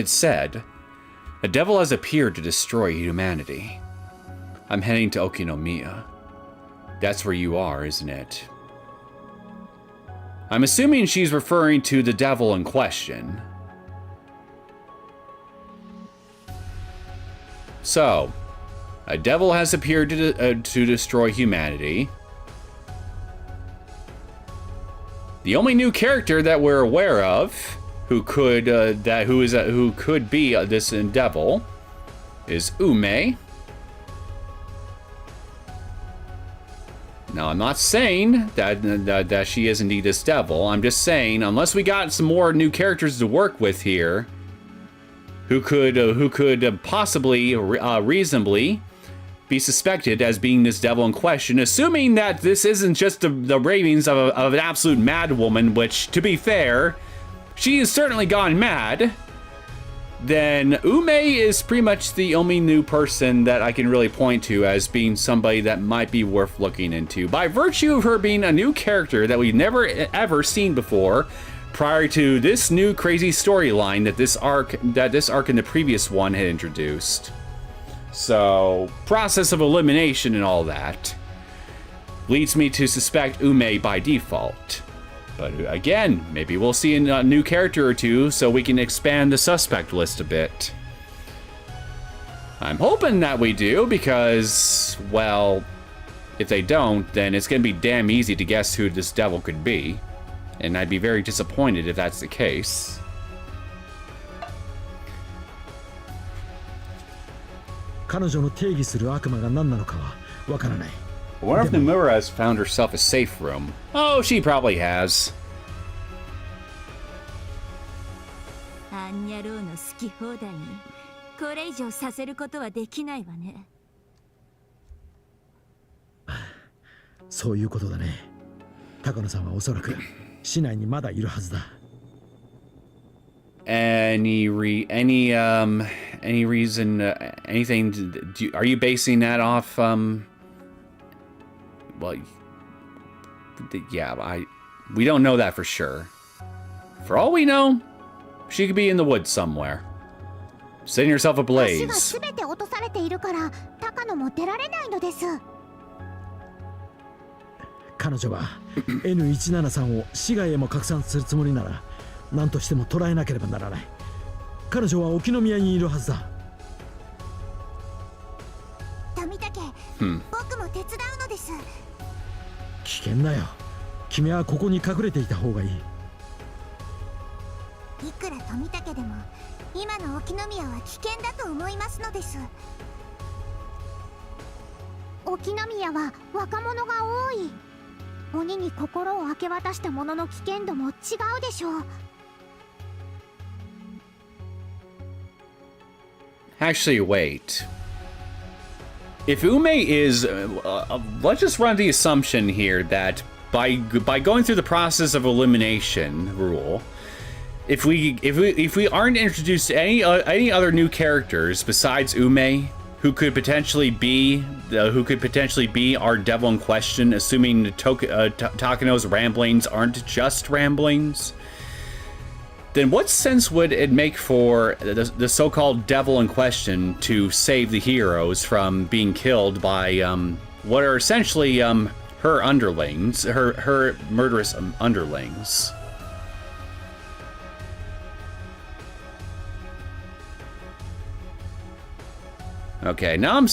said, "A devil has appeared to destroy humanity. I'm heading to Okinomiya. That's where you are, isn't it?" I'm assuming she's referring to the devil in question. So, a devil has appeared to destroy humanity. The only new character that we're aware of who could be this devil is Ume. Now, I'm not saying that she is indeed this devil. I'm just saying, unless we got some more new characters to work with here, who could possibly reasonably be suspected as being this devil in question, assuming that this isn't just the ravings of an absolute mad woman, which, to be fair, she has certainly gone mad, then Ume is pretty much the only new person that I can really point to as being somebody that might be worth looking into, by virtue of her being a new character that we've never ever seen before, prior to this new crazy storyline that this arc in the previous one had introduced. So, process of elimination and all that leads me to suspect Ume by default. But again, maybe we'll see a new character or two so we can expand the suspect list a bit. I'm hoping that we do because, well, if they don't, then it's going to be damn easy to guess who this devil could be. And I'd be very disappointed if that's the case. I wonder if Nomura has found herself a safe room. Oh, she probably has. あんにゃろうの好き放題にこれ以上させることはできないわね。そういうことだね。高野さんはおそらく市内にまだいるはずだ。Any reason? Anything? Are you basing that off? Well, yeah, we don't know that for sure. For all we know, she could be in the woods somewhere, setting herself ablaze. 橋が全て落とされているから高野も出られないのです。彼女は N173 を市外へも拡散するつもりなら何としても捕らえなければならない。彼女は沖宮にいるはずだ。富武、僕も手伝うのです。危険だよ。君はここに隠れていた方がいい。いくら富武でも今の沖宮は危険だと思いますのです。沖宮は若者が多い。鬼に心を明け渡した者の危険度も違うでしょう。Actually, wait. If Ume is, let's just run the assumption here that by going through the process of elimination rule, if we aren't introduced to any other new characters besides Ume, who could potentially be our devil in question, assuming Takano's ramblings aren't just ramblings, then what sense would it make for the so-called devil in question to save the heroes from being killed by what are essentially her underlings, her murderous underlings? Okay, now I'm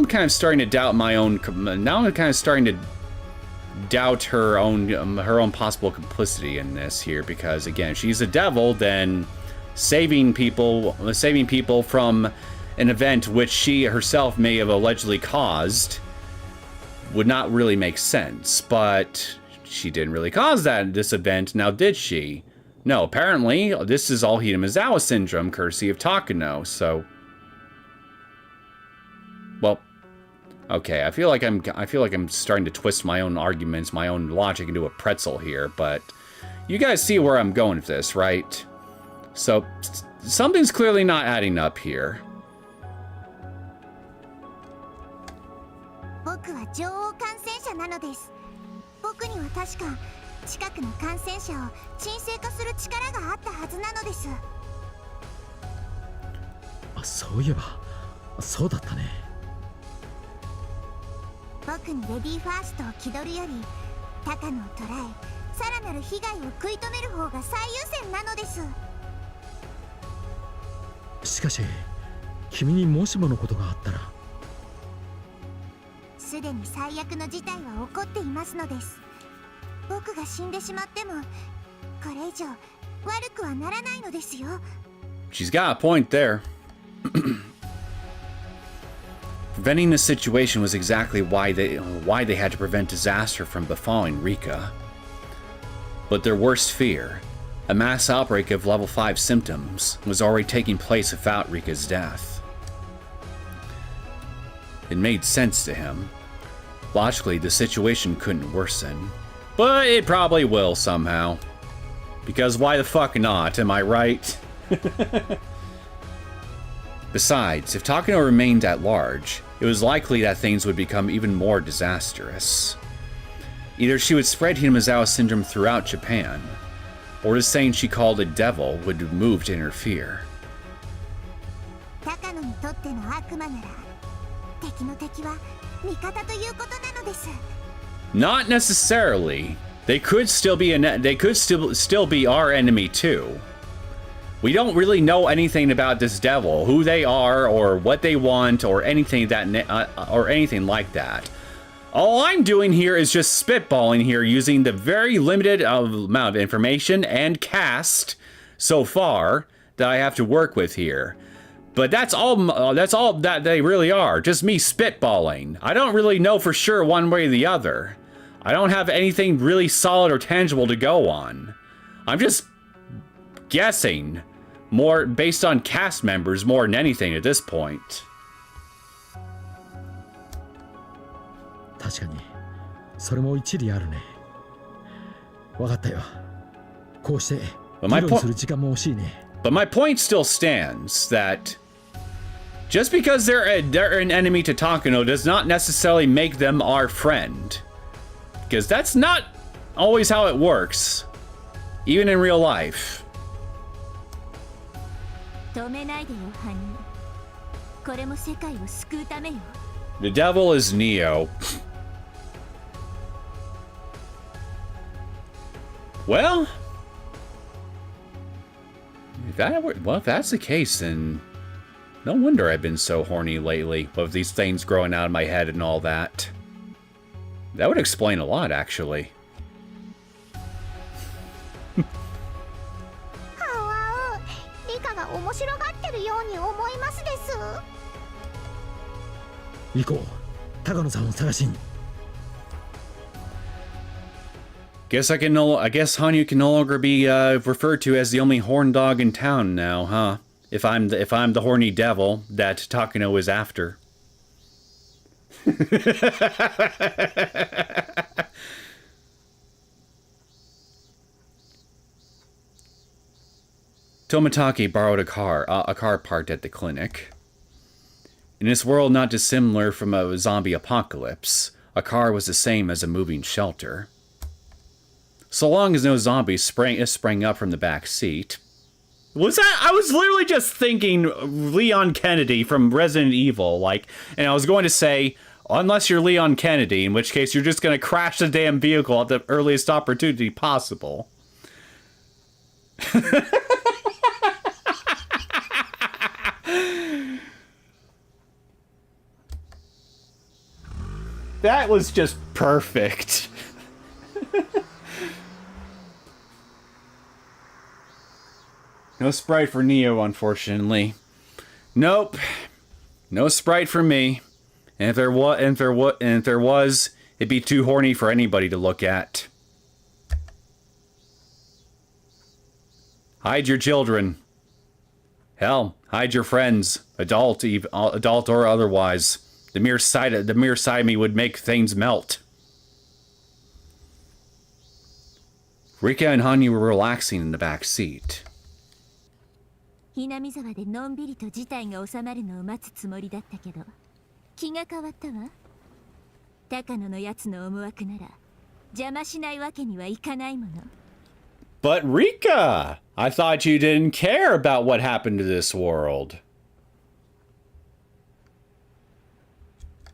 kind of starting to doubt my own. Now I'm kind of starting to doubt her own possible complicity in this here, because again, if she's a devil, then saving people from an event which she herself may have allegedly caused would not really make sense. But she didn't really cause this event, now did she? No, apparently this is all Hinamizawa syndrome, courtesy of Takano. So. Well, okay, I feel like I'm starting to twist my own arguments, my own logic into a pretzel here, but you guys see where I'm going with this, right? So, something's clearly not adding up here. 僕は女王感染者なのです。僕には確か近くの感染者を沈静化する力があったはずなのです。あ、そういえばそうだったね。僕にレディーファーストを気取るより高野を捕らえ、さらなる被害を食い止める方が最優先なのです。しかし君にもしものことがあったら。すでに最悪の事態は起こっていますのです。僕が死んでしまってもこれ以上悪くはならないのですよ。 She's got a point there. Preventing the situation was exactly why they had to prevent disaster from befalling Rika. But their worst fear, a mass outbreak of level 5 symptoms, was already taking place without Rika's death. It made sense to him. Logically, the situation couldn't worsen. But it probably will somehow. Because why the fuck not, am I right? Besides, if Takano remained at large, it was likely that things would become even more disastrous. Either she would spread Hinamizawa syndrome throughout Japan, or the saint she called a devil would move to interfere. 高野にとっての悪魔なら敵の敵は味方ということなのです。 Not necessarily. They could still be our enemy too. We don't really know anything about this devil, who they are, or what they want, or anything like that. All I'm doing here is just spitballing here, using the very limited amount of information and cast so far that I have to work with here. But that's all that they really are, just me spitballing. I don't really know for sure one way or the other. I don't have anything really solid or tangible to go on. I'm just guessing, more based on cast members more than anything at this point. 確かにそれも一理あるね。わかったよ。こうして議論する時間も欲しいね。 But my point still stands that just because they're an enemy to Takano does not necessarily make them our friend. Because that's not always how it works, even in real life. 止めないでよ、ハニー。これも世界を救うためよ。 The devil is Neo. Well, if that's the case, then no wonder I've been so horny lately, with these things growing out of my head and all that. That would explain a lot, actually. リカが面白がってるように思いますです。行こう。高野さんを探しに。I guess Hanyu can no longer be referred to as the only horn dog in town now, huh? If I'm the horny devil that Takano is after. 。Tomitake borrowed a car parked at the clinic. In this world not dissimilar from a zombie apocalypse, a car was the same as a moving shelter. So long as no zombies sprang up from the back seat. Was that? I was literally just thinking Leon Kennedy from Resident Evil, like, and I was going to say, unless you're Leon Kennedy, in which case you're just going to crash the damn vehicle at the earliest opportunity possible. That was just perfect. No Sprite for Neo, unfortunately. Nope. No Sprite for me. And if there was, it'd be too horny for anybody to look at. Hide your children. Hell, hide your friends, adult or otherwise. The mere sight of me would make things melt. Rika and Hanyu were relaxing in the back seat. 南沢でのんびりと事態が収まるのを待つつもりだったけど、気が変わったわ。高野のやつの思惑なら邪魔しないわけにはいかないもの。But Rika, I thought you didn't care about what happened to this world.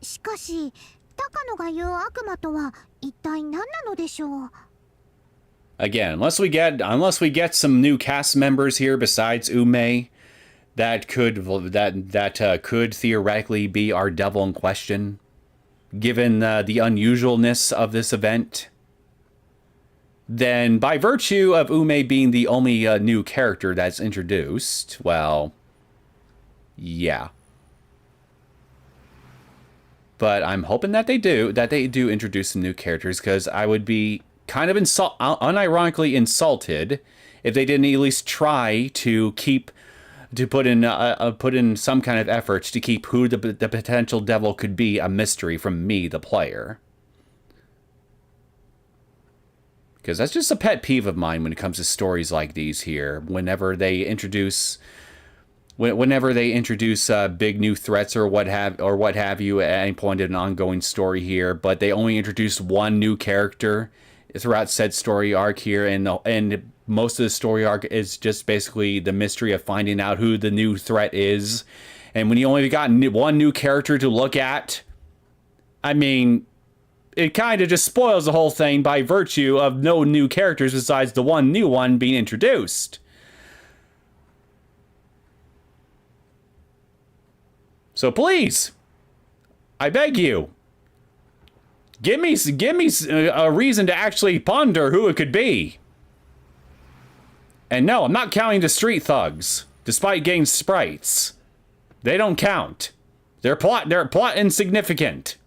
しかし高野が言う悪魔とは一体何なのでしょう。 Again, unless we get some new cast members here besides Ume, that could theoretically be our devil in question, given the unusualness of this event. Then, by virtue of Ume being the only new character that's introduced, well, yeah. But I'm hoping that they do introduce some new characters, because I would be kind of unironically insulted if they didn't at least try to put in some kind of effort to keep who the potential devil could be a mystery from me, the player. Because that's just a pet peeve of mine when it comes to stories like these here. Whenever they introduce big new threats or what have you at any point in an ongoing story here, but they only introduce one new character throughout said story arc here, and most of the story arc is just basically the mystery of finding out who the new threat is. And when you only got one new character to look at, I mean, it kind of just spoils the whole thing by virtue of no new characters besides the one new one being introduced. So please, I beg you, give me a reason to actually ponder who it could be. And no, I'm not counting the street thugs, despite getting sprites. They don't count. They're plot insignificant.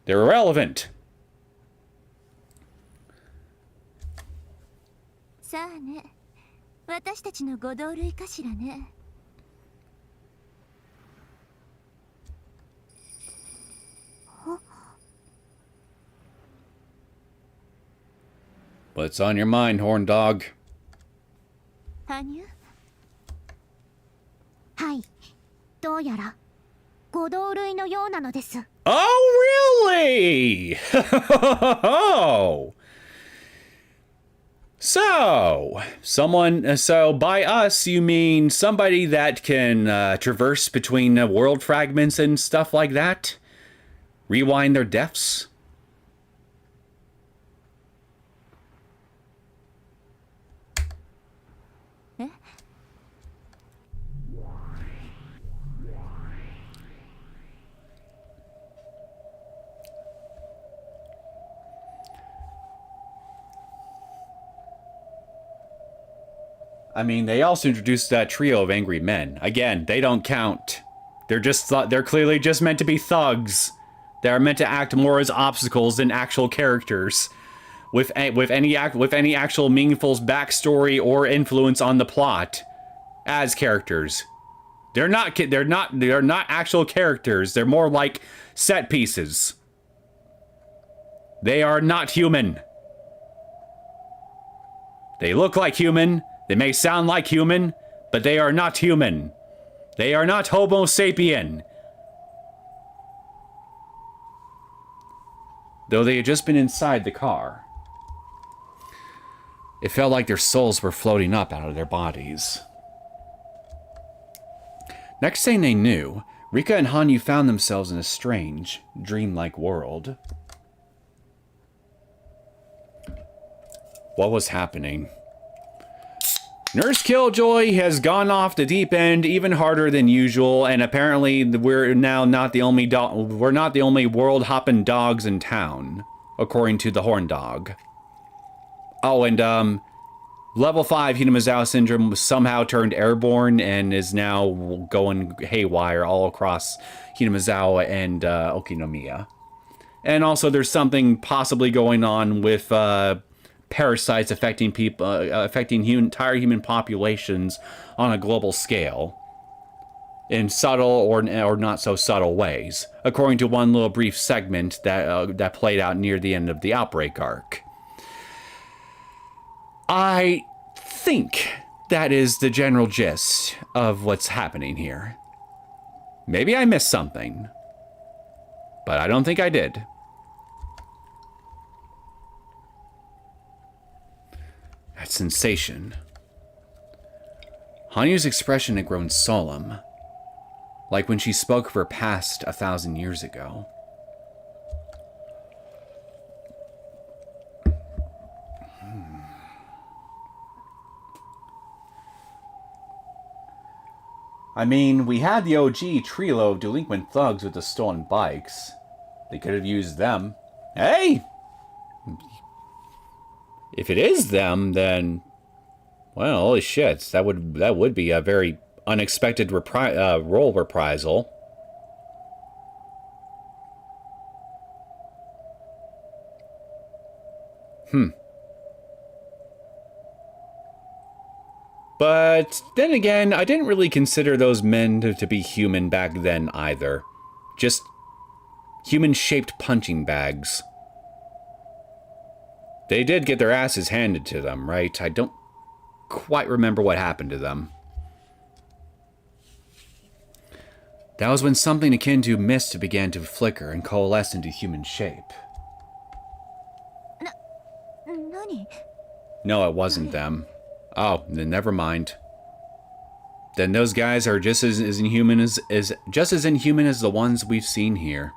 They're irrelevant. さあね、私たちの五同類かしらね。 What's on your mind, horn dog? 羽生？はい、どうやら五同類のようなのです。 Oh, really? So by us, you mean somebody that can traverse between world fragments and stuff like that? Rewind their deaths? I mean, they also introduced that trio of angry men. Again, they don't count. They're clearly just meant to be thugs. They're meant to act more as obstacles than actual characters, with any actual meaningful backstory or influence on the plot as characters. They're not actual characters. They're more like set pieces. They are not human. They look like human. They may sound like human, but they are not human. They are not Homo sapien. Though they had just been inside the car. It felt like their souls were floating up out of their bodies. Next thing they knew, Rika and Hanyu found themselves in a strange, dreamlike world. What was happening? Nurse Killjoy has gone off the deep end even harder than usual, and apparently we're now not the only world hopping dogs in town, according to the horn dog. Oh, and level 5 Hinamizawa syndrome somehow turned airborne and is now going haywire all across Hinamizawa and Okinomiya. And also there's something possibly going on with parasites affecting people, affecting entire human populations on a global scale, in subtle or not so subtle ways, according to one little brief segment that played out near the end of the Outbreak arc. I think that is the general gist of what's happening here. Maybe I missed something, but I don't think I did. That sensation. Hanyu's expression had grown solemn, like when she spoke of her past 1,000 years ago. I mean, we had the OG trio of delinquent thugs with the stolen bikes. They could have used them. Hey! If it is them, then, well, holy shit, that would be a very unexpected role reprisal. But then again, I didn't really consider those men to be human back then either. Just human-shaped punching bags. They did get their asses handed to them, right? I don't quite remember what happened to them. That was when something akin to mist began to flicker and coalesce into human shape. No, it wasn't them. Oh, then never mind. Then those guys are just as inhuman as the ones we've seen here.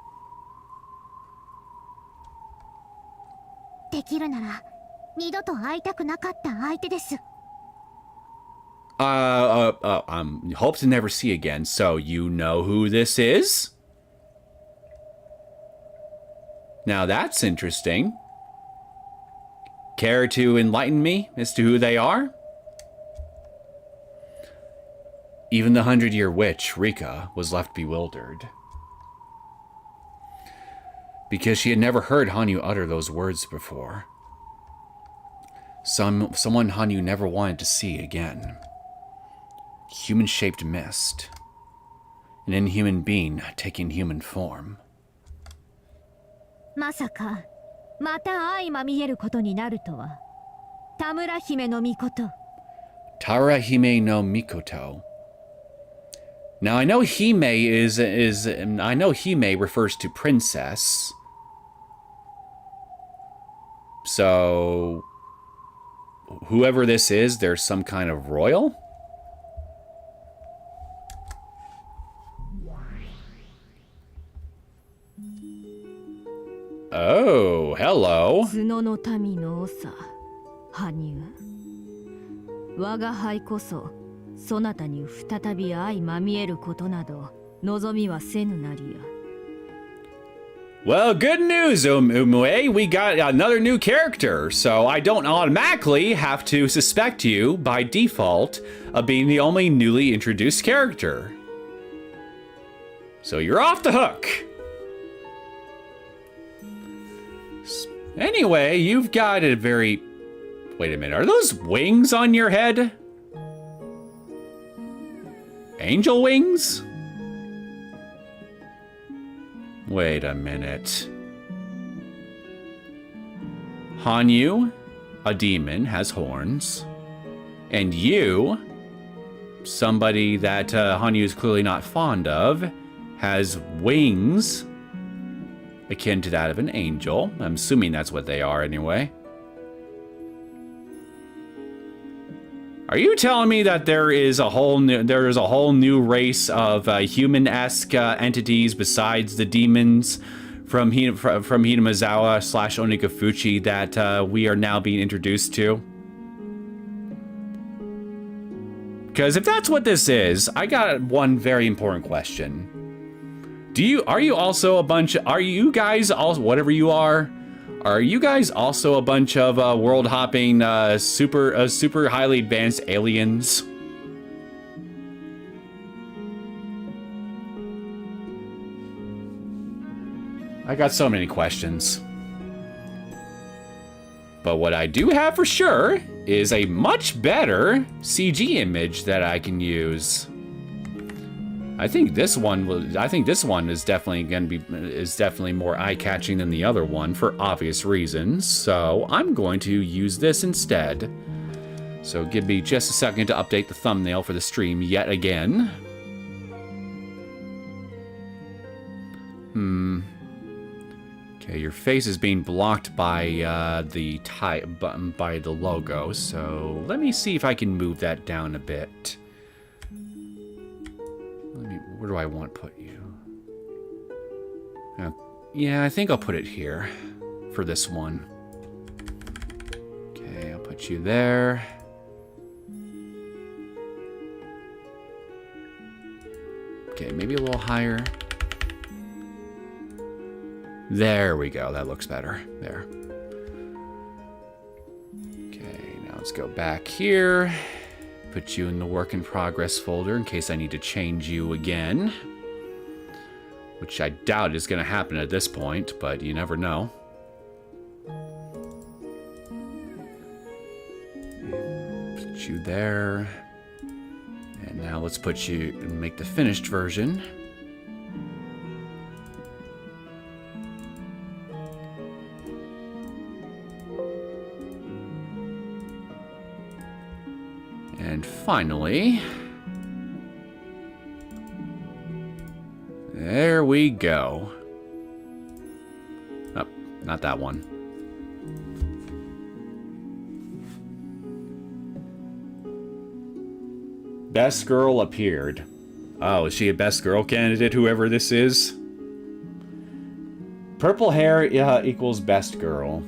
Hope to never see again. So you know who this is? Now that's interesting. Care to enlighten me as to who they are? Even the 100-year witch, Rika, was left bewildered. Because she had never heard Hanyu utter those words before. Someone Hanyu never wanted to see again. Human-shaped mist. An inhuman being taking human form. まさかまた相まみえることになるとは。田村姫の御事。Tarahime no Mikoto. Now I know Hime I know Hime refers to princess. So whoever this is, there's some kind of royal? Oh, hello. 角の民の長、羽生。我が輩こそ、そなたに再び相まみえることなど、望みはせぬなりや。Well, good news, Umue. We got another new character, so I don't automatically have to suspect you by default of being the only newly introduced character. So you're off the hook. Anyway, you've got a very... Wait a minute, are those wings on your head? Angel wings? Wait a minute. Hanyu, a demon, has horns. And you, somebody that Hanyu is clearly not fond of, has wings akin to that of an angel. I'm assuming that's what they are anyway. Are you telling me that there is a whole new race of human-esque entities besides the demons from Hinamizawa / Onikafuchi that we are now being introduced to? Because if that's what this is, I got one very important question. Are you guys also, whatever you are you guys also a bunch of world hopping, super highly advanced aliens? I got so many questions. But what I do have for sure is a much better CG image that I can use. I think this one is definitely more eye-catching than the other one for obvious reasons. So I'm going to use this instead. So give me just a second to update the thumbnail for the stream yet again. Okay, your face is being blocked by by the logo. So let me see if I can move that down a bit. Where do I want to put you? Yeah, I think I'll put it here for this one. Okay, I'll put you there. Okay, maybe a little higher. There we go. That looks better. There. Okay, now let's go back here. Put you in the work in progress folder in case I need to change you again. Which I doubt is going to happen at this point, but you never know. Put you there. And now let's put you and make the finished version. And finally, there we go. Oh, not that one. Best girl appeared. Oh, is she a best girl candidate, whoever this is? Purple hair equals best girl.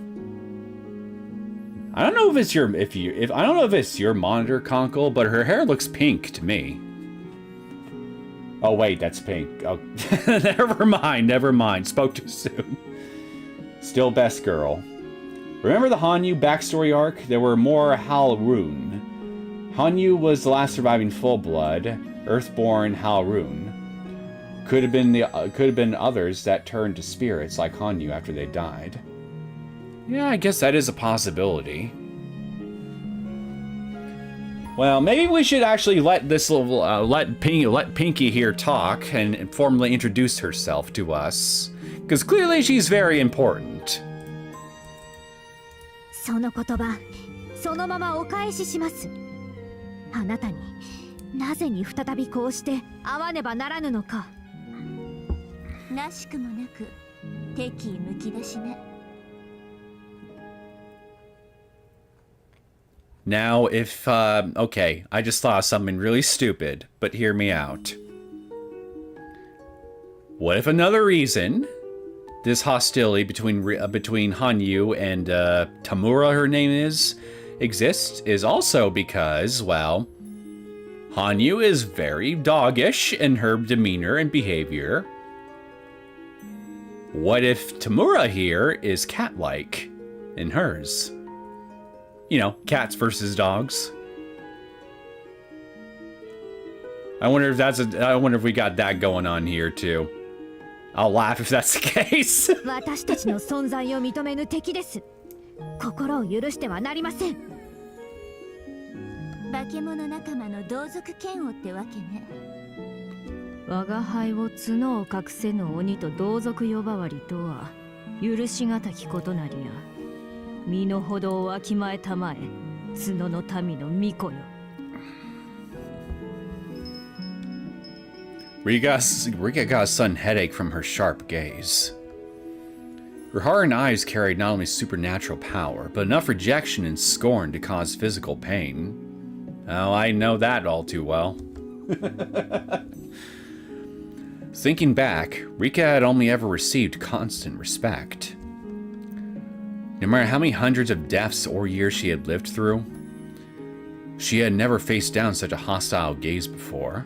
I don't know if it's I don't know if it's your monitor, Conkle, but her hair looks pink to me. Oh wait, that's pink. Oh, never mind. Spoke too soon. Still best girl. Remember the Hanyu backstory arc? There were more Halrune. Hanyu was the last surviving full-blood, Earthborn Halrune. Could have been others that turned to spirits like Hanyu after they died. Yeah, I guess that is a possibility. Well, maybe we should actually let this little let Pinky here talk and formally introduce herself to us, because clearly she's very important. その言葉、そのままお返しします。あなたになぜに再びこうして会わねばならぬのか。らしくもなく敵意むき出しね。 Now, if, okay, I just thought of something really stupid, but hear me out. What if another reason this hostility between Hanyu and Tamura, her name exists is also because, well, Hanyu is very doggish in her demeanor and behavior. What if Tamura here is cat-like in hers? You know, cats versus dogs. I wonder if we got that going on here too. I'll laugh if that's the case. 私たちの存在を認めぬ敵です。心を許してはなりません。化け物仲間の同族嫌悪ってわけね。我が輩を角を隠せぬ鬼と同族呼ばわりとは許しがたきことなりや。身の程をわきまえたまえ、角の民の巫女よ。Rika got a sudden headache from her sharp gaze. Her heart and eyes carried not only supernatural power, but enough rejection and scorn to cause physical pain. Oh, I know that all too well. Thinking back, Rika had only ever received constant respect. No matter how many hundreds of deaths or years she had lived through, she had never faced down such a hostile gaze before.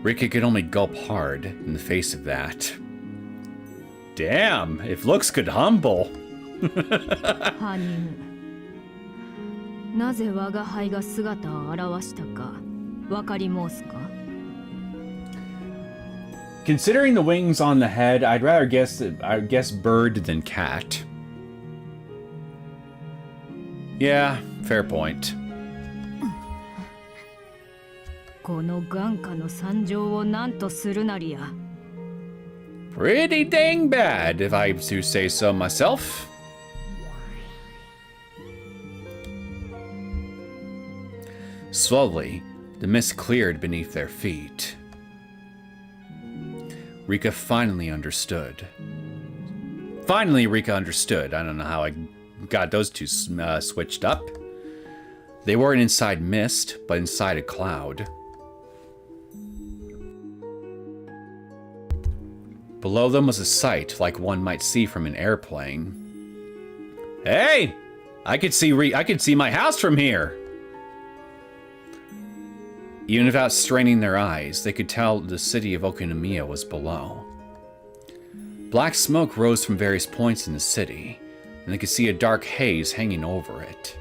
Rika could only gulp hard in the face of that. Damn, if looks could humble. ハニム、なぜ我が輩が姿を現したか分かり申すか？ Considering the wings on the head, I'd guess bird than cat. Yeah, fair point. この眼下の惨状を何とするなりや。 Pretty dang bad, if I do say so myself. Slowly, the mist cleared beneath their feet. Rika finally understood. Finally, Rika understood. I don't know how I got those two switched up. They weren't inside mist, but inside a cloud. Below them was a sight like one might see from an airplane. Hey! I could see my house from here! Even without straining their eyes, they could tell the city of Okinomiya was below. Black smoke rose from various points in the city, and they could see a dark haze hanging over it.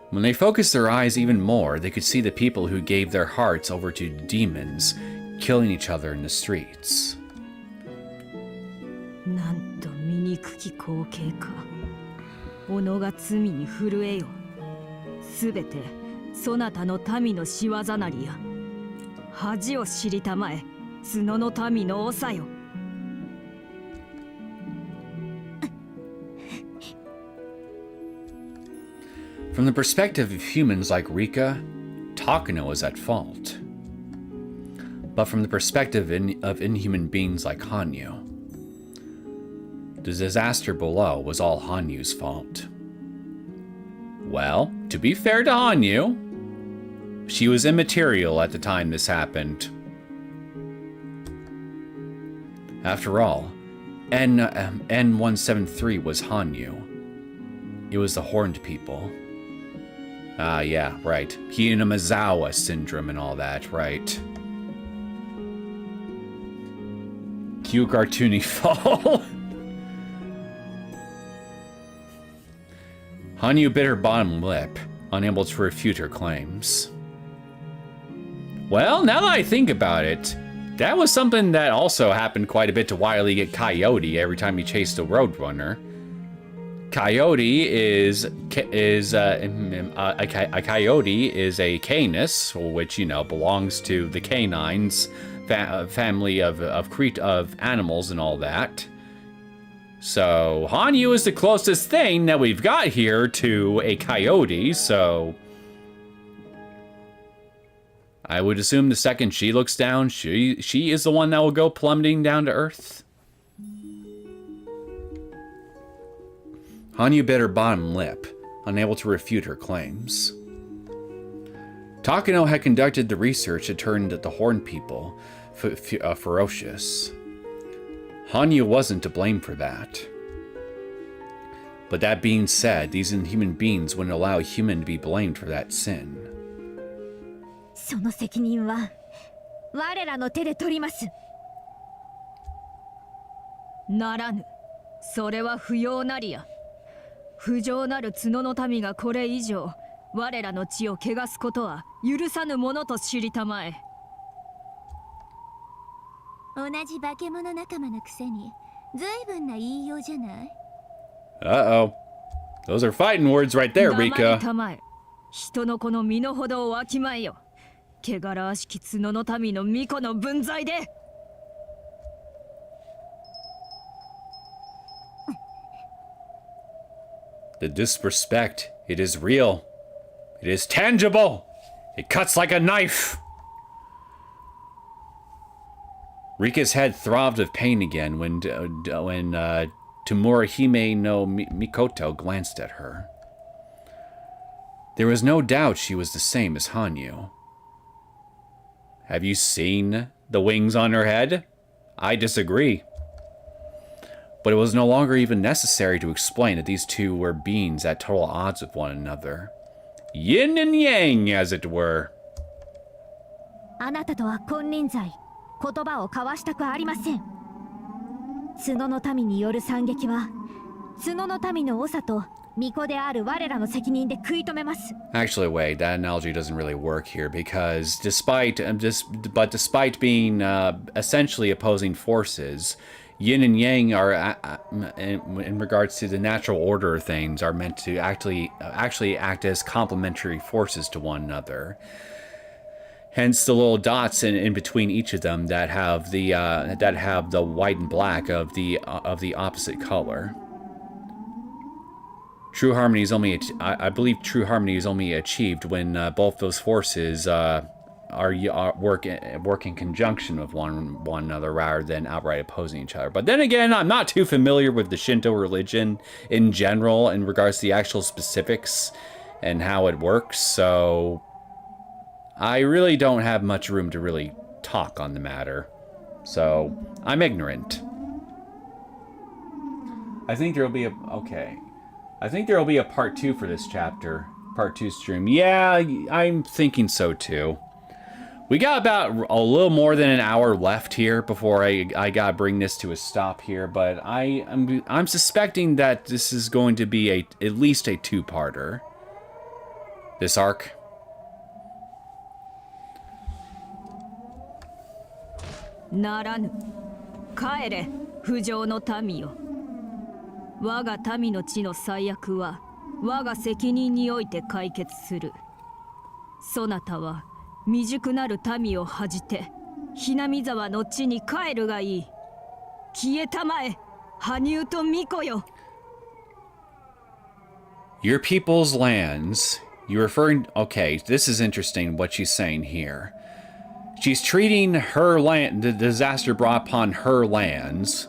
When they focused their eyes even more, they could see the people who gave their hearts over to demons, killing each other in the streets. なんと醜き光景か。己が罪に震えよ。すべてそなたの民の仕業なりや。恥を知りたまえ、角の民の長よ。 From the perspective of humans like Rika, Takano is at fault. But from the perspective of inhuman beings like Hanyu, the disaster below was all Hanyu's fault. Well, to be fair to Hanyu, she was immaterial at the time this happened. After all, N173 was Hanyu. It was the horned people. Ah, yeah, right. Hinamizawa syndrome and all that, right. Cute cartoony fall. Hanyu bit her bottom lip, unable to refute her claims. Well, now that I think about it, that was something that also happened quite a bit to Wile E. Coyote every time he chased a roadrunner. Coyote is a coyote is a canis, which, you know, belongs to the canines family of animals and all that. So Hanyu is the closest thing that we've got here to a coyote, so I would assume the second she looks down, she is the one that will go plummeting down to earth. Hanyu bit her bottom lip, unable to refute her claims. Takano had conducted the research that turned the Horned people ferocious. Hanyu wasn't to blame for that. But that being said, these inhuman beings wouldn't allow a human to be blamed for that sin. その責任は我らの手で取ります。ならぬ。それは不要なりや。不浄なる角の民がこれ以上我らの血を汚すことは許さぬものと知りたまえ。同じ化け物仲間のくせに随分な言いようじゃない？ Uh-oh. Those are fighting words right there, 黙り Rika. たまえ。人の子の身の程をわきまえよ。汚らわしき角の民の巫女の分際で。The disrespect It is real. It is tangible. It cuts like a knife. Rika's head throbbed with pain again when Tomura Hime no Mikoto glanced at her. There was no doubt she was the same as Hanyu. Have you seen the wings on her head? I disagree. But it was no longer even necessary to explain that these two were beings at total odds with one another. Yin and yang, as it were. あなたとは金輪際言葉を交わしたくありません。角の民による惨劇は角の民の長と巫女である我らの責任で食い止めます。 Actually, wait, that analogy doesn't really work here because despite being essentially opposing forces, yin and yang are, in regards to the natural order of things, are meant to actually act as complementary forces to one another. Hence the little dots in between each of them that have the white and black of the opposite color. True harmony is only, I believe, true harmony is only achieved when both those forces work in conjunction with one another rather than outright opposing each other. But then again, I'm not too familiar with the Shinto religion in general in regards to the actual specifics and how it works, so I really don't have much room to really talk on the matter. So I'm ignorant. I think there will be I think there will be a part 2 for this chapter. Part 2 stream. Yeah, I'm thinking so too. We got about a little more than an hour left here before I gotta bring this to a stop here, but I'm suspecting that this is going to be at least a 2-parter. This arc. Naranu. Kaere, 不浄の民よ。我が民の地の最悪は我が責任において解決する。そなたは未熟なる民を恥じてhinamizawa沢の地に帰るがいい。消えたまえ、羽生と巫女よ。Your people's lands. You're referring. Okay, this is interesting what she's saying here. She's treating her land, the disaster brought upon her lands,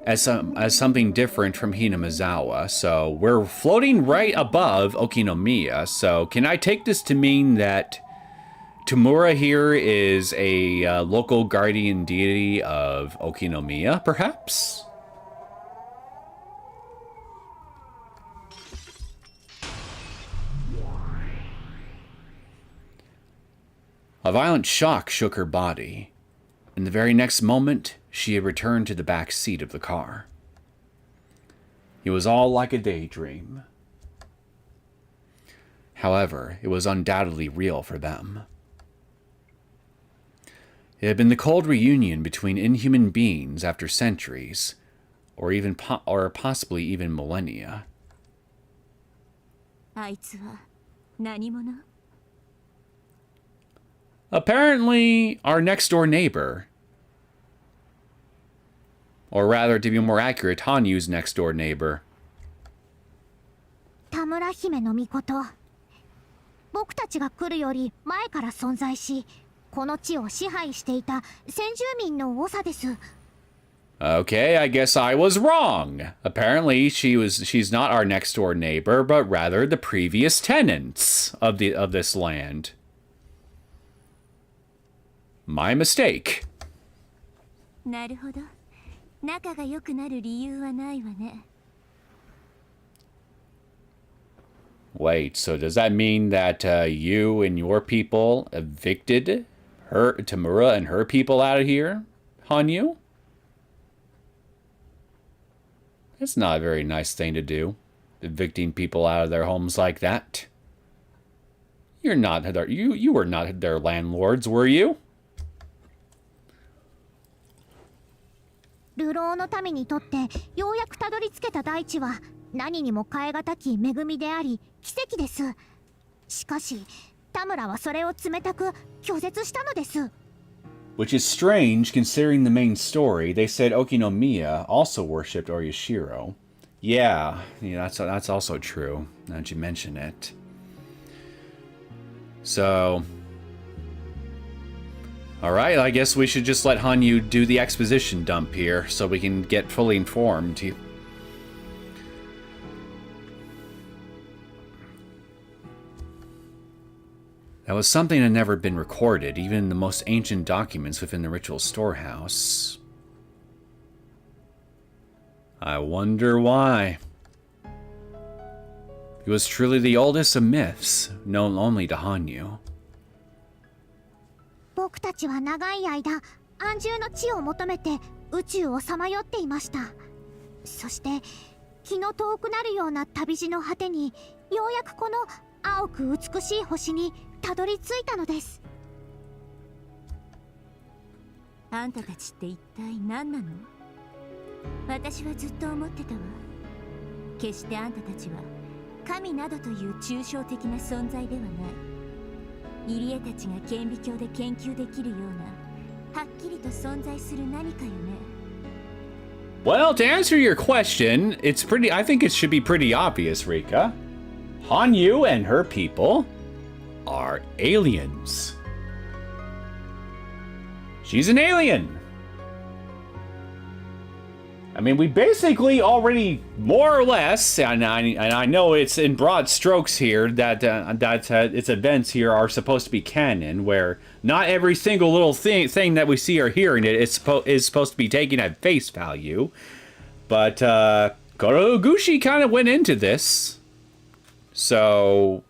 as something different from Hinamizawa. So we're floating right above Okinomiya. So can I take this to mean that Tomura here is a local guardian deity of Okinomiya, perhaps? A violent shock shook her body. In the very next moment, she had returned to the back seat of the car. It was all like a daydream. However, it was undoubtedly real for them. It had been the cold reunion between inhuman beings after centuries, or possibly even millennia. あいつは何者? Apparently, our next-door neighbor. Or rather, to be more accurate, Hanyu's next-door neighbor. 田村姫の御事。僕たちが来るより前から存在し、この地を支配していた先住民の長です。 Okay, I guess I was wrong. Apparently, she's not our next-door neighbor, but rather the previous tenants of this land. My mistake. なるほど。仲が良くなる理由はないわね。Wait, so does that mean that you and your people evicted Tomura and her people out of here, Hanyu? That's not a very nice thing to do, evicting people out of their homes like that. You were not their landlords, were you? 流浪の民にとってようやくたどり着けた大地は何にも代え難き恵みであり奇跡です。しかし田村はそれを冷たく拒絶したのです。 Which is strange considering the main story. They said Okinomiya also worshipped Oyashiro. Yeah, that's also true, now that you mention it. So, alright, I guess we should just let Hanyu do the exposition dump here, so we can get fully informed. That was something that had never been recorded, even in the most ancient documents within the ritual storehouse. I wonder why. It was truly the oldest of myths, known only to Hanyu. 僕たちは長い間安住の地を求めて宇宙をさまよっていました。そして気の遠くなるような旅路の果てにようやくこの青く美しい星にたどり着いたのです。あんたたちって一体何なの？私はずっと思ってたわ。決してあんたたちは神などという抽象的な存在ではない。入江たちが顕微鏡で研究できるようなはっきりと存在する何かよね。Well, to answer your question, I think it should be pretty obvious, Rika. Hanyu and her people are aliens. She's an alien. I mean, we basically already, more or less, and I know it's in broad strokes here that its events here are supposed to be canon, where not every single little thing that we see or hear in it is supposed to be taken at face value. But Higurashi kind of went into this, so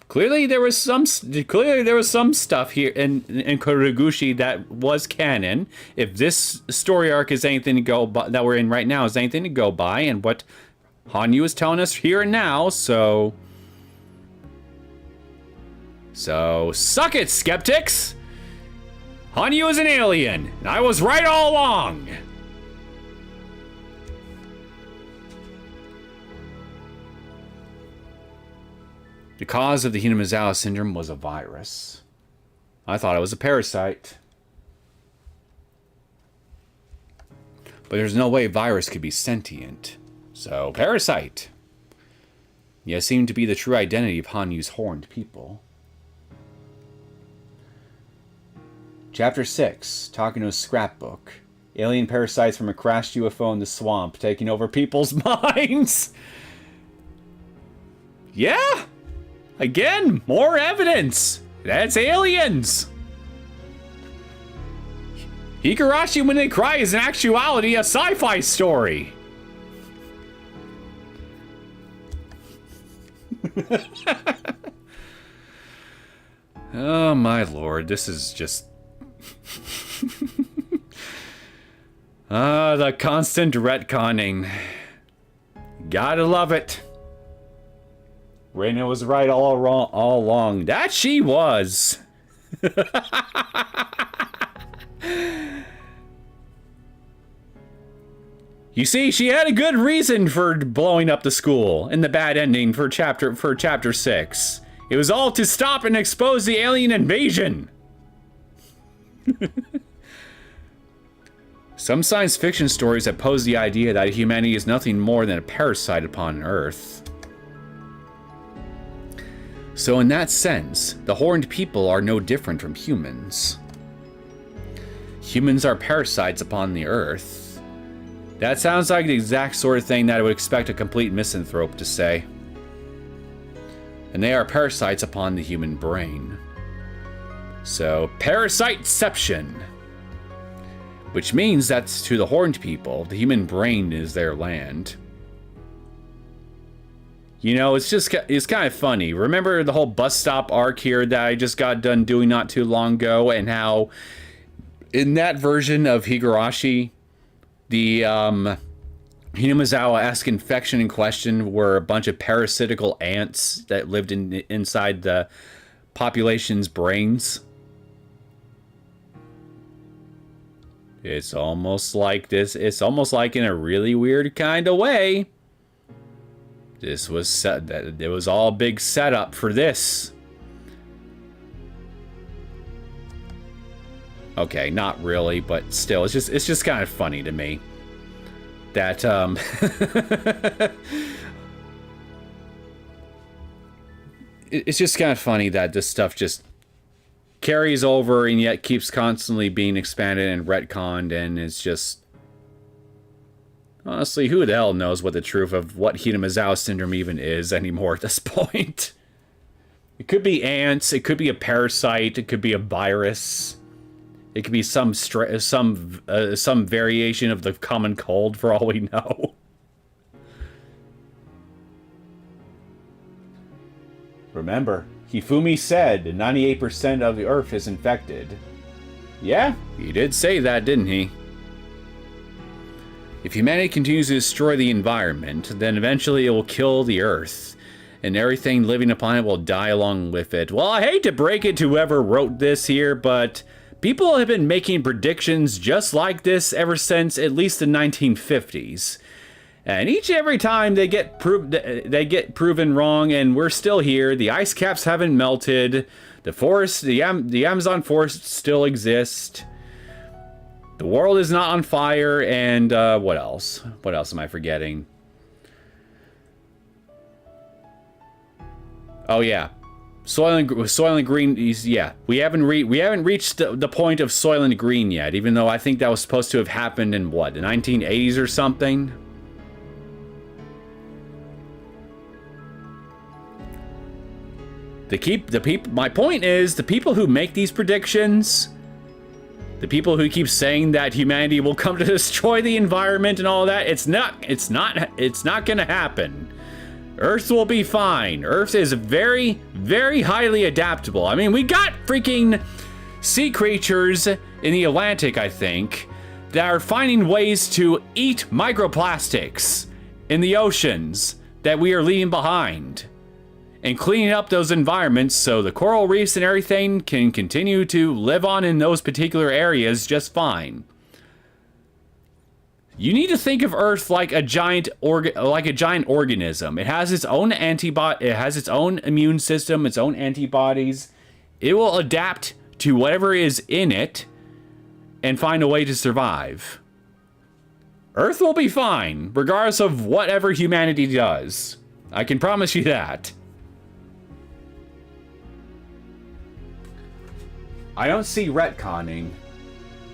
clearly there was some stuff here in Higurashi that was canon. If this story arc is anything to go by, that we're in right now is anything to go by, and what Hanyu is telling us here and now, so suck it, skeptics! Hanyu is an alien, and I was right all along! The cause of the Hinamizawa syndrome was a virus. I thought it was a parasite. But there's no way a virus could be sentient. So, parasite. Yeah, seemed to be the true identity of Hanyu's horned people. Chapter 6, Takano's scrapbook. Alien parasites from a crashed UFO in the swamp, taking over people's minds! Yeah! Again, more evidence! That's aliens! Higurashi When They Cry is in actuality a sci-fi story! Oh my lord, this is just... the constant retconning. Gotta love it. Reina was right all along. That she was. You see, she had a good reason for blowing up the school in the bad ending for chapter 6. It was all to stop and expose the alien invasion. Some science fiction stories have posed the idea that humanity is nothing more than a parasite upon Earth. So in that sense, the horned people are no different from humans. Humans are parasites upon the Earth. That sounds like the exact sort of thing that I would expect a complete misanthrope to say. And they are parasites upon the human brain. So, parasiteception. Which means that to the horned people, the human brain is their land. You know, it's kind of funny. Remember the whole bus stop arc here that I just got done doing not too long ago, and how in that version of Higurashi, the Hinamizawa-esque infection in question were a bunch of parasitical ants that lived inside the population's brains. It's almost like this. It's almost like in a really weird kind of way. This was set. It was all a big setup for this. Okay, not really, but still, it's just kind of funny to me that it's just kind of funny that this stuff just carries over and yet keeps constantly being expanded and retconned, and it's just... Honestly, who the hell knows what the truth of what Hinamizawa syndrome even is anymore at this point? It could be ants, it could be a parasite, it could be a virus, it could be some variation of the common cold for all we know. Remember, Hifumi said 98% of the Earth is infected. Yeah, he did say that, didn't he? If humanity continues to destroy the environment, then eventually it will kill the Earth, and everything living upon it will die along with it. Well, I hate to break it to whoever wrote this here, but people have been making predictions just like this ever since at least the 1950s. And each and every time they get proven wrong, and we're still here. The ice caps haven't melted. The forest, the Amazon forest still exists. The world is not on fire, and what else? What else am I forgetting? Oh yeah, Soylent Green. Yeah, we haven't reached the point of Soylent Green yet, even though I think that was supposed to have happened in what, the 1980s or something. My point is, the people who make these predictions, the people who keep saying that humanity will come to destroy the environment and all that, it's not gonna happen. Earth will be fine. Earth is very, very highly adaptable. I mean, we got freaking sea creatures in the Atlantic, I think, that are finding ways to eat microplastics in the oceans that we are leaving behind, and cleaning up those environments so the coral reefs and everything can continue to live on in those particular areas just fine. You need to think of Earth like a giant organism. It has its own it has its own immune system, its own antibodies. It will adapt to whatever is in it and find a way to survive. Earth will be fine, regardless of whatever humanity does. I can promise you that. I don't see retconning.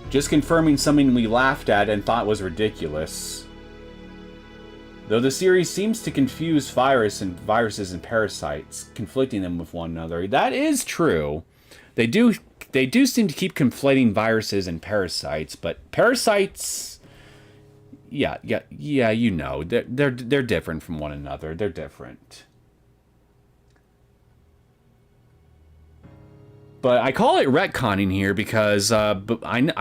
Just confirming something we laughed at and thought was ridiculous. Though the series seems to confuse viruses and parasites, conflicting them with one another. That is true. They do seem to keep conflating viruses and parasites, but parasites, yeah, you know, they're different from one another. They're different. But I call it retconning here because I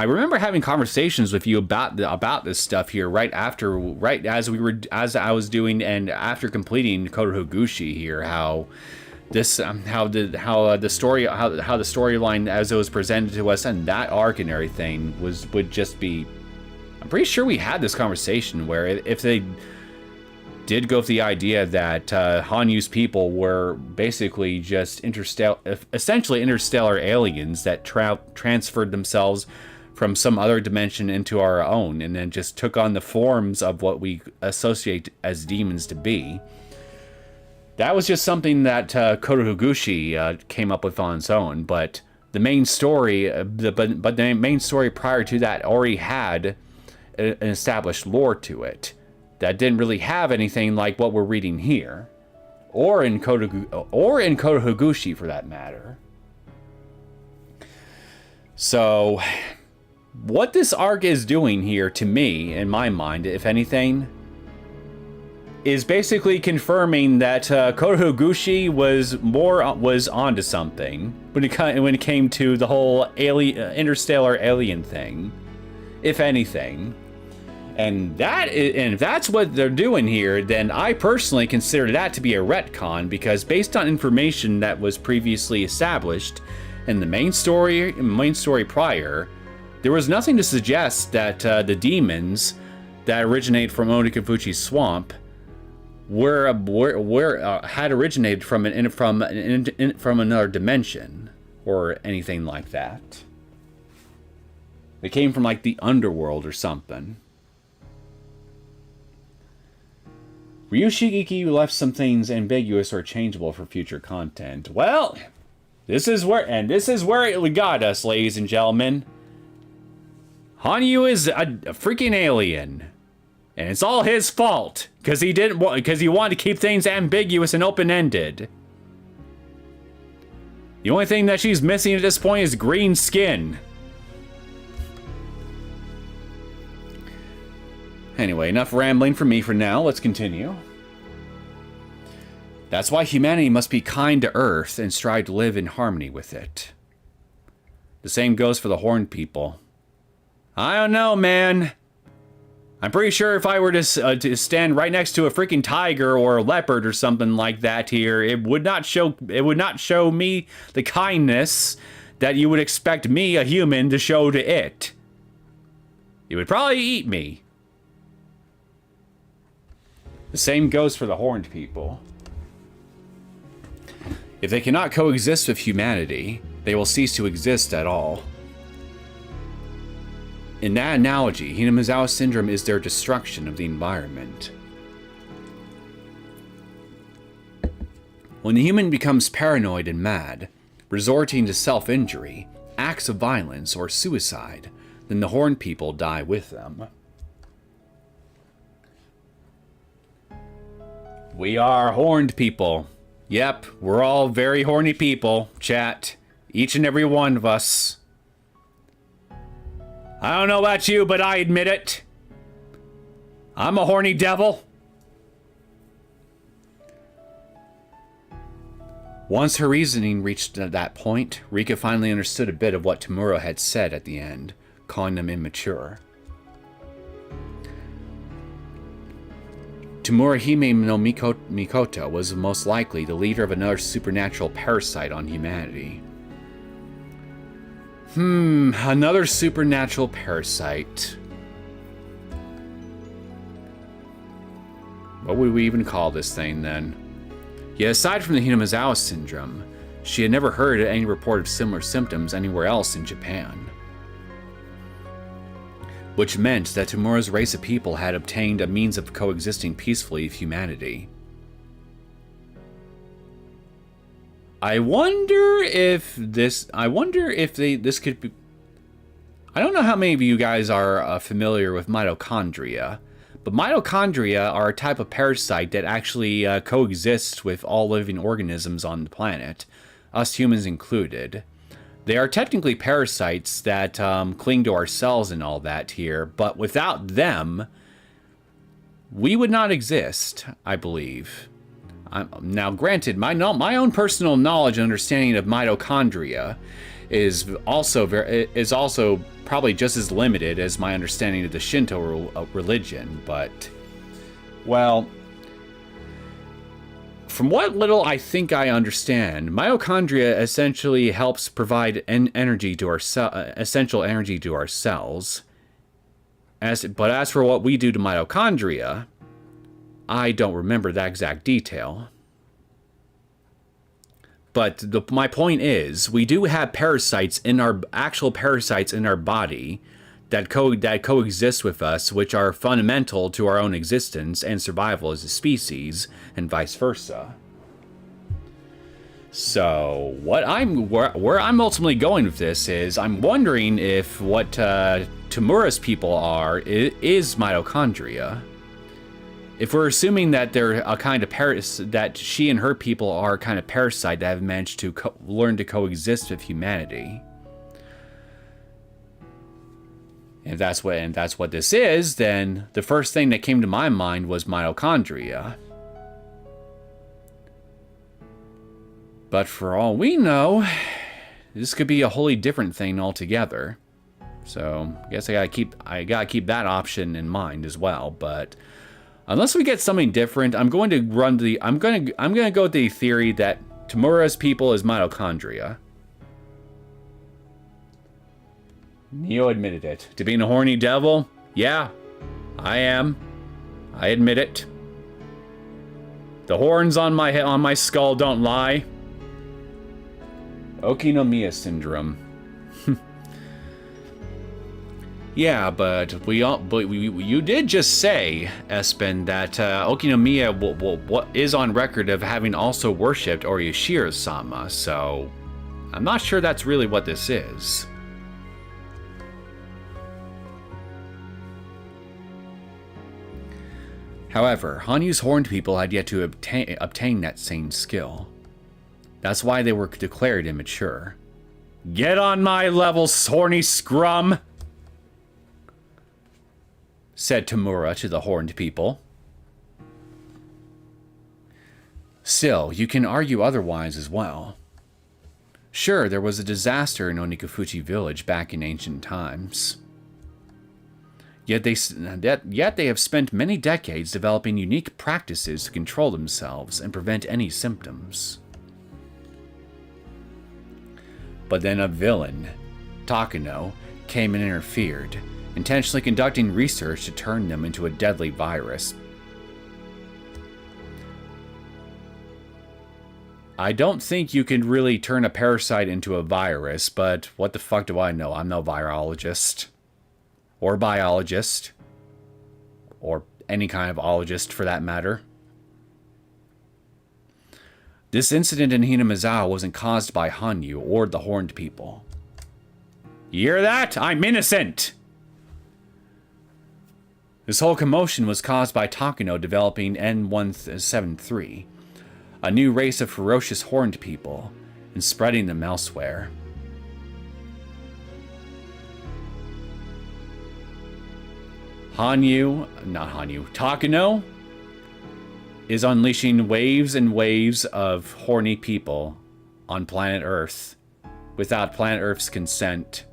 remember having conversations with you about this stuff here right as I was doing and after completing Koto Higuchi here, how the storyline as it was presented to us and that arc and everything would just be. I'm pretty sure we had this conversation where if they did go with the idea that Hanyu's people were basically just essentially interstellar aliens that transferred themselves from some other dimension into our own and then just took on the forms of what we associate as demons to be. That was just something that Koto Higuchi came up with on its own, but the main story, the main story prior to that already had an established lore to it that didn't really have anything like what we're reading here, or in Koto Higuchi for that matter. So, what this arc is doing here, to me, in my mind, if anything, is basically confirming that Koto Higuchi was onto something when it came to the whole interstellar alien thing, if anything. And if that's what they're doing here, then I personally consider that to be a retcon, because based on information that was previously established in the main story prior, there was nothing to suggest that the demons that originate from Onikafuchi's swamp had originated from another dimension or anything like that. They came from like the underworld or something. Ryushigeki left some things ambiguous or changeable for future content. Well, this is where it got us, ladies and gentlemen. Hanyu is a freaking alien. And it's all his fault, because he wanted to keep things ambiguous and open-ended. The only thing that she's missing at this point is green skin. Anyway, enough rambling from me for now. Let's continue. That's why humanity must be kind to Earth and strive to live in harmony with it. The same goes for the Horned people. I don't know, man. I'm pretty sure if I were to stand right next to a freaking tiger or a leopard or something like that here, it would not show me the kindness that you would expect me, a human, to show to it. It would probably eat me. The same goes for the Horned people. If they cannot coexist with humanity, they will cease to exist at all. In that analogy, Hinamizawa syndrome is their destruction of the environment. When the human becomes paranoid and mad, resorting to self-injury, acts of violence, or suicide, then the Horned people die with them. We are Horned people. Yep, we're all very horny people, chat. Each and every one of us. I don't know about you, but I admit it. I'm a horny devil. Once her reasoning reached that point, Rika finally understood a bit of what Tamura had said at the end, calling them immature. Tamura Hime no Mikoto was most likely the leader of another supernatural parasite on humanity. Another supernatural parasite. What would we even call this thing then? Yet aside from the Hinamizawa syndrome, she had never heard any report of similar symptoms anywhere else in Japan. Which meant that Tamura's race of people had obtained a means of coexisting peacefully with humanity. I wonder if this could be... I don't know how many of you guys are familiar with mitochondria, but mitochondria are a type of parasite that actually coexists with all living organisms on the planet, us humans included. They are technically parasites that cling to our cells and all that here, but without them, we would not exist, I believe. Now, granted, my own personal knowledge and understanding of mitochondria is also probably just as limited as my understanding of the Shinto religion. But, well, from what little I think I understand, mitochondria essentially helps provide energy to our essential energy to our cells. But as for what we do to mitochondria, I don't remember that exact detail. But my point is, we do have parasites in our body that coexist with us, which are fundamental to our own existence and survival as a species, and vice versa. So, where I'm ultimately going with this is, I'm wondering if what Tamura's people are is mitochondria. If we're assuming that they're a kind of that she and her people are a kind of parasite that have managed to learn to coexist with humanity, and that's what this is, then the first thing that came to my mind was mitochondria. But for all we know, this could be a wholly different thing altogether. So I guess I gotta keep that option in mind as well. But unless we get something different, I'm going to go with the theory that Tamura's people is mitochondria. Neo admitted it. To being a horny devil? Yeah, I am. I admit it. The horns on my skull don't lie. Okinomiya syndrome. Yeah, but you did just say, Espen, that Okinomiya what is on record of having also worshipped Orishiro-sama, so I'm not sure that's really what this is. However, Hanyu's horned people had yet to obtain that same skill. That's why they were declared immature. Get on my level, horny scrum! Said Tamura to the horned people. Still, you can argue otherwise as well. Sure, there was a disaster in Onikafuchi village back in ancient times. Yet they have spent many decades developing unique practices to control themselves and prevent any symptoms. But then a villain, Takano, came and interfered, intentionally conducting research to turn them into a deadly virus. I don't think you can really turn a parasite into a virus, but what the fuck do I know? I'm no virologist. Or biologist. Or any kind of ologist for that matter. This incident in Hinamizawa wasn't caused by Hanyu or the horned people. You hear that? I'm innocent! This whole commotion was caused by Takano developing N173, a new race of ferocious horned people, and spreading them elsewhere. Takano is unleashing waves and waves of horny people on planet Earth without planet Earth's consent.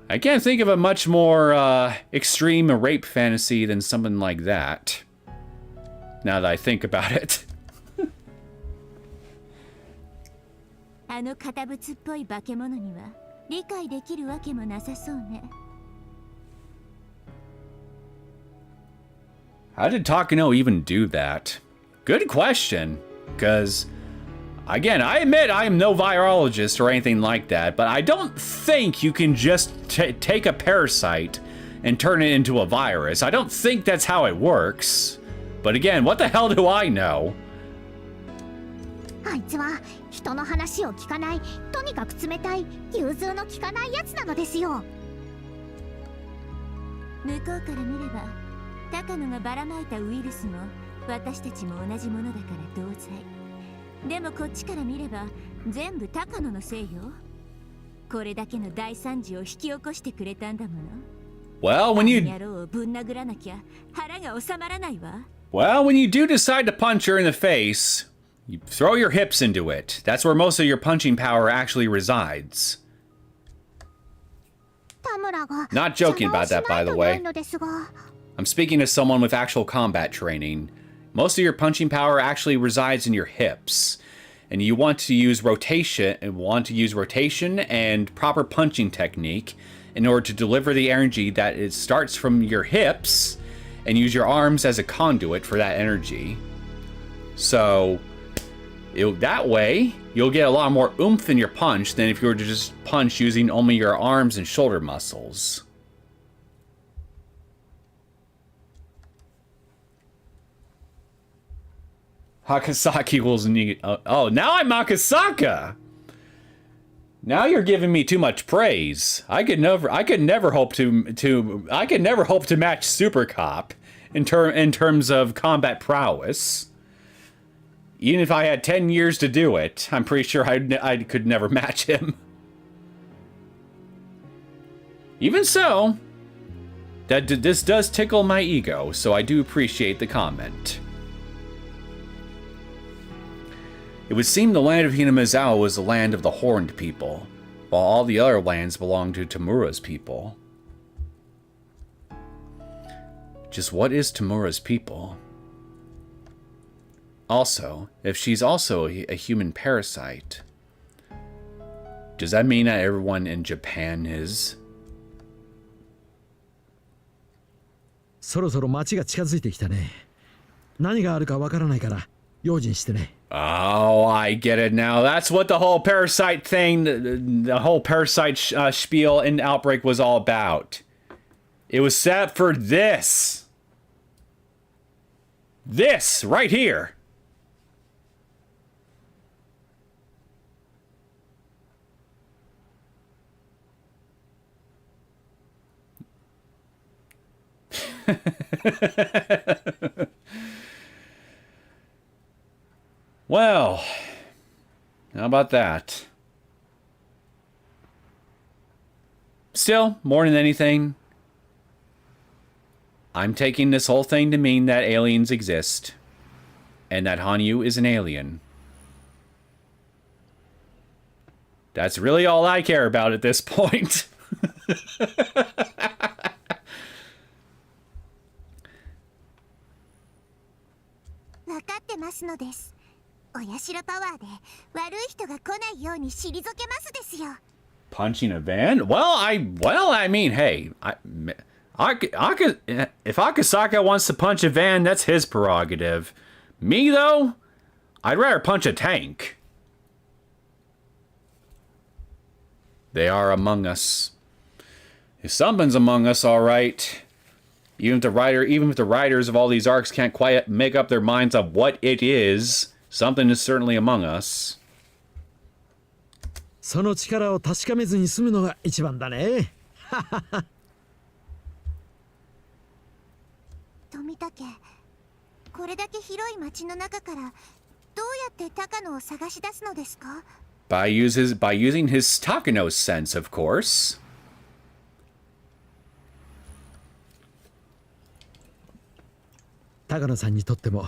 I can't think of a much more extreme rape fantasy than something like that, now that I think about it. あの堅物っぽい化け物には理解できるわけもなさそうね。How did Takano even do that? Good question, because again, I admit I am no virologist or anything like that, but I don't think you can just take a parasite and turn it into a virus. I don't think that's how it works. But again, what the hell do I know? あいつは人の話を聞かない、とにかく冷たい、融通の利かないやつなのですよ。向こうから見れば、高野がばらまいたウイルスも私たちも同じものだから同罪。でもこっちから見れば全部高野のせいよ。これだけの大惨事を引き起こしてくれたんだもの。Well, when you do decide to punch her in the face, you throw your hips into it. That's where most of your punching power actually resides. Not joking about that, by the way. I'm speaking as someone with actual combat training. Most of your punching power actually resides in your hips, and you want to use rotation and proper punching technique in order to deliver the energy that it starts from your hips, and use your arms as a conduit for that energy. So that way you'll get a lot more oomph in your punch than if you were to just punch using only your arms and shoulder muscles. Hakasaki equals oh, now I'm Akasaka. Now you're giving me too much praise. I could never hope to match Super Cop in terms of combat prowess. Even if I had 10 years to do it, I'm pretty sure I could never match him. Even so, this does tickle my ego, so I do appreciate the comment. It would seem the land of Hinamizawa was the land of the horned people, while all the other lands belonged to Tamura's people. Just what is Tamura's people? Also, if she's also a human parasite, does that mean that everyone in Japan is? そろそろ町が近づいてきたね。何があるかわからないから用心してね。 Oh, I get it now. That's what the whole parasite thing, the whole parasite spiel in Outbreak was all about. It was set for this. This, right here. Well, how about that? Still, more than anything, I'm taking this whole thing to mean that aliens exist, and that Hanyu is an alien. That's really all I care about at this point. 分かってますのです。お社パワーで悪い人が来ないように退けますですよ。 Punching a van? Well, I mean, hey, if Akasaka wants to punch a van, that's his prerogative. Me, though, I'd rather punch a tank. They are among us. If something's among us, all right. Even if the writers of all these arcs can't quite make up their minds of what it is, something is certainly among us. その力を確かめずに済むのが一番だね。富武、これだけ広い町の中からどうやって高野を探し出すのですか？ By using his Takano sense, of course. 高野さんにとっても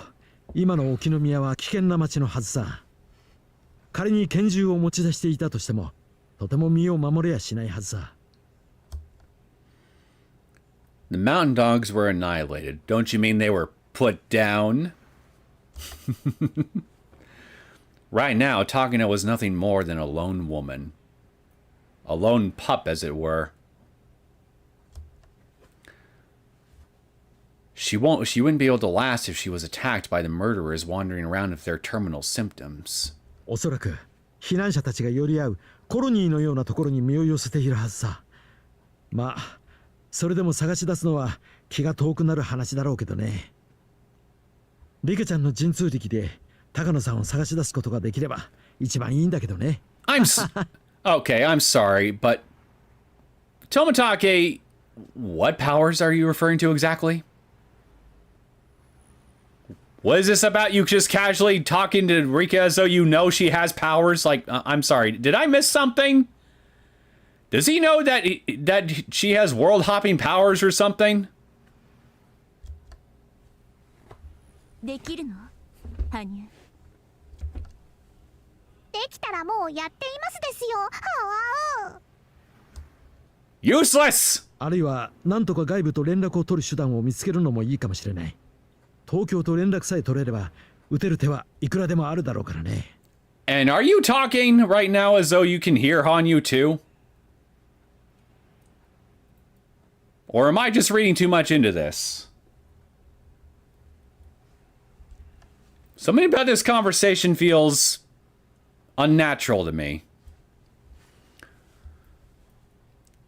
今の沖宮は危険な町のはずさ。仮に拳銃を持ち出していたとしてもとても身を守れやしないはずさ。 The mountain dogs were annihilated. Don't you mean they were put down? Right now, Takano was nothing more than a lone woman. A lone pup, as it were. She wouldn't be able to last if she was attacked by the murderers wandering around with their terminal symptoms. おそらく避難者たちが寄り合うコロニーのようなところに身を寄せているはずさ。まあそれでも探し出すのは気が遠くなる話だろうけどね。リカちゃんの神通力で高野さんを探し出すことができれば一番いいんだけどね。Okay, I'm sorry, but Tomitake, what powers are you referring to exactly? What is this about you just casually talking to Rika as though you know she has powers? Like, I'm sorry, did I miss something? Does he know that she has world hopping powers or something? できるの？羽生。できたらもうやっていますですよ。はわ Useless! あるいは何とか外部と連絡を取る手段を見つけるのもいいかもしれない。東京と連絡さえ取れれば撃てる手はいくらでもあるだろうからね。And are you talking right now as though you can hear Hanyu too? Or am I just reading too much into this? Something about this conversation feels unnatural to me.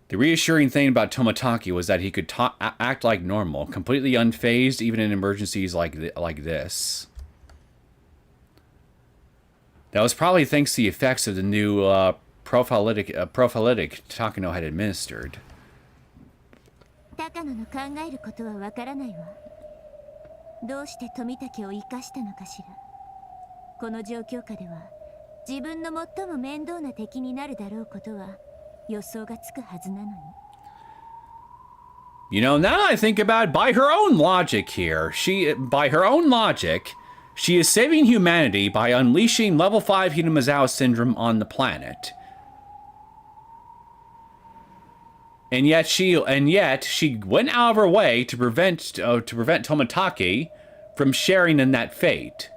The reassuring thing about Tomitake was that he could act like normal, completely unfazed even in emergencies like this. That was probably thanks to the effects of the new prophylatic Takano had administered. 高野の考えることはわからないわ。どうして富武を生かしたのかしら。この状況下では自分の最も面倒な敵になるだろうことは予想がつくはずなのに。You know, now I think about it, by her own logic here, she is saving humanity by unleashing level 5 Hinamizawa syndrome on the planet. And yet she went out of her way to prevent Tomitake from sharing in that fate.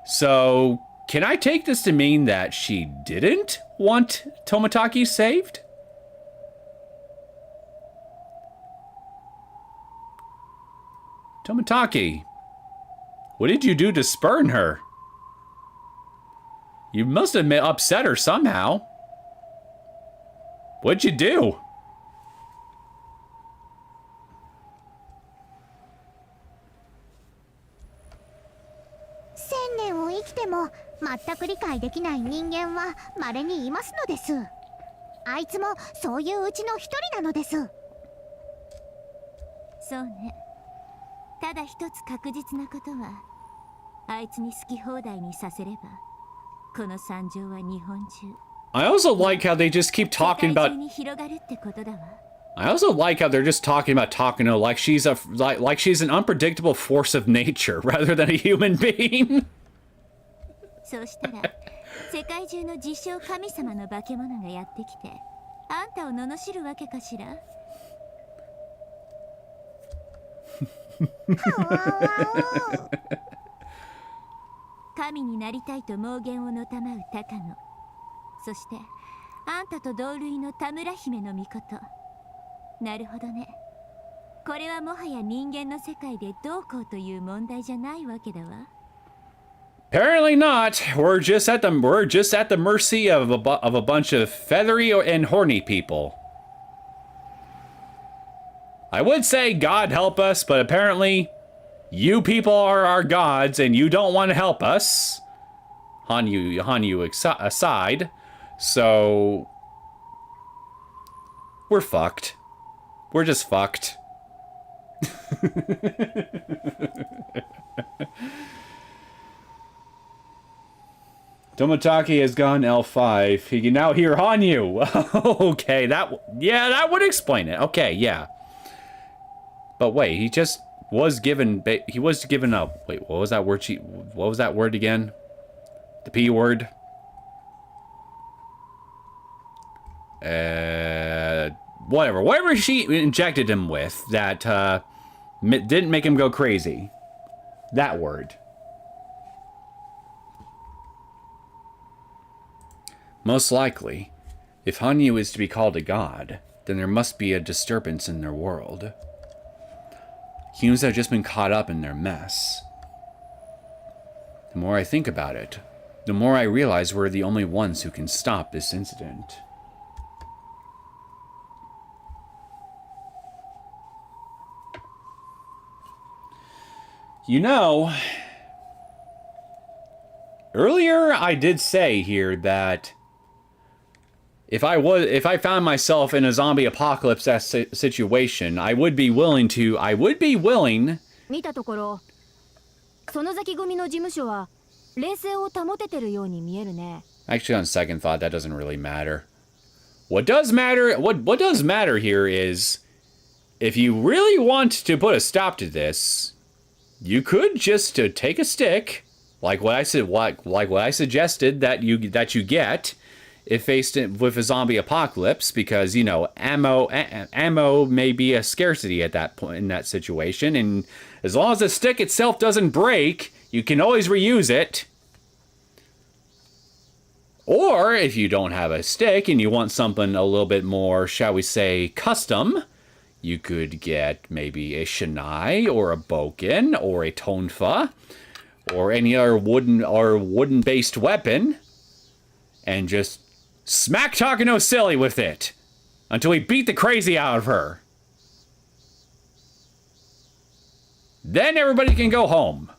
So, can I take this to mean that she didn't want Tomitake saved? Tomitake, What did you do to spurn her? You must have upset her somehow. What'd you do? 1000年を生きても全く理解できない人間は稀にいますのです。あいつもそういううちの一人なのです。そうね。ただ一つ確実なことは、あいつに好き放題にさせれば、この惨状は日本中。I also like how they just keep talking about. 世界中に広がるってことだわ。I also like how they're just talking about Takano like she's an unpredictable force of nature rather than a human being. そうしたら、世界中の自称神様の化け物がやってきて、あんたを罵るわけかしら。神になりたいと妄言をのたまう高野、そしてあんたと同類の田村姫の御事。なるほどね。これはもはや人間の世界でどうこうという問題じゃないわけだわ。Apparently not. We're just at the mercy of a bunch of feathery and horny people. I would say God help us, but apparently you people are our gods and you don't want to help us. Hanyu aside. So we're fucked. We're just fucked. Toмотaki has gone L5. He can now hear Hanyu. Okay, that would explain it. Okay, yeah. But wait, he just was given up. Wait, what was that word? What was that word again? The P word. Whatever she injected him with that didn't make him go crazy. That word. Most likely, if Hanyu is to be called a god, then there must be a disturbance in their world. Humans have just been caught up in their mess. The more I think about it, the more I realize we're the only ones who can stop this incident. You know, earlier I did say here that if I found myself in a zombie apocalypse situation, I would be willing. 見たところ、園崎組の事務所は冷静を保ててるように見えるね。 Actually, on second thought, that doesn't really matter. What does matter here is, if you really want to put a stop to this, you could just take a stick, like what I suggested that you get. If faced with a zombie apocalypse, because, you know, ammo may be a scarcity at that point in that situation, and as long as the stick itself doesn't break, you can always reuse it. Or if you don't have a stick and you want something a little bit more, shall we say, custom, you could get maybe a shinai or a boken or a tonfa or any other wooden-based weapon, and just smack Takano silly with it until we beat the crazy out of her. Then everybody can go home.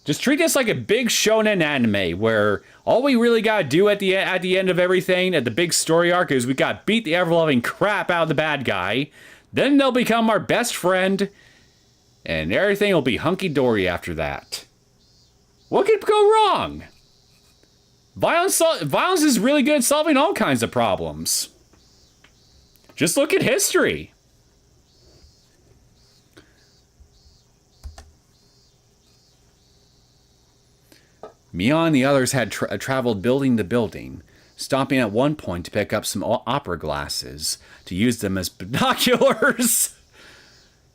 Just treat this like a big shonen anime where all we really gotta do at the end of everything, at the big story arc, is we gotta beat the ever-loving crap out of the bad guy. Then they'll become our best friend, and everything will be hunky-dory after that. What could go wrong? Violence is really good at solving all kinds of problems. Just look at history. Mia and the others had traveled building to building, stopping at one point to pick up some opera glasses to use them as binoculars.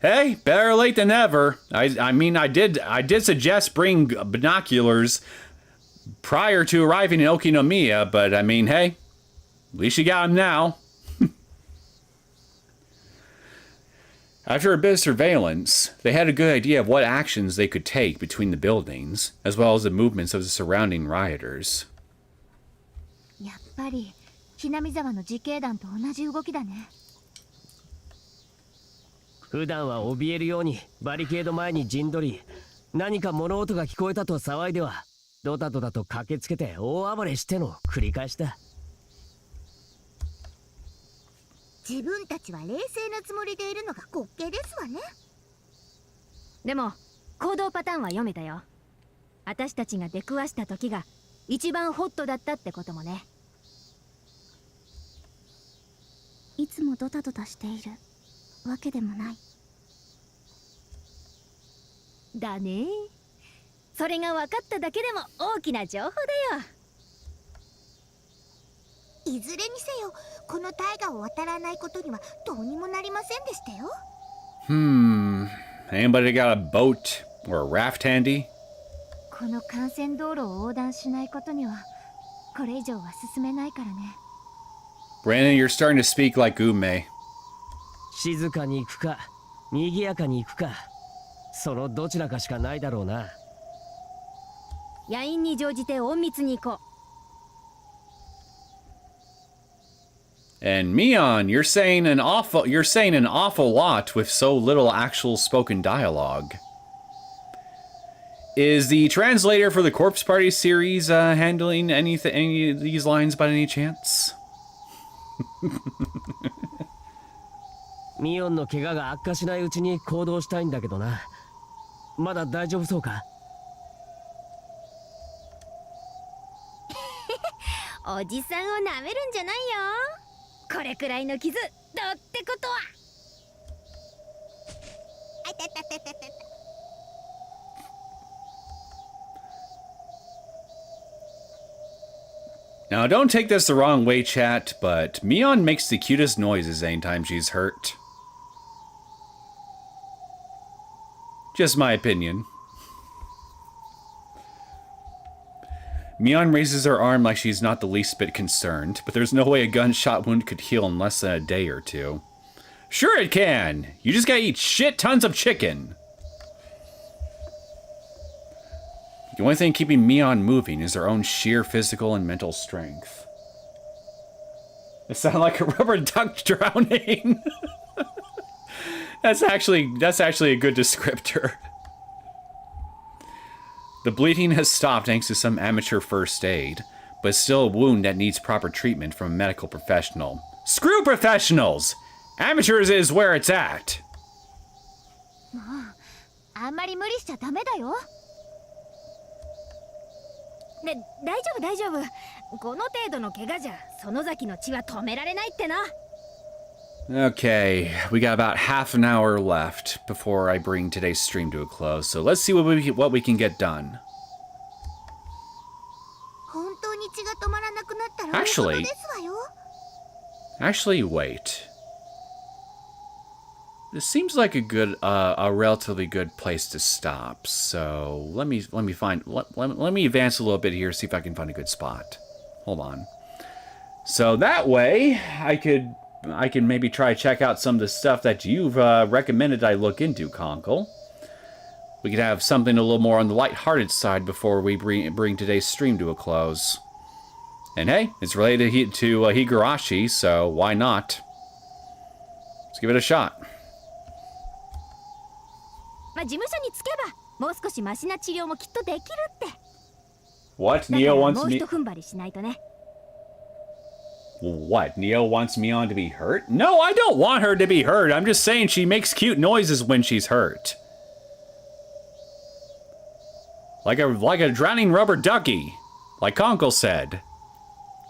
Hey, better late than never. I mean, I did suggest bring binoculars prior to arriving in Okinomiya, but I mean, hey, at least you got them now. After a bit of surveillance, they had a good idea of what actions they could take between the buildings, as well as the movements of the surrounding rioters. やっぱりひなみ沢の自警団と同じ動きだね。普段は怯えるようにバリケード前に陣取り、何か物音が聞こえたと騒いではドタドタと駆けつけて大暴れしての繰り返しだ。自分たちは冷静なつもりでいるのが滑稽ですわね。でも行動パターンは読めたよ。私たちが出くわした時が一番ホットだったってこともね。いつもドタドタしているわけでもない。だね。それが分かっただけでも大きな情報だよ。いずれにせよこの大河を渡らないことにはどうにもなりませんでしたよ。Anybody got a boat or a raft handy? この幹線道路を横断しないことにはこれ以上は進めないからね。 Brandon, you're starting to speak like Ume. 静かに行くか賑やかに行くか、そのどちらかしかないだろうな。野因に乗じて隠密に行こう。And Mion, you're saying an awful lot with so little actual spoken dialogue. Is the translator for the Corpse Party series handling any of these lines by any chance? ミオンの怪我が悪化しないうちに行動したいんだけどな。まだ大丈夫そうか？おじさんをなめるんじゃないよ。これくらいの傷どうってことは。あたたたたた。Now, don't take this the wrong way, chat, but Mion makes the cutest noises anytime she's hurt. Just my opinion. Mion raises her arm like she's not the least bit concerned, but there's no way a gunshot wound could heal in less than a day or two. Sure it can! You just gotta eat shit tons of chicken! The only thing keeping Mion moving is her own sheer physical and mental strength. It sounded like a rubber duck drowning. That's actually a good descriptor. The bleeding has stopped thanks to some amateur first aid, but it's still a wound that needs proper treatment from a medical professional. Screw professionals! Amateurs is where it's at! あんまり無理しちゃダメだよ。で、大丈夫大丈夫。この程度の怪我じゃ園崎の血は止められないってな。 Okay, we got about half an hour left before I bring today's stream to a close, so let's see what we can get done. 本当に血が止まらなくなったら Actually- ですわよ。 Actually, wait. This seems like a relatively good place to stop. So let me advance a little bit here, see if I can find a good spot. Hold on. So that way, I can maybe try to check out some of the stuff that you've recommended I look into, Conkle. We could have something a little more on the lighthearted side before we bring today's stream to a close. And hey, it's related to Higurashi, so why not? Let's give it a shot. まあ、事務所に着けばもう少しマシな治療もきっとできるって。 What? だから Neo も wants う me... 一踏ん張りしないとね。 What? Neo wants Mion to be hurt? No, I don't want her to be hurt. I'm just saying she makes cute noises when she's hurt. Like a drowning rubber ducky. Like Conkle said.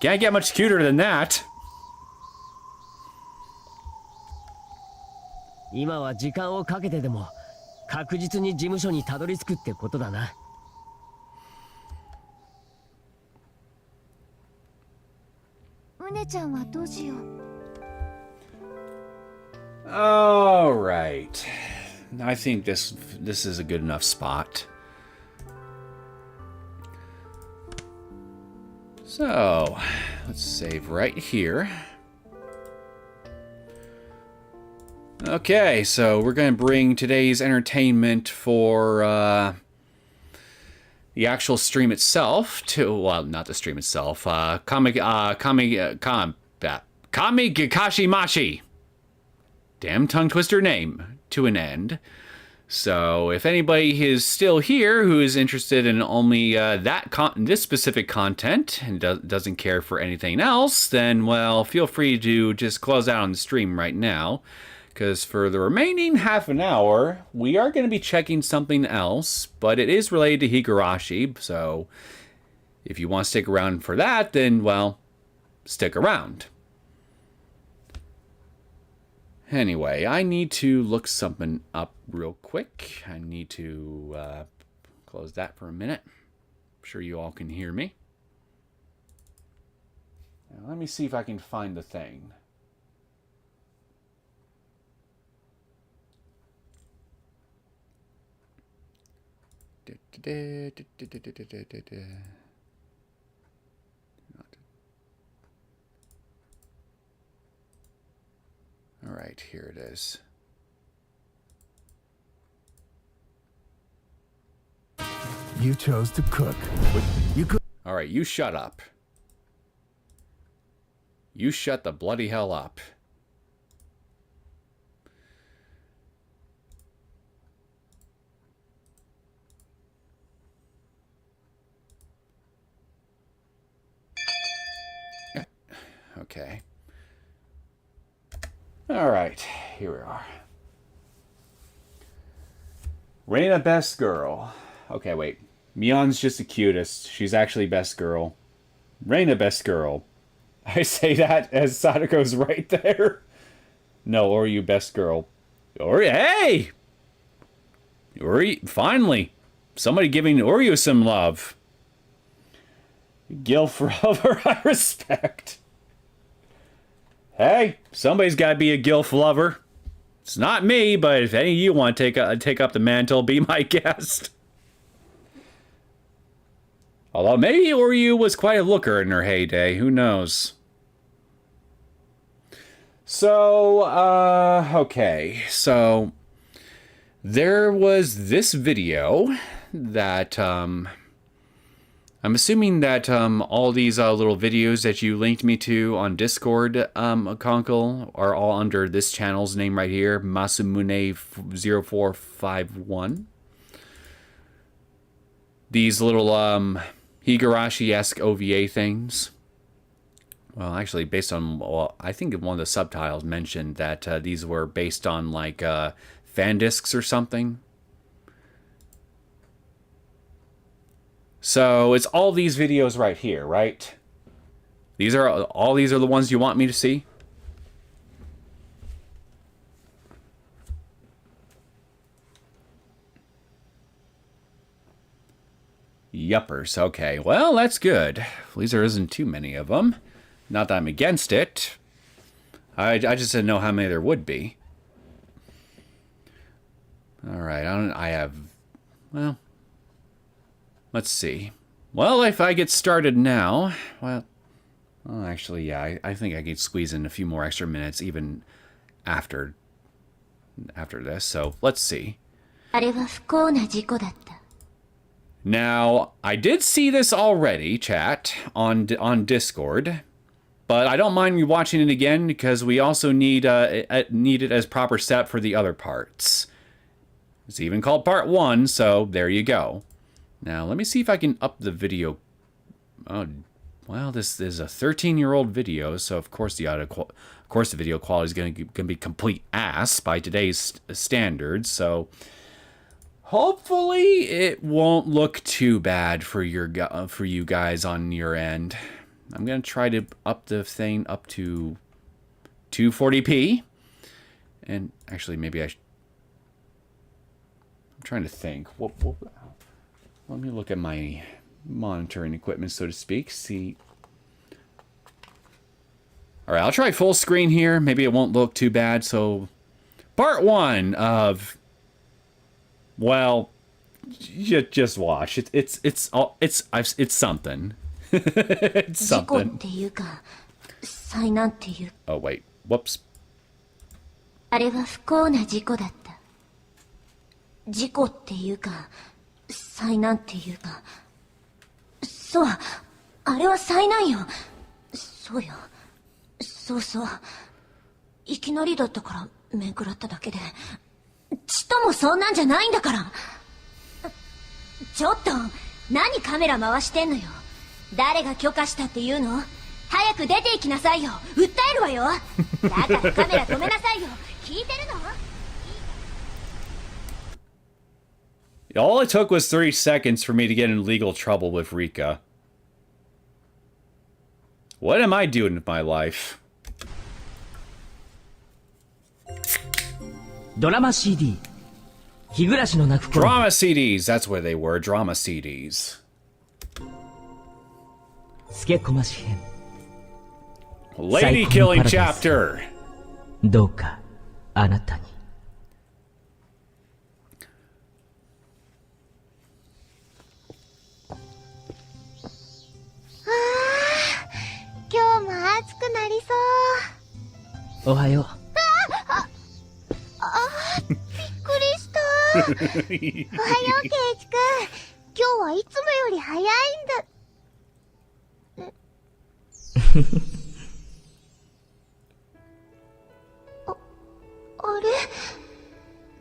Can't get much cuter than that. 今は時間をかけてでも確実に事務所にたどり着くってことだな。うねちゃんはどうしよう。 Alright. I think this is a good enough spot. So, let's save right here. Okay, so we're going to bring today's entertainment for the actual stream itself to, well, not the stream itself, Kamikashimashi. Damn tongue twister name to an end. So if anybody is still here who is interested in only this specific content and doesn't care for anything else, then, well, feel free to just close out on the stream right now. Because for the remaining half an hour, we are going to be checking something else, but it is related to Higurashi, so if you want to stick around for that, then, well, stick around. Anyway, I need to look something up real quick. I need to close that for a minute. I'm sure you all can hear me. Now, let me see if I can find the thing. All right, here it is. You chose to cook. You could. All right, you shut up. You shut the bloody hell up. Okay. All right, here we are. Reina best girl. Okay, wait. Mion's just the cutest. She's actually best girl. Reina best girl. I say that as Sadako's right there. No, Oryu best girl. Oryu, hey! Oryu, finally. Somebody giving Oryu some love. Gilf lover, I respect. Hey, somebody's got to be a Gilf lover. It's not me, but if any of you want to take up the mantle, be my guest. Although maybe Oryu was quite a looker in her heyday, who knows? So, okay, so there was this video that, I'm assuming that all these little videos that you linked me to on Discord, Konkle, are all under this channel's name right here, Masumune0451. These little Higurashi-esque OVA things. Well, actually, based on, well, I think one of the subtitles mentioned that these were based on, like, fan discs or something. So it's all these videos right here, right? These are the ones you want me to see? Yuppers. Okay, well, that's good. At least there isn't too many of them. Not that I'm against it. I just didn't know how many there would be. All right, I have, well, let's see. Well, if I get started now, well, actually, yeah, I think I could squeeze in a few more extra minutes even after this. So let's see. Now, I did see this already, chat, on Discord, but I don't mind rewatching it again because we also need it as proper setup for the other parts. It's even called Part 1, so there you go. Now, let me see if I can up the video. Oh, well, this is a 13-year-old video, so of course the video quality is going to be complete ass by today's standards. So hopefully it won't look too bad for you guys on your end. I'm going to try to up the thing up to 240p. And actually, maybe I'm trying to think. Let me look at my monitoring equipment, so to speak. See. All right, I'll try full screen here. Maybe it won't look too bad. So, part 1 of, well, just watch. It's something. It's something. Oh wait, whoops. あれは不幸な事故だった。事故っていうか、災難っていうか。そう、あれは災難よ。そうよ。そうそう。いきなりだったから面食らっただけで。ちっともそんなんじゃないんだから。ちょっと、何カメラ回してんのよ。誰が許可したっていうの？早く出て行きなさいよ。訴えるわよ。だからカメラ止めなさいよ。聞いてるの？ All it took was 3 seconds for me to get in legal trouble with Rika. What am I doing with my life? ドラマ CD 日暮らしの泣く頃 Drama CDs, that's what they were, drama CDs. スケコマシ編 Lady killing chapter. どうかあなたに今日も暑くなりそう。おはようびっくりした。おはよう、ケイチくん。今日はいつもより早いんだ。あれ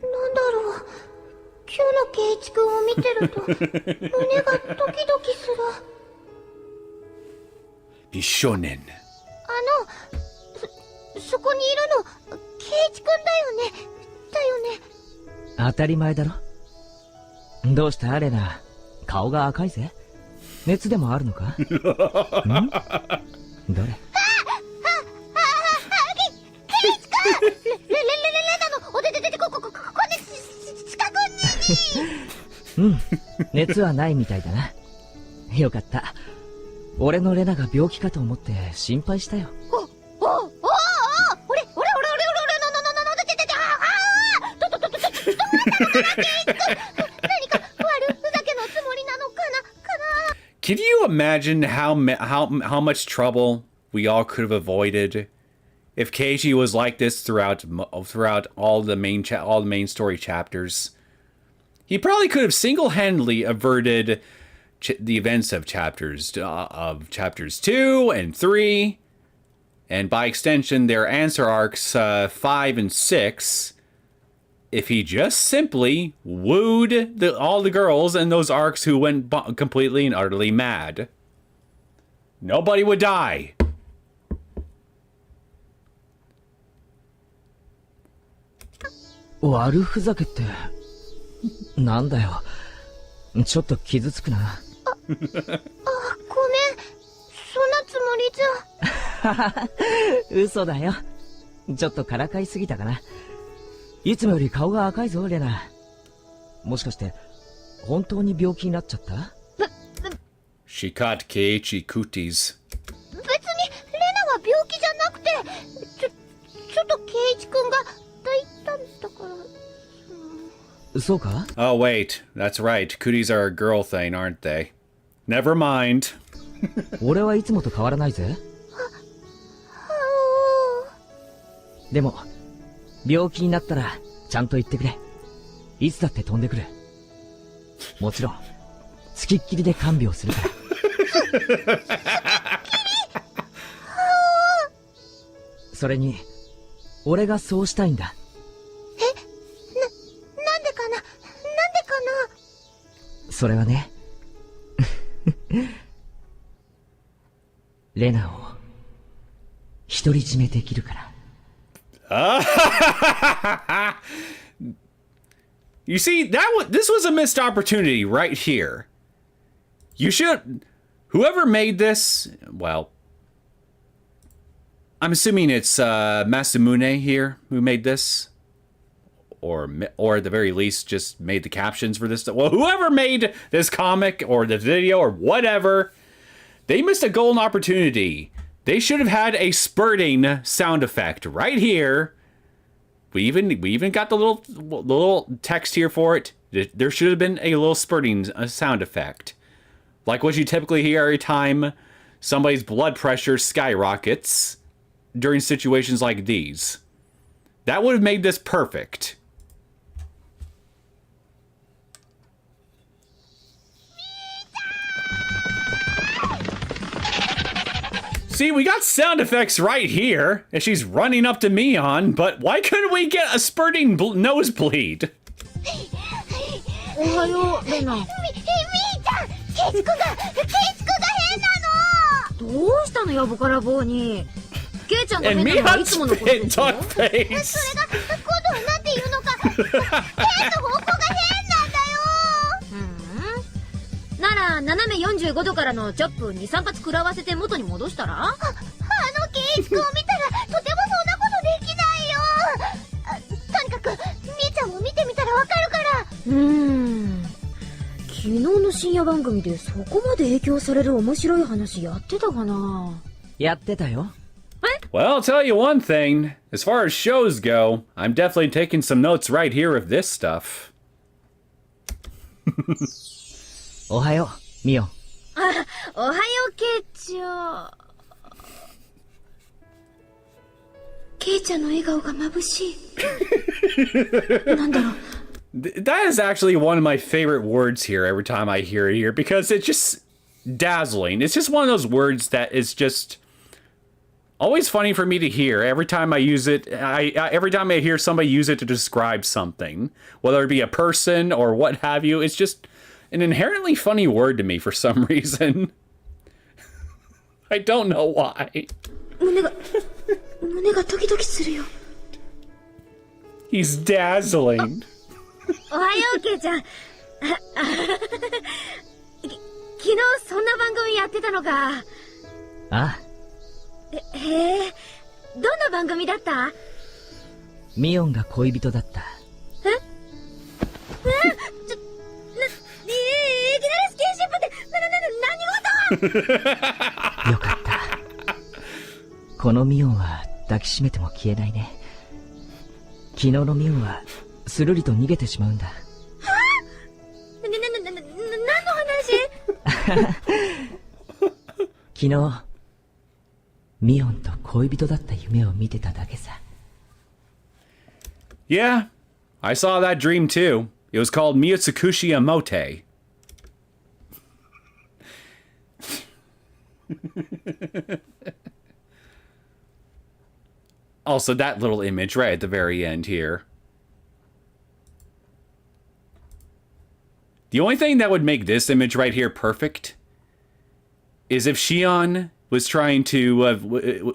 なんだろう。今日のケイチくんを見てると胸がドキドキする。美少年。そこにいるのケイチくんだよね。当たり前だろ。どうしたレナ、顔が赤いぜ。熱でもあるのか？ん？どれ？ケイチくん！レナのおでこね近くに。熱はないみたいだな。よかった。俺のレナが病気かと思って心配したよ。Can you imagine how much trouble we all could have avoided if Keiji was like this throughout all the main story chapters? He probably could have single-handedly averted the events of chapters 2 and 3, and by extension their answer arcs 5 and 6. If he just simply wooed all the girls in those arcs who went completely and utterly mad. Nobody would die. 悪ふざけってなんだよ。ちょっと傷つくな。ごめん。そんなつもりじゃ。嘘だよ。ちょっとからかいすぎたかな。いつもより顔が赤いぞ、レナ。もしかして本当に病気になっちゃった？ She caught Keiichi cooties. 別にレナは病気じゃなくて、ちょっとケイイチくんが抱いたんだから。そうか？ Oh wait, that's right. Cooties are a girl thing, aren't they? Never mind. 俺はいつもと変わらないぜ。でも病気になったらちゃんと言ってくれ。いつだって飛んでくる。もちろん付きっきりで看病するから。それに俺がそうしたいんだ。なんでかな。それはねレナを独り占めできるから。You see, this was a missed opportunity right here. You should... Whoever made this... Well... I'm assuming it's Masamune here who made this. Or at the very least just made the captions for this. Well, whoever made this comic or the video or whatever, they missed a golden opportunity. They should have had a spurting sound effect right here. We even got the little text here for it. There should have been a little spurting sound effect, like what you typically hear every time somebody's blood pressure skyrockets during situations like these. That would have made this perfect. See, we got sound effects right here as she's running up to Mion, but why couldn't we get a spurting nosebleed? おはよう、レナ。みーちゃん、ケチクが変なの。どうしたのよ、ボカラボーに。ケイちゃんが変なのはいつものことでしょ。それが、今度はなんて言うのか、変の方向が変なんだよ。なら、斜め45度からのチョップ2、3発食らわせて元に戻したら？あのケイチクを見たら、とてもそんなことできないよ。とにかく、みーちゃんも見てみたらわかるから。昨日の深夜番組でそこまで影響される面白い話やってたかな？やってたよ。Well, I'll tell you one thing. As far as shows go, I'm definitely taking some notes right here of this stuff. おはよう、ミオン。おはよう、ケイちゃん。ケイちゃんの笑顔が眩しい。なんだろう。That is actually one of my favorite words here every time I hear it here, because it's just dazzling. It's just one of those words that is just always funny for me to hear every time I use it. Every time I hear somebody use it to describe something, whether it be a person or what have you, it's just an inherently funny word to me for some reason. I don't know why. 胸がドキドキするよ。He's dazzling. おはよう、ケイちゃん。昨日そんな番組やってたのか。ああ。へえ、どんな番組だった？ミオンが恋人だった。いきなりスキンシップって、何事？よかった。このミオンは抱きしめても消えないね。昨日のミオンはするりと逃げてしまうんだ。はぁ？何の話？昨日ミオンと恋人だった夢を見てただけさ。Yeah, I saw that dream too. It was called Neosekken. Also, that little image right at the very end here. The only thing that would make this image right here perfect is if Shion was trying to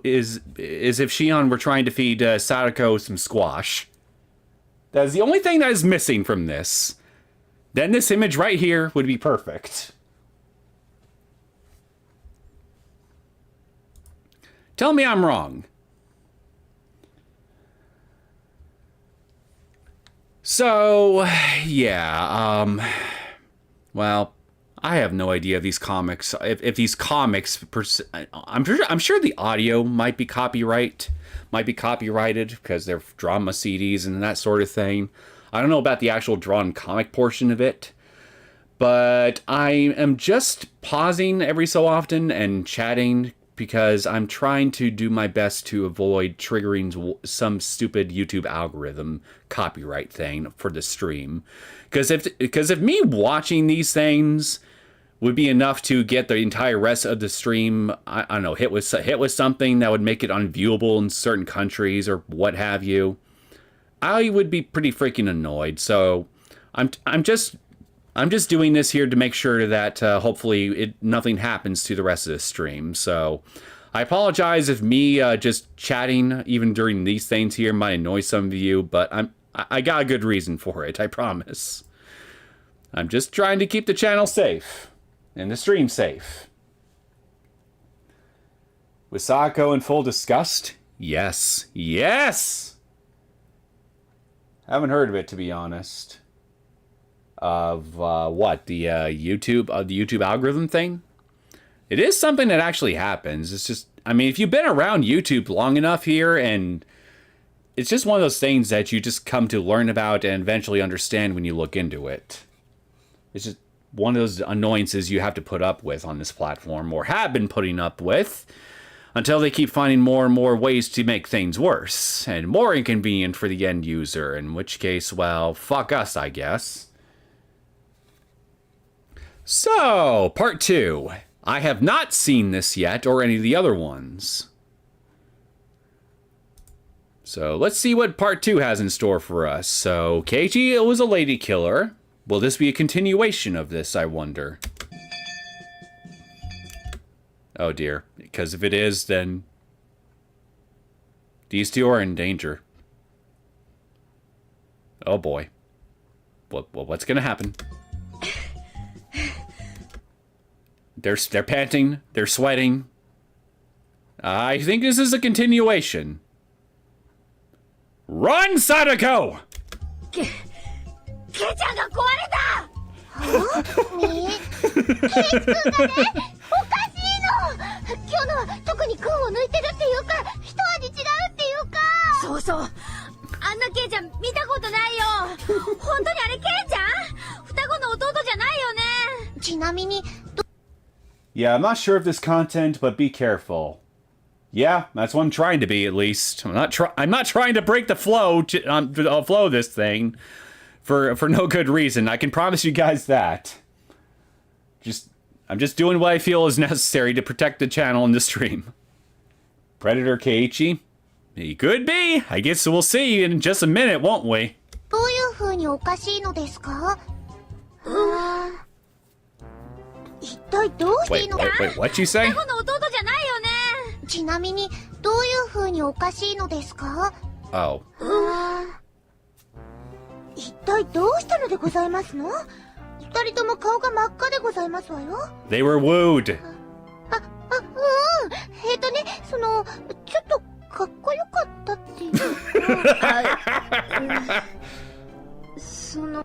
is if Shion were trying to feed Sadako some squash. That is the only thing that is missing from this. Then this image right here would be perfect. Tell me I'm wrong. So, yeah, well, I have no idea if these comics, if these comics, I'm sure the audio might be copyrighted because they're drama CDs and that sort of thing. I don't know about the actual drawn comic portion of it, but I am just pausing every so often and chatting because I'm trying to do my best to avoid triggering some stupid YouTube algorithm copyright thing for the stream. Because if me watching these things would be enough to get the entire rest of the stream, I don't know, hit with something that would make it unviewable in certain countries or what have you, I would be pretty freaking annoyed. So I'm just doing this here to make sure that hopefully nothing happens to the rest of the stream. So I apologize if me just chatting even during these things here might annoy some of you, but I got a good reason for it, I promise. I'm just trying to keep the channel safe and the stream safe. Was Sako in full disgust? Yes. Yes! Haven't heard of it, to be honest. Of what, the YouTube algorithm thing? It is something that actually happens. It's just, I mean, if you've been around YouTube long enough here, and it's just one of those things that you just come to learn about and eventually understand when you look into it. It's just one of those annoyances you have to put up with on this platform, or have been putting up with. until they keep finding more and more ways to make things worse and more inconvenient for the end user, in which case, well, fuck us, I guess. So, part 2. I have not seen this yet, or any of the other ones. So, let's see what part 2 has in store for us. So, Keiichi was a lady killer. Will this be a continuation of this, I wonder? Oh dear, because if it is, then these two are in danger. Oh boy. What's gonna happen? They're panting, they're sweating. I think this is a continuation. Run, Sadako! ケイちゃんが壊れた。ケイチ君がね、おかしいの。今日のは特に群を抜いてるっていうか、一味違うっていうか。そうそう。あんなケイちゃん見たことないよ。本当にあれケイちゃん？双子の弟じゃないよね。ちなみに。Yeah, I'm not sure of this content, but be careful. Yeah, that's what I'm trying to be, at least. I'm not trying to break the flow flow this thing for no good reason. I can promise you guys that. I'm just doing what I feel is necessary to protect the channel and the stream. Predator Keiichi? He could be. I guess we'll see in just a minute, won't we? どういう風におかしいのですか？一体どうしていいのか？ Wait, what'd you say? 双子の弟じゃないよね。ちなみにどういう風におかしいのですか？ Oh. 一体どうしたのでございますの？二人とも顔が真っ赤でございますわよ。 They were wooed. そのちょっとかっこよかったっていうか。その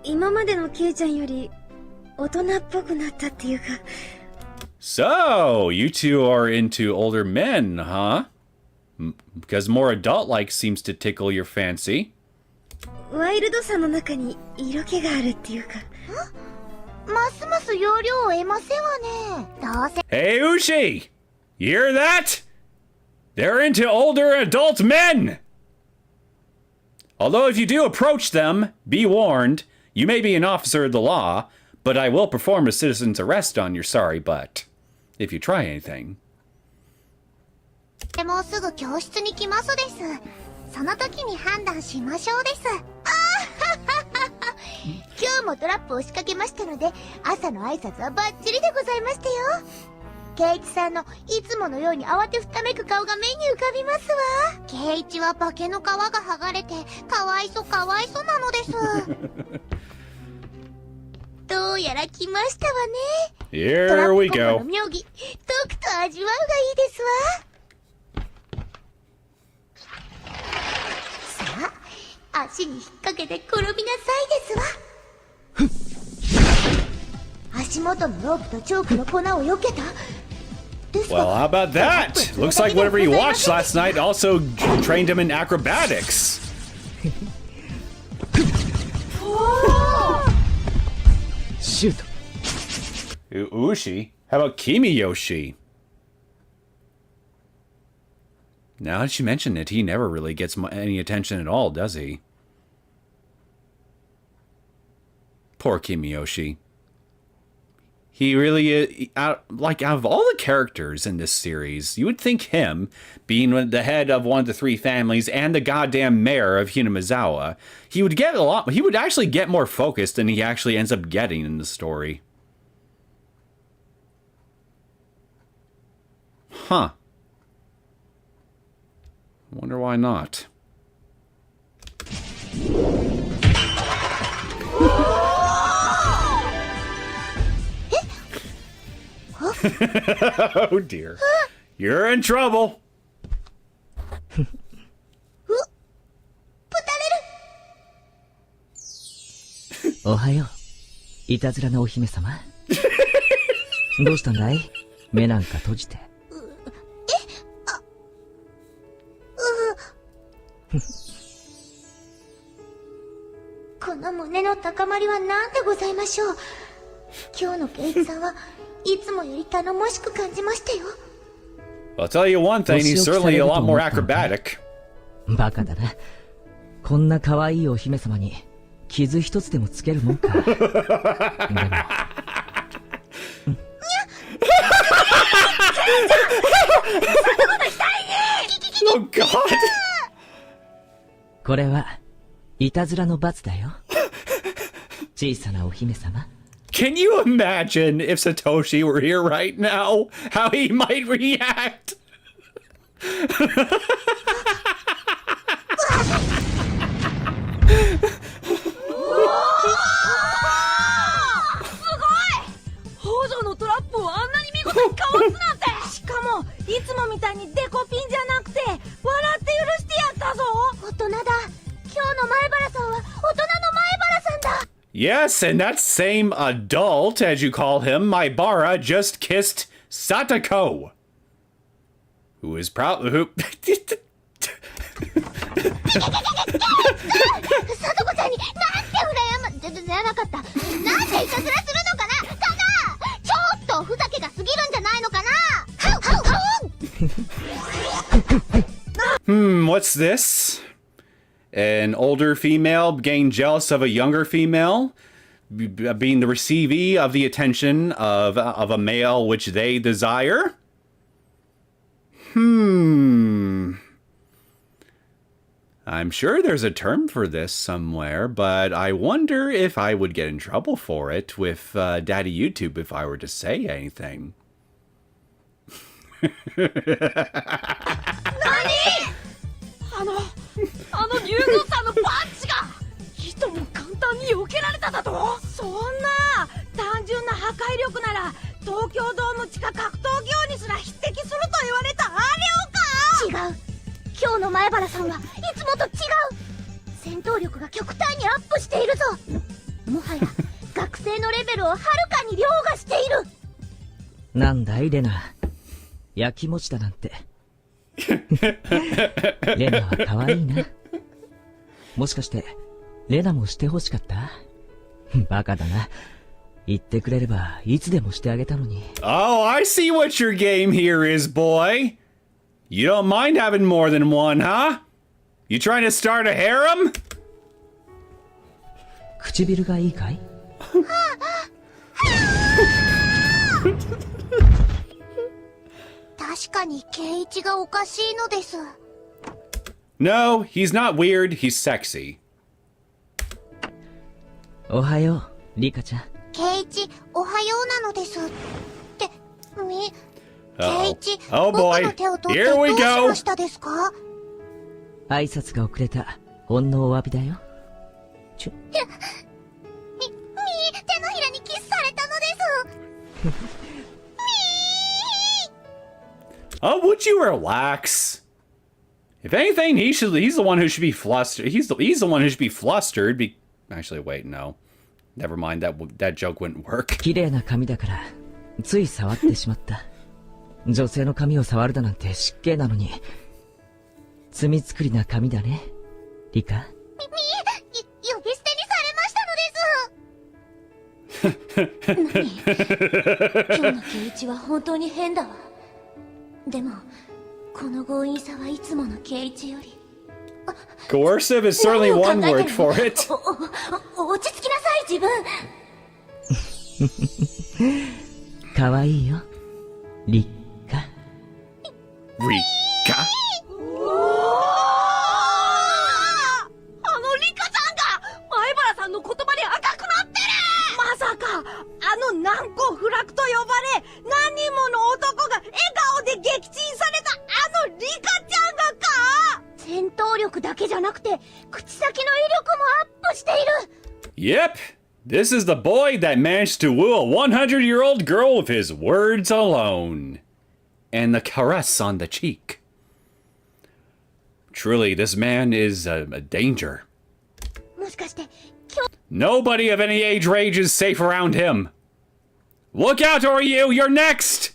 今までのケイちゃんより大人っぽくなったっていうか。So, you two are into older men, huh? Because more adult-like seems to tickle your fancy. ワイルドさの中に色気があるっていうか。ますます容量を得ませんわね。どうせ。Hey, Ushi! You hear that? They're into older adult men! Although if you do approach them, be warned, you may be an officer of the law, but I will perform a citizen's arrest on your sorry butt. If you try anything. もうすぐ教室に来ますです。その時に判断しましょうです。今日もトラップを仕掛けましたので、朝の挨拶はバッチリでございましたよ。ケイイチさんのいつものように慌てふためく顔が目に浮かびますわ。ケイイチは化けの皮が剥がれて、かわいそなのです。どうやら来ましたわね。Here we トラッ go. プの妙義、とくと味わうがいいですわ。さあ、足に引っ掛けて転びなさいですわ。足元のロープとチョークの粉を避けた。 Well, how about that? Looks like whatever you watched last night also trained him in acrobatics. Shoot. Ushi? How about Kimiyoshi? Now that you mention it, he never really gets any attention at all, does he? Poor Kimiyoshi. He really is, out of all the characters in this series, you would think him, being the head of one of the three families and the goddamn mayor of Hinamizawa, he would actually get more focused than he actually ends up getting in the story. Huh. Wonder why not. Oh dear. You're in trouble. おはよう。いたずらなお姫様。どうしたんだい？目なんか閉じて。この胸の高まりは何でございましょう。今日のケイイチさんはいつもより頼もしく感じましたよ。I'll tell you one thing, he's certainly a lot more acrobatic. バカだな。こんな可愛いお姫様に傷一つでもつけるもんか。でも Oh God! これはいたずらの罰だよ。小さなお姫様。 Can you imagine if Satoshi were here right now? How he might react? Yes, and that same adult, as you call him, Maibara, just kissed Satoko. Who is probably... Who... さとこちゃんになんて羨まじゃなかった。なんでいたずらするのかなちょっとふざけが過ぎるんじゃないのかな。ハウハウハウ what's this? An older female gained jealous of a younger female, being the receivee of the attention of a male which they desire? I'm sure there's a term for this somewhere, but I wonder if I would get in trouble for it with Daddy YouTube if I were to say anything. あの竜宮さんのパンチがいとも簡単に避けられただと。そんな単純な破壊力なら東京ドーム地下格闘技王にすら匹敵すると言われたあれをか。違う。今日の前原さんはいつもと違う。戦闘力が極端にアップしているぞ。もはや学生のレベルをはるかに凌駕している。なんだいレナ、やきもちだなんて。レナは可愛いな。もしかしてレナもしてほしかった？バカだな。言ってくれればいつでもしてあげたのに。Oh, I see what your game here is, boy. You don't mind having more than one, huh? You trying to start a harem? 唇がいいかい？確かに圭一がおかしいのです。 No, he's not weird, he's sexy. おはよう、リカちゃん。圭一、おはようなのです。って、圭一、 Oh 僕 boy, の手を取って here どう we し go. ましたですか？挨拶が遅れた。ほんのお詫びだよ。手のひらにキスされたのです。Oh, would you relax? If anything, he's the one who should be flustered. He's the one who should be flustered. Actually, wait, no. Never mind. That joke wouldn't work. 綺麗な髪だからつい触ってしまった。女性の髪を触るだなんて失敬なのに。罪作りな髪だね、リカ。呼び捨てにされましたのです。何？今日の圭一は本当に変だわ。でもこの強引さはいつもの圭一より。Coercive is certainly one word for it. 落ち着きなさい、自分。かわいいよ、リカ。Rika? あのリカちゃんが前原さんの言葉で赤くなってる。まさかあの難攻不落と呼ばれ何人もの男が笑顔で撃沈されたあのリカちゃんがか。戦闘力だけじゃなくて口先の威力もアップしている。 Yep. This is the boy that managed to woo a 100-year-old girl with his words alone. And the caress on the cheek. Truly, this man is a danger. もしかして Nobody of any age range is safe around him. Look out, or you're next!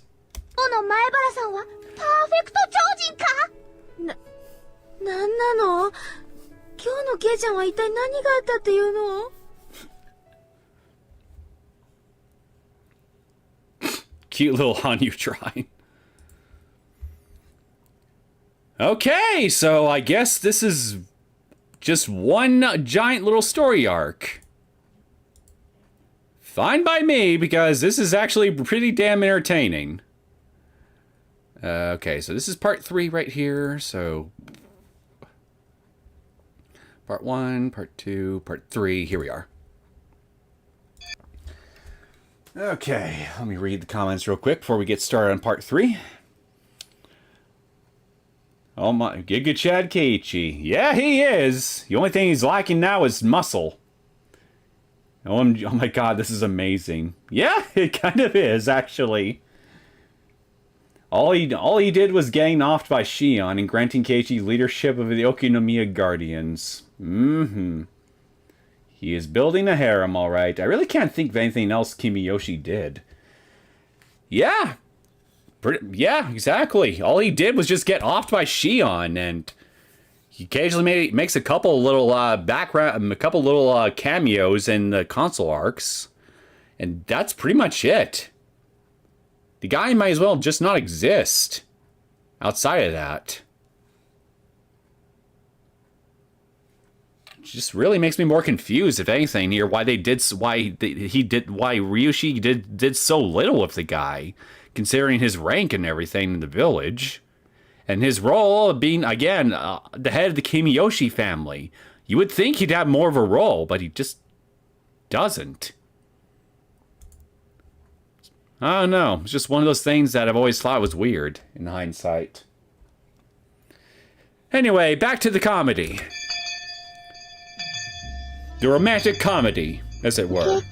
今日の前原さんはパーフェクト超人か？なんなの？今日のケイちゃんは一体何があったっていうの？Cute little Hanyu trying. Okay, so I guess this is just one giant little story arc. Fine by me, because this is actually pretty damn entertaining. Okay, so this is part 3 right here, so... Part 1, part 2, part 3, here we are. Okay, let me read the comments real quick before we get started on part 3. Oh my, Giga Chad Keiichi. Yeah, he is. The only thing he's lacking now is muscle. Oh my god, this is amazing. Yeah, it kind of is, actually. All he did was getting offed by Shion and granting Keiichi leadership of the Okinomiya Guardians. He is building a harem, alright. I really can't think of anything else Kimiyoshi did. Yeah. Yeah, exactly. All he did was just get offed by Shion, and he occasionally makes a couple little cameos in the console arcs, and that's pretty much it. The guy might as well just not exist outside of that. It just really makes me more confused, if anything, here why Ryushi did so little with the guy, considering his rank and everything in the village. And his role of being, again, the head of the Kimiyoshi family. You would think he'd have more of a role, but he just doesn't. I don't know. It's just one of those things that I've always thought was weird, in hindsight. Anyway, back to the comedy. The romantic comedy, as it were. Hold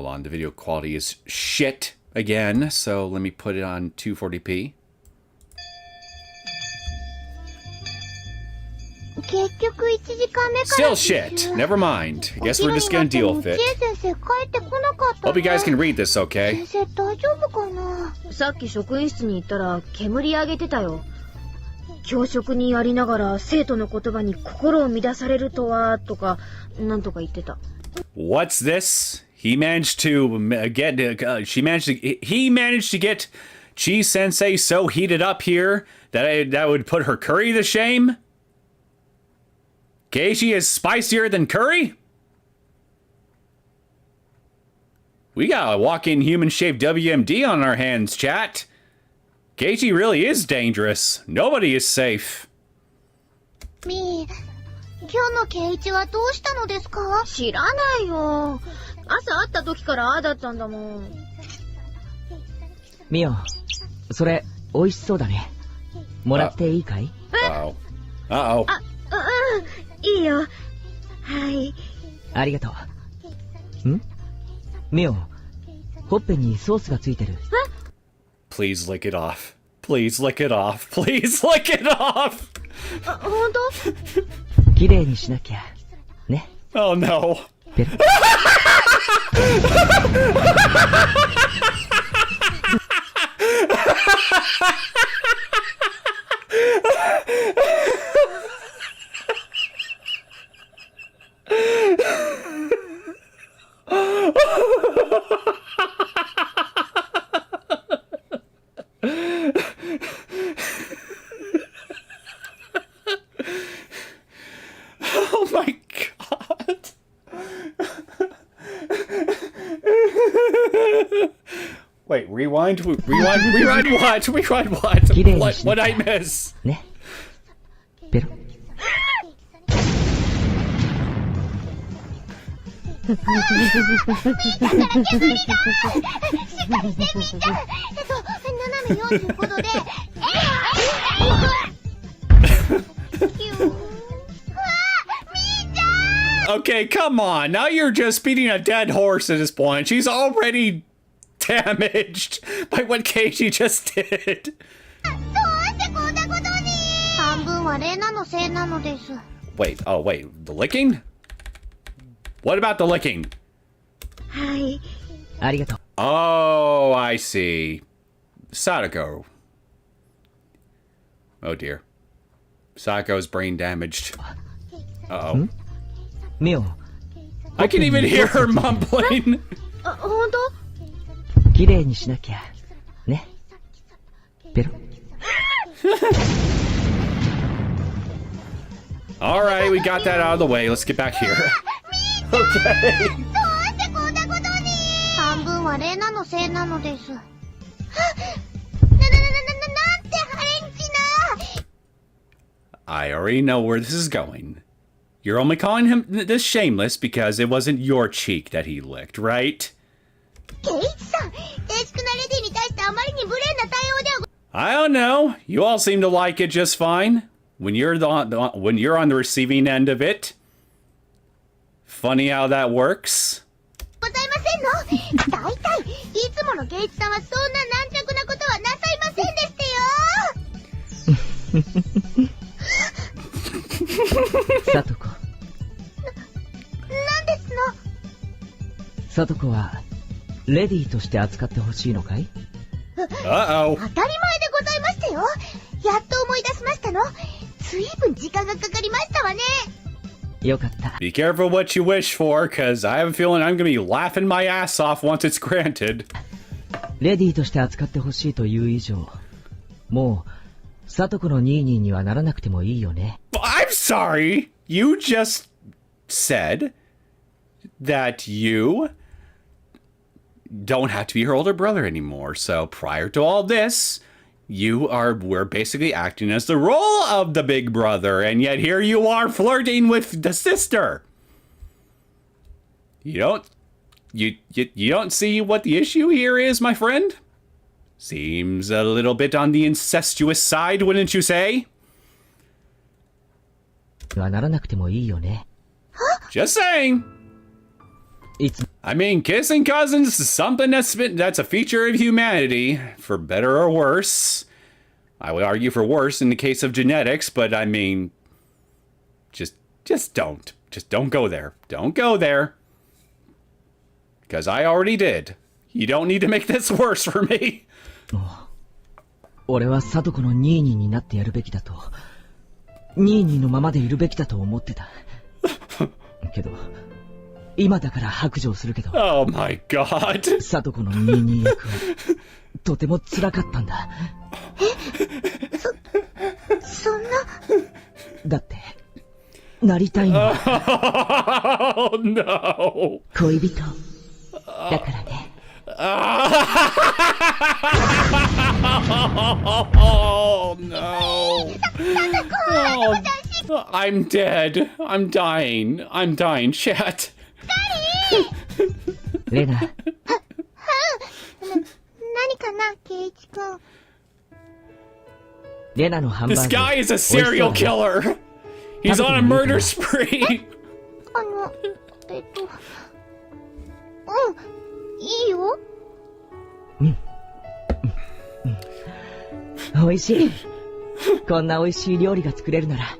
on. The video quality is shit again, so let me put it on 240p. Still shit. Never mind. I guess we're just gonna deal with it. Hope you guys can read this, okay? さっき職員室に行ったら煙上げてたよ。教職にありながら生徒の言葉に心を乱されるとはとかなんとか言ってた。What's this? He managed to get he managed to get Chi Sensei so heated up here that would put her curry to shame? Keiichi is spicier than curry? We got a walk-in human-shaped WMD on our hands, chat. Keiichi really is dangerous. Nobody is safe. みー、今日のケイイチはどうしたのですか？知らないよ。朝会った時からああだったんだもん。ミオ、それ美味しそうだね。もらっていいかい？Uh-oh. いいよ。はい。ありがとう。ん？ミオ、ほっぺにソースがついてる。Please lick it off. Please lick it off. Please lick it off. 本当？綺麗にしなきゃ。ね。Oh no. ペロ。Oh my god. Wait, rewind what? Rewind what? What I miss? ね。ペロ。斜め45度で、Okay, come on. Now you're just beating a dead horse at this point. She's already damaged by what Keiichi just did. 半分はレナのせいなのです。Wait, the licking? What about the licking? はい。ありがとう。Oh, I see. Sadako. Oh dear. Sadako's brain damaged. Uh-oh. ミオ。I can even hear her mumbling. 本当？綺麗にしなきゃ。ね。ペロ。Alright, we got that out of the way. Let's get back here. Okay. なんでこんなことに。半分はレナのせいなのです。なんてハレンチな。 I already know where this is going. You're only calling him this shameless because it wasn't your cheek that he licked, right? ケイチさん、エスクなレディに対してあまりに無礼な対応では。 I don't know. You all seem to like it just fine. When you're when you're on the receiving end of it. Funny how that works. ございませんの。だいたいいつものケイチさんはそんな軟弱なことはなさいませんでしたよ。サトコ。なんですの。サトコはレディーとして扱ってほしいのかい？ Uh-oh. 当たり前でございましたよ。やっと思い出しましたの。ずいぶん時間がかかりましたわね。よかった。 Be careful what you wish for, because I have a feeling I'm going to be laughing my ass off once it's granted. レディーとして扱ってほしいという以上、もうサトコのニーニーにはならなくてもいいよね。I'm sorry. You just said that you don't have to be her older brother anymore. So prior to all this, we're basically acting as the role of the big brother, and yet here you are flirting with the sister. You don't see what the issue here is, my friend? Seems a little bit on the incestuous side, wouldn't you say? はならなくてもいいよね。 Just saying. I mean, kissing cousins is something that's a feature of humanity, for better or worse. I would argue for worse in the case of genetics, but I mean, just don't. Just don't go there. Don't go there. Because I already did. You don't need to make this worse for me. 俺はサトコのニーニーになってやるべきだと、ニーニーのままでいるべきだと思ってた。けど、今だから白状するけど。Oh my god. サトコのニーニー役は、とても辛かったんだ。そんな。だって、なりたいのは。Oh no. 恋人。だからね。Oh no. Oh, I'm dead. I'm dying. I'm dying, chat. レナ。何かな、ケイチ君。レナのハンバー This グ。 guy is a serial killer. He's on a murder spree. いいよ。美味しい。こんな美味しい料理が作れるなら、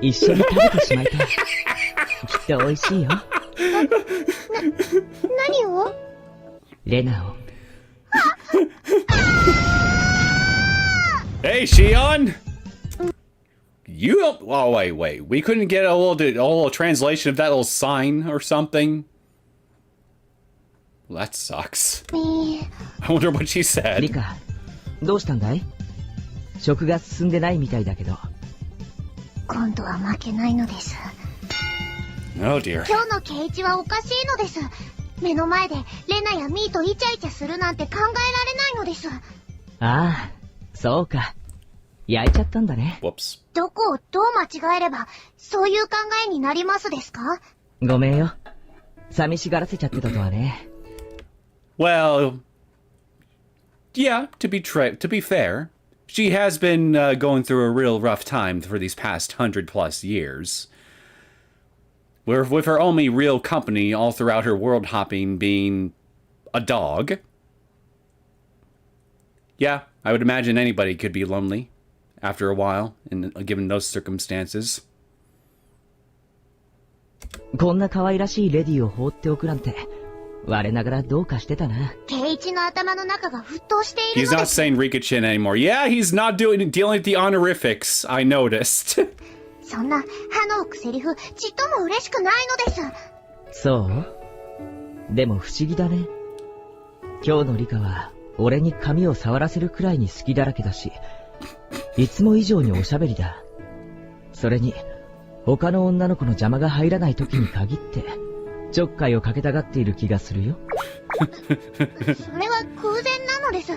一緒に食べてしまいたい。きっと美味しいよ。何を？レナを。Hey, Shion. You don't. Oh wait. We couldn't get a little translation of that little sign or something. Well, that sucks. I wonder what she said. リカ、どうしたんだい？食が進んでないみたいだけど。今度は負けないのです。Oh dear. 今日のケイチはおかしいのです。目の前でレナやミーとイチャイチャするなんて考えられないのです。ああ、そうか。焼いちゃったんだね。Whoops. どこをどう間違えればそういう考えになりますですか？ごめんよ。寂しがらせちゃってたとはね。Well, yeah. To be fair, she has been going through a real rough time for these past 100+ years. With her only real company all throughout her world hopping being a dog. Yeah, I would imagine anybody could be lonely after a while, given those circumstances. こんな可愛らしいレディを放っておくなんて、我ながらどうかしてたな。ケイチの頭の中が沸騰している He's の not です。 saying Rika-chin anymore. Yeah, he's not dealing with the honorifics. I noticed. そんな歯の浮くセリフちっとも嬉しくないのです。そう？でも不思議だね。今日のリカは俺に髪を触らせるくらいに好きだらけだし、いつも以上におしゃべりだ。それに、他の女の子の邪魔が入らない時に限って、ちょっかいをかけたがっている気がするよ。それは偶然なのです。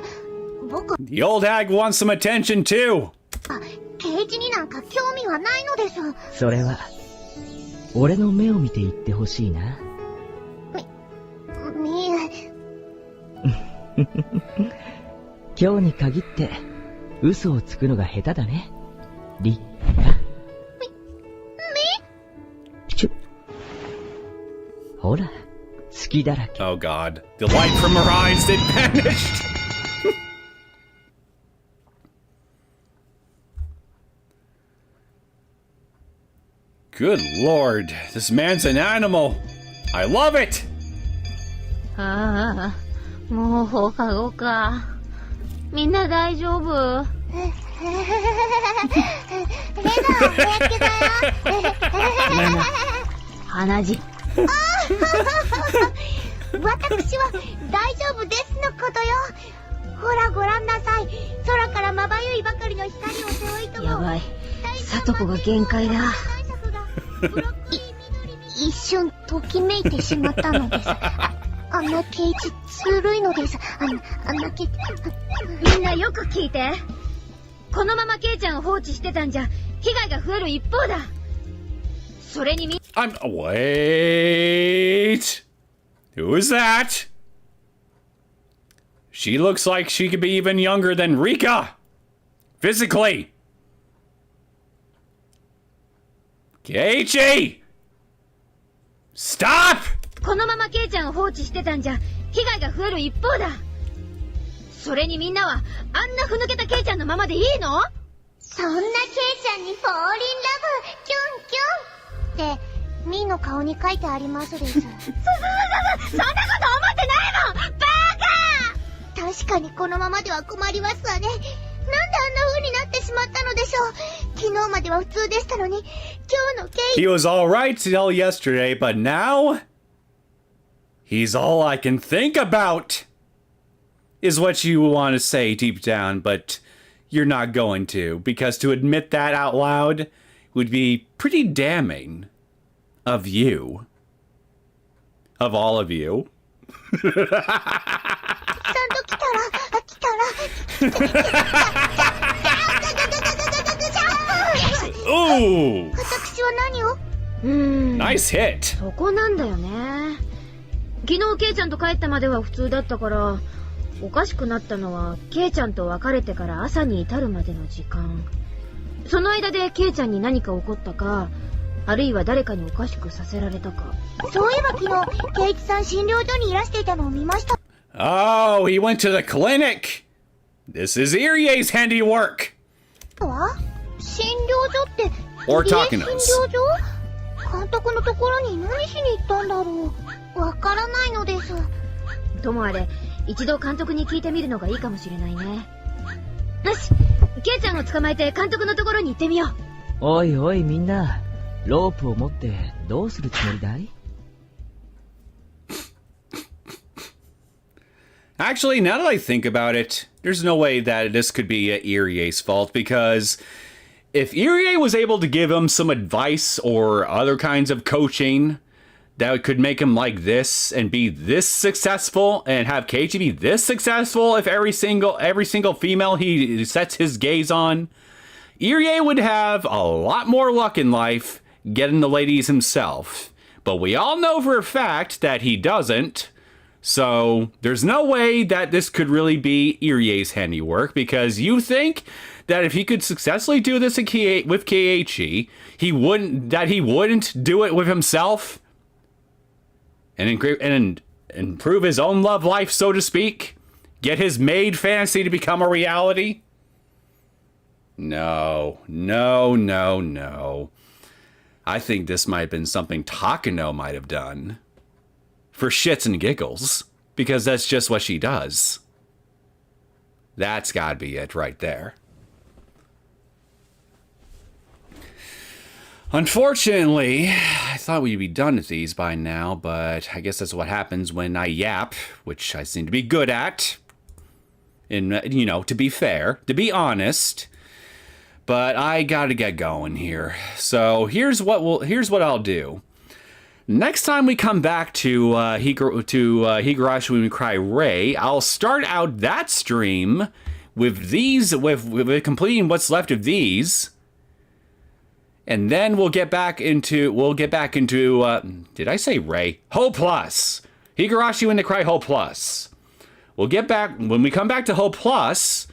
僕、The old hag wants some attention too. ケイチになんか興味はないのです。それは、俺の目を見て言ってほしいな。今日に限って、嘘をつくのが下手だね。リカ。ほら、好きだらけ。Oh god. The light from her eyes, it vanished! Good lord, this man's an animal. I love it! ああ、もう放課後か。みんな大丈夫？レナ、早くだよ。鼻血。私は大丈夫ですのことよ。ほらご覧なさい。空からまばゆいばかりの光を背負いとも。やばい。里子が限界だ。一瞬ときめいてしまったのです。あのケイチずるいのです。あのケイチ。みんなよく聞いて。このままケイちゃんを放置してたんじゃ被害が増える一方だ。それにWait! Who is that? She looks like she could be even younger than Rika! Physically! Keiichi! Stop! このままケイちゃんを放置してたんじゃ被害が増える一方だ。それにみんなはあんなふぬけたケイちゃんのままでいいの？そんなケイちゃんにフォーリンラブキュンキュンってミーの顔に書いてありますです。そんなこと思ってないもん。バカ！確かにこのままでは困りますわね。なんであんな風になってしまったのでしょう。昨日までは普通でしたのに、今日のケイ。 He was alright till yesterday, but now he's all I can think about, is what you want to say deep down, but you're not going to, because to admit that out loud would be pretty damning of you. Of all of you. ちゃんと来たら。Ooh! 私は何をNice hit! そこなんだよね。昨日ケイちゃんと帰ったまでは普通だったから、おかしくなったのはケイちゃんと別れてから朝に至るまでの時間。その間でケイちゃんに何か起こったか、あるいは誰かにおかしくさせられたか。そういえば昨日ケイチさん診療所にいらしていたのを見ました。 Oh, he went to the clinic! This is Irie's handiwork! 診療所って Or 診療 Takuno's. 所？監督のところに何しに行ったんだろう。わからないのです。ともあれ、一度監督に聞いてみるのがいいかもしれないね。よし、ケイちゃんを捕まえて監督のところに行ってみよう。おいおいみんな、ロープを持ってどうするつもりだい？ Actually, now that I think about it, there's no way that this could be Irie's fault, because if Irie was able to give him some advice or other kinds of coaching that could make him like this and be this successful and have Keiichi be this successful, if every single female he sets his gaze on, Irie would have a lot more luck in life getting the ladies himself. But we all know for a fact that he doesn't. So there's no way that this could really be Irie's handiwork, because you think that if he could successfully do this with Keiichi, he wouldn't do it with himself and improve his own love life, so to speak, get his maid fantasy to become a reality? No. I think this might have been something Takuno might have done. For shits and giggles, because that's just what she does. That's gotta be it right there. Unfortunately, I thought we'd be done with these by now, but I guess that's what happens when I yap, which I seem to be good at. And, you know, to be fair, to be honest. But I gotta get going here. So here's what I'll do. Next time we come back to Higurashi When We Cry Ray, I'll start out that stream with completing what's left of these. And then we'll get back into did I say Ray? Ho Plus. Higurashi When They Cry Ho Plus. We'll get back when we come back to Ho Plus.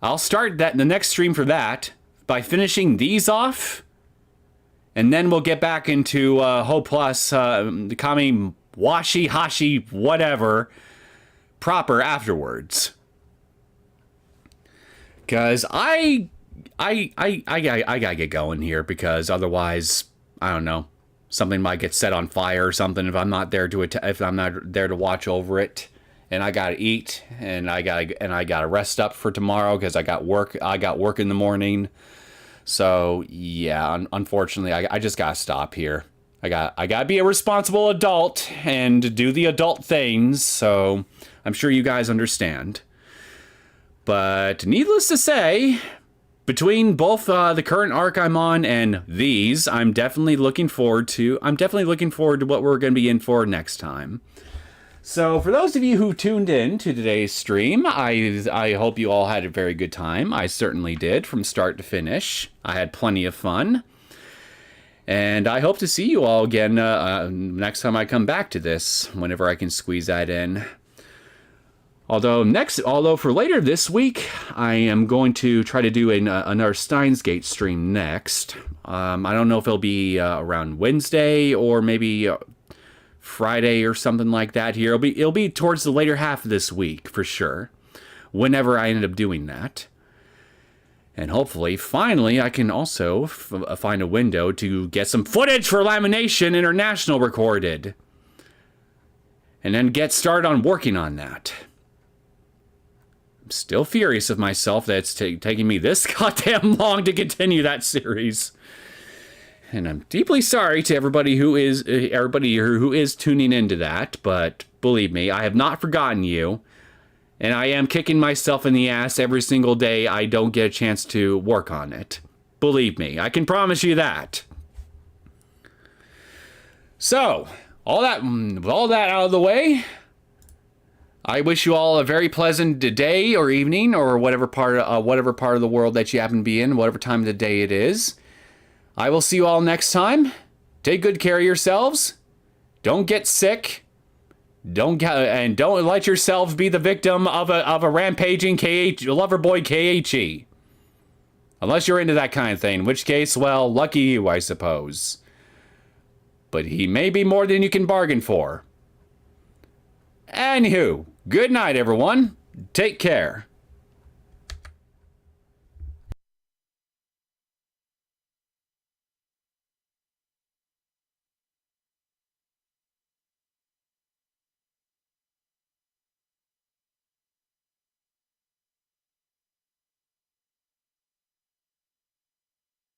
I'll start the next stream for that by finishing these off. And then we'll get back into Ho Plus, the Kamiwashi, Hashi, whatever, proper afterwards. Because I gotta get going here, because otherwise, I don't know, something might get set on fire or something if I'm not there to watch over it, and I gotta eat, and I gotta rest up for tomorrow because I got work in the morning. So yeah, unfortunately, I just gotta stop here. I gotta be a responsible adult and do the adult things. So I'm sure you guys understand. But needless to say, between both the current arc I'm on and these, I'm definitely looking forward to what we're going to be in for next time. So for those of you who tuned in to today's stream, I hope you all had a very good time. I certainly did, from start to finish. I had plenty of fun. And I hope to see you all again next time I come back to this, whenever I can squeeze that in. Although for later this week, I am going to try to do another Steins Gate stream next. I don't know if it'll be around Wednesday or maybe Friday or something like that. Here, it'll be towards the later half of this week for sure. Whenever I end up doing that, and hopefully, finally, I can also find a window to get some footage for Lamination International recorded, and then get started on working on that. I'm still furious of myself that it's taking me this goddamn long to continue that series. And I'm deeply sorry to everybody who is tuning into that, but believe me, I have not forgotten you. And I am kicking myself in the ass every single day I don't get a chance to work on it. Believe me, I can promise you that. So, with all that out of the way, I wish you all a very pleasant day or evening, or whatever part of the world that you happen to be in, whatever time of the day it is. I will see you all next time. Take good care of yourselves. Don't get sick. Don't let yourselves be the victim of a rampaging lover boy KHE. Unless you're into that kind of thing, in which case, well, lucky you, I suppose. But he may be more than you can bargain for. Anywho, good night, everyone. Take care.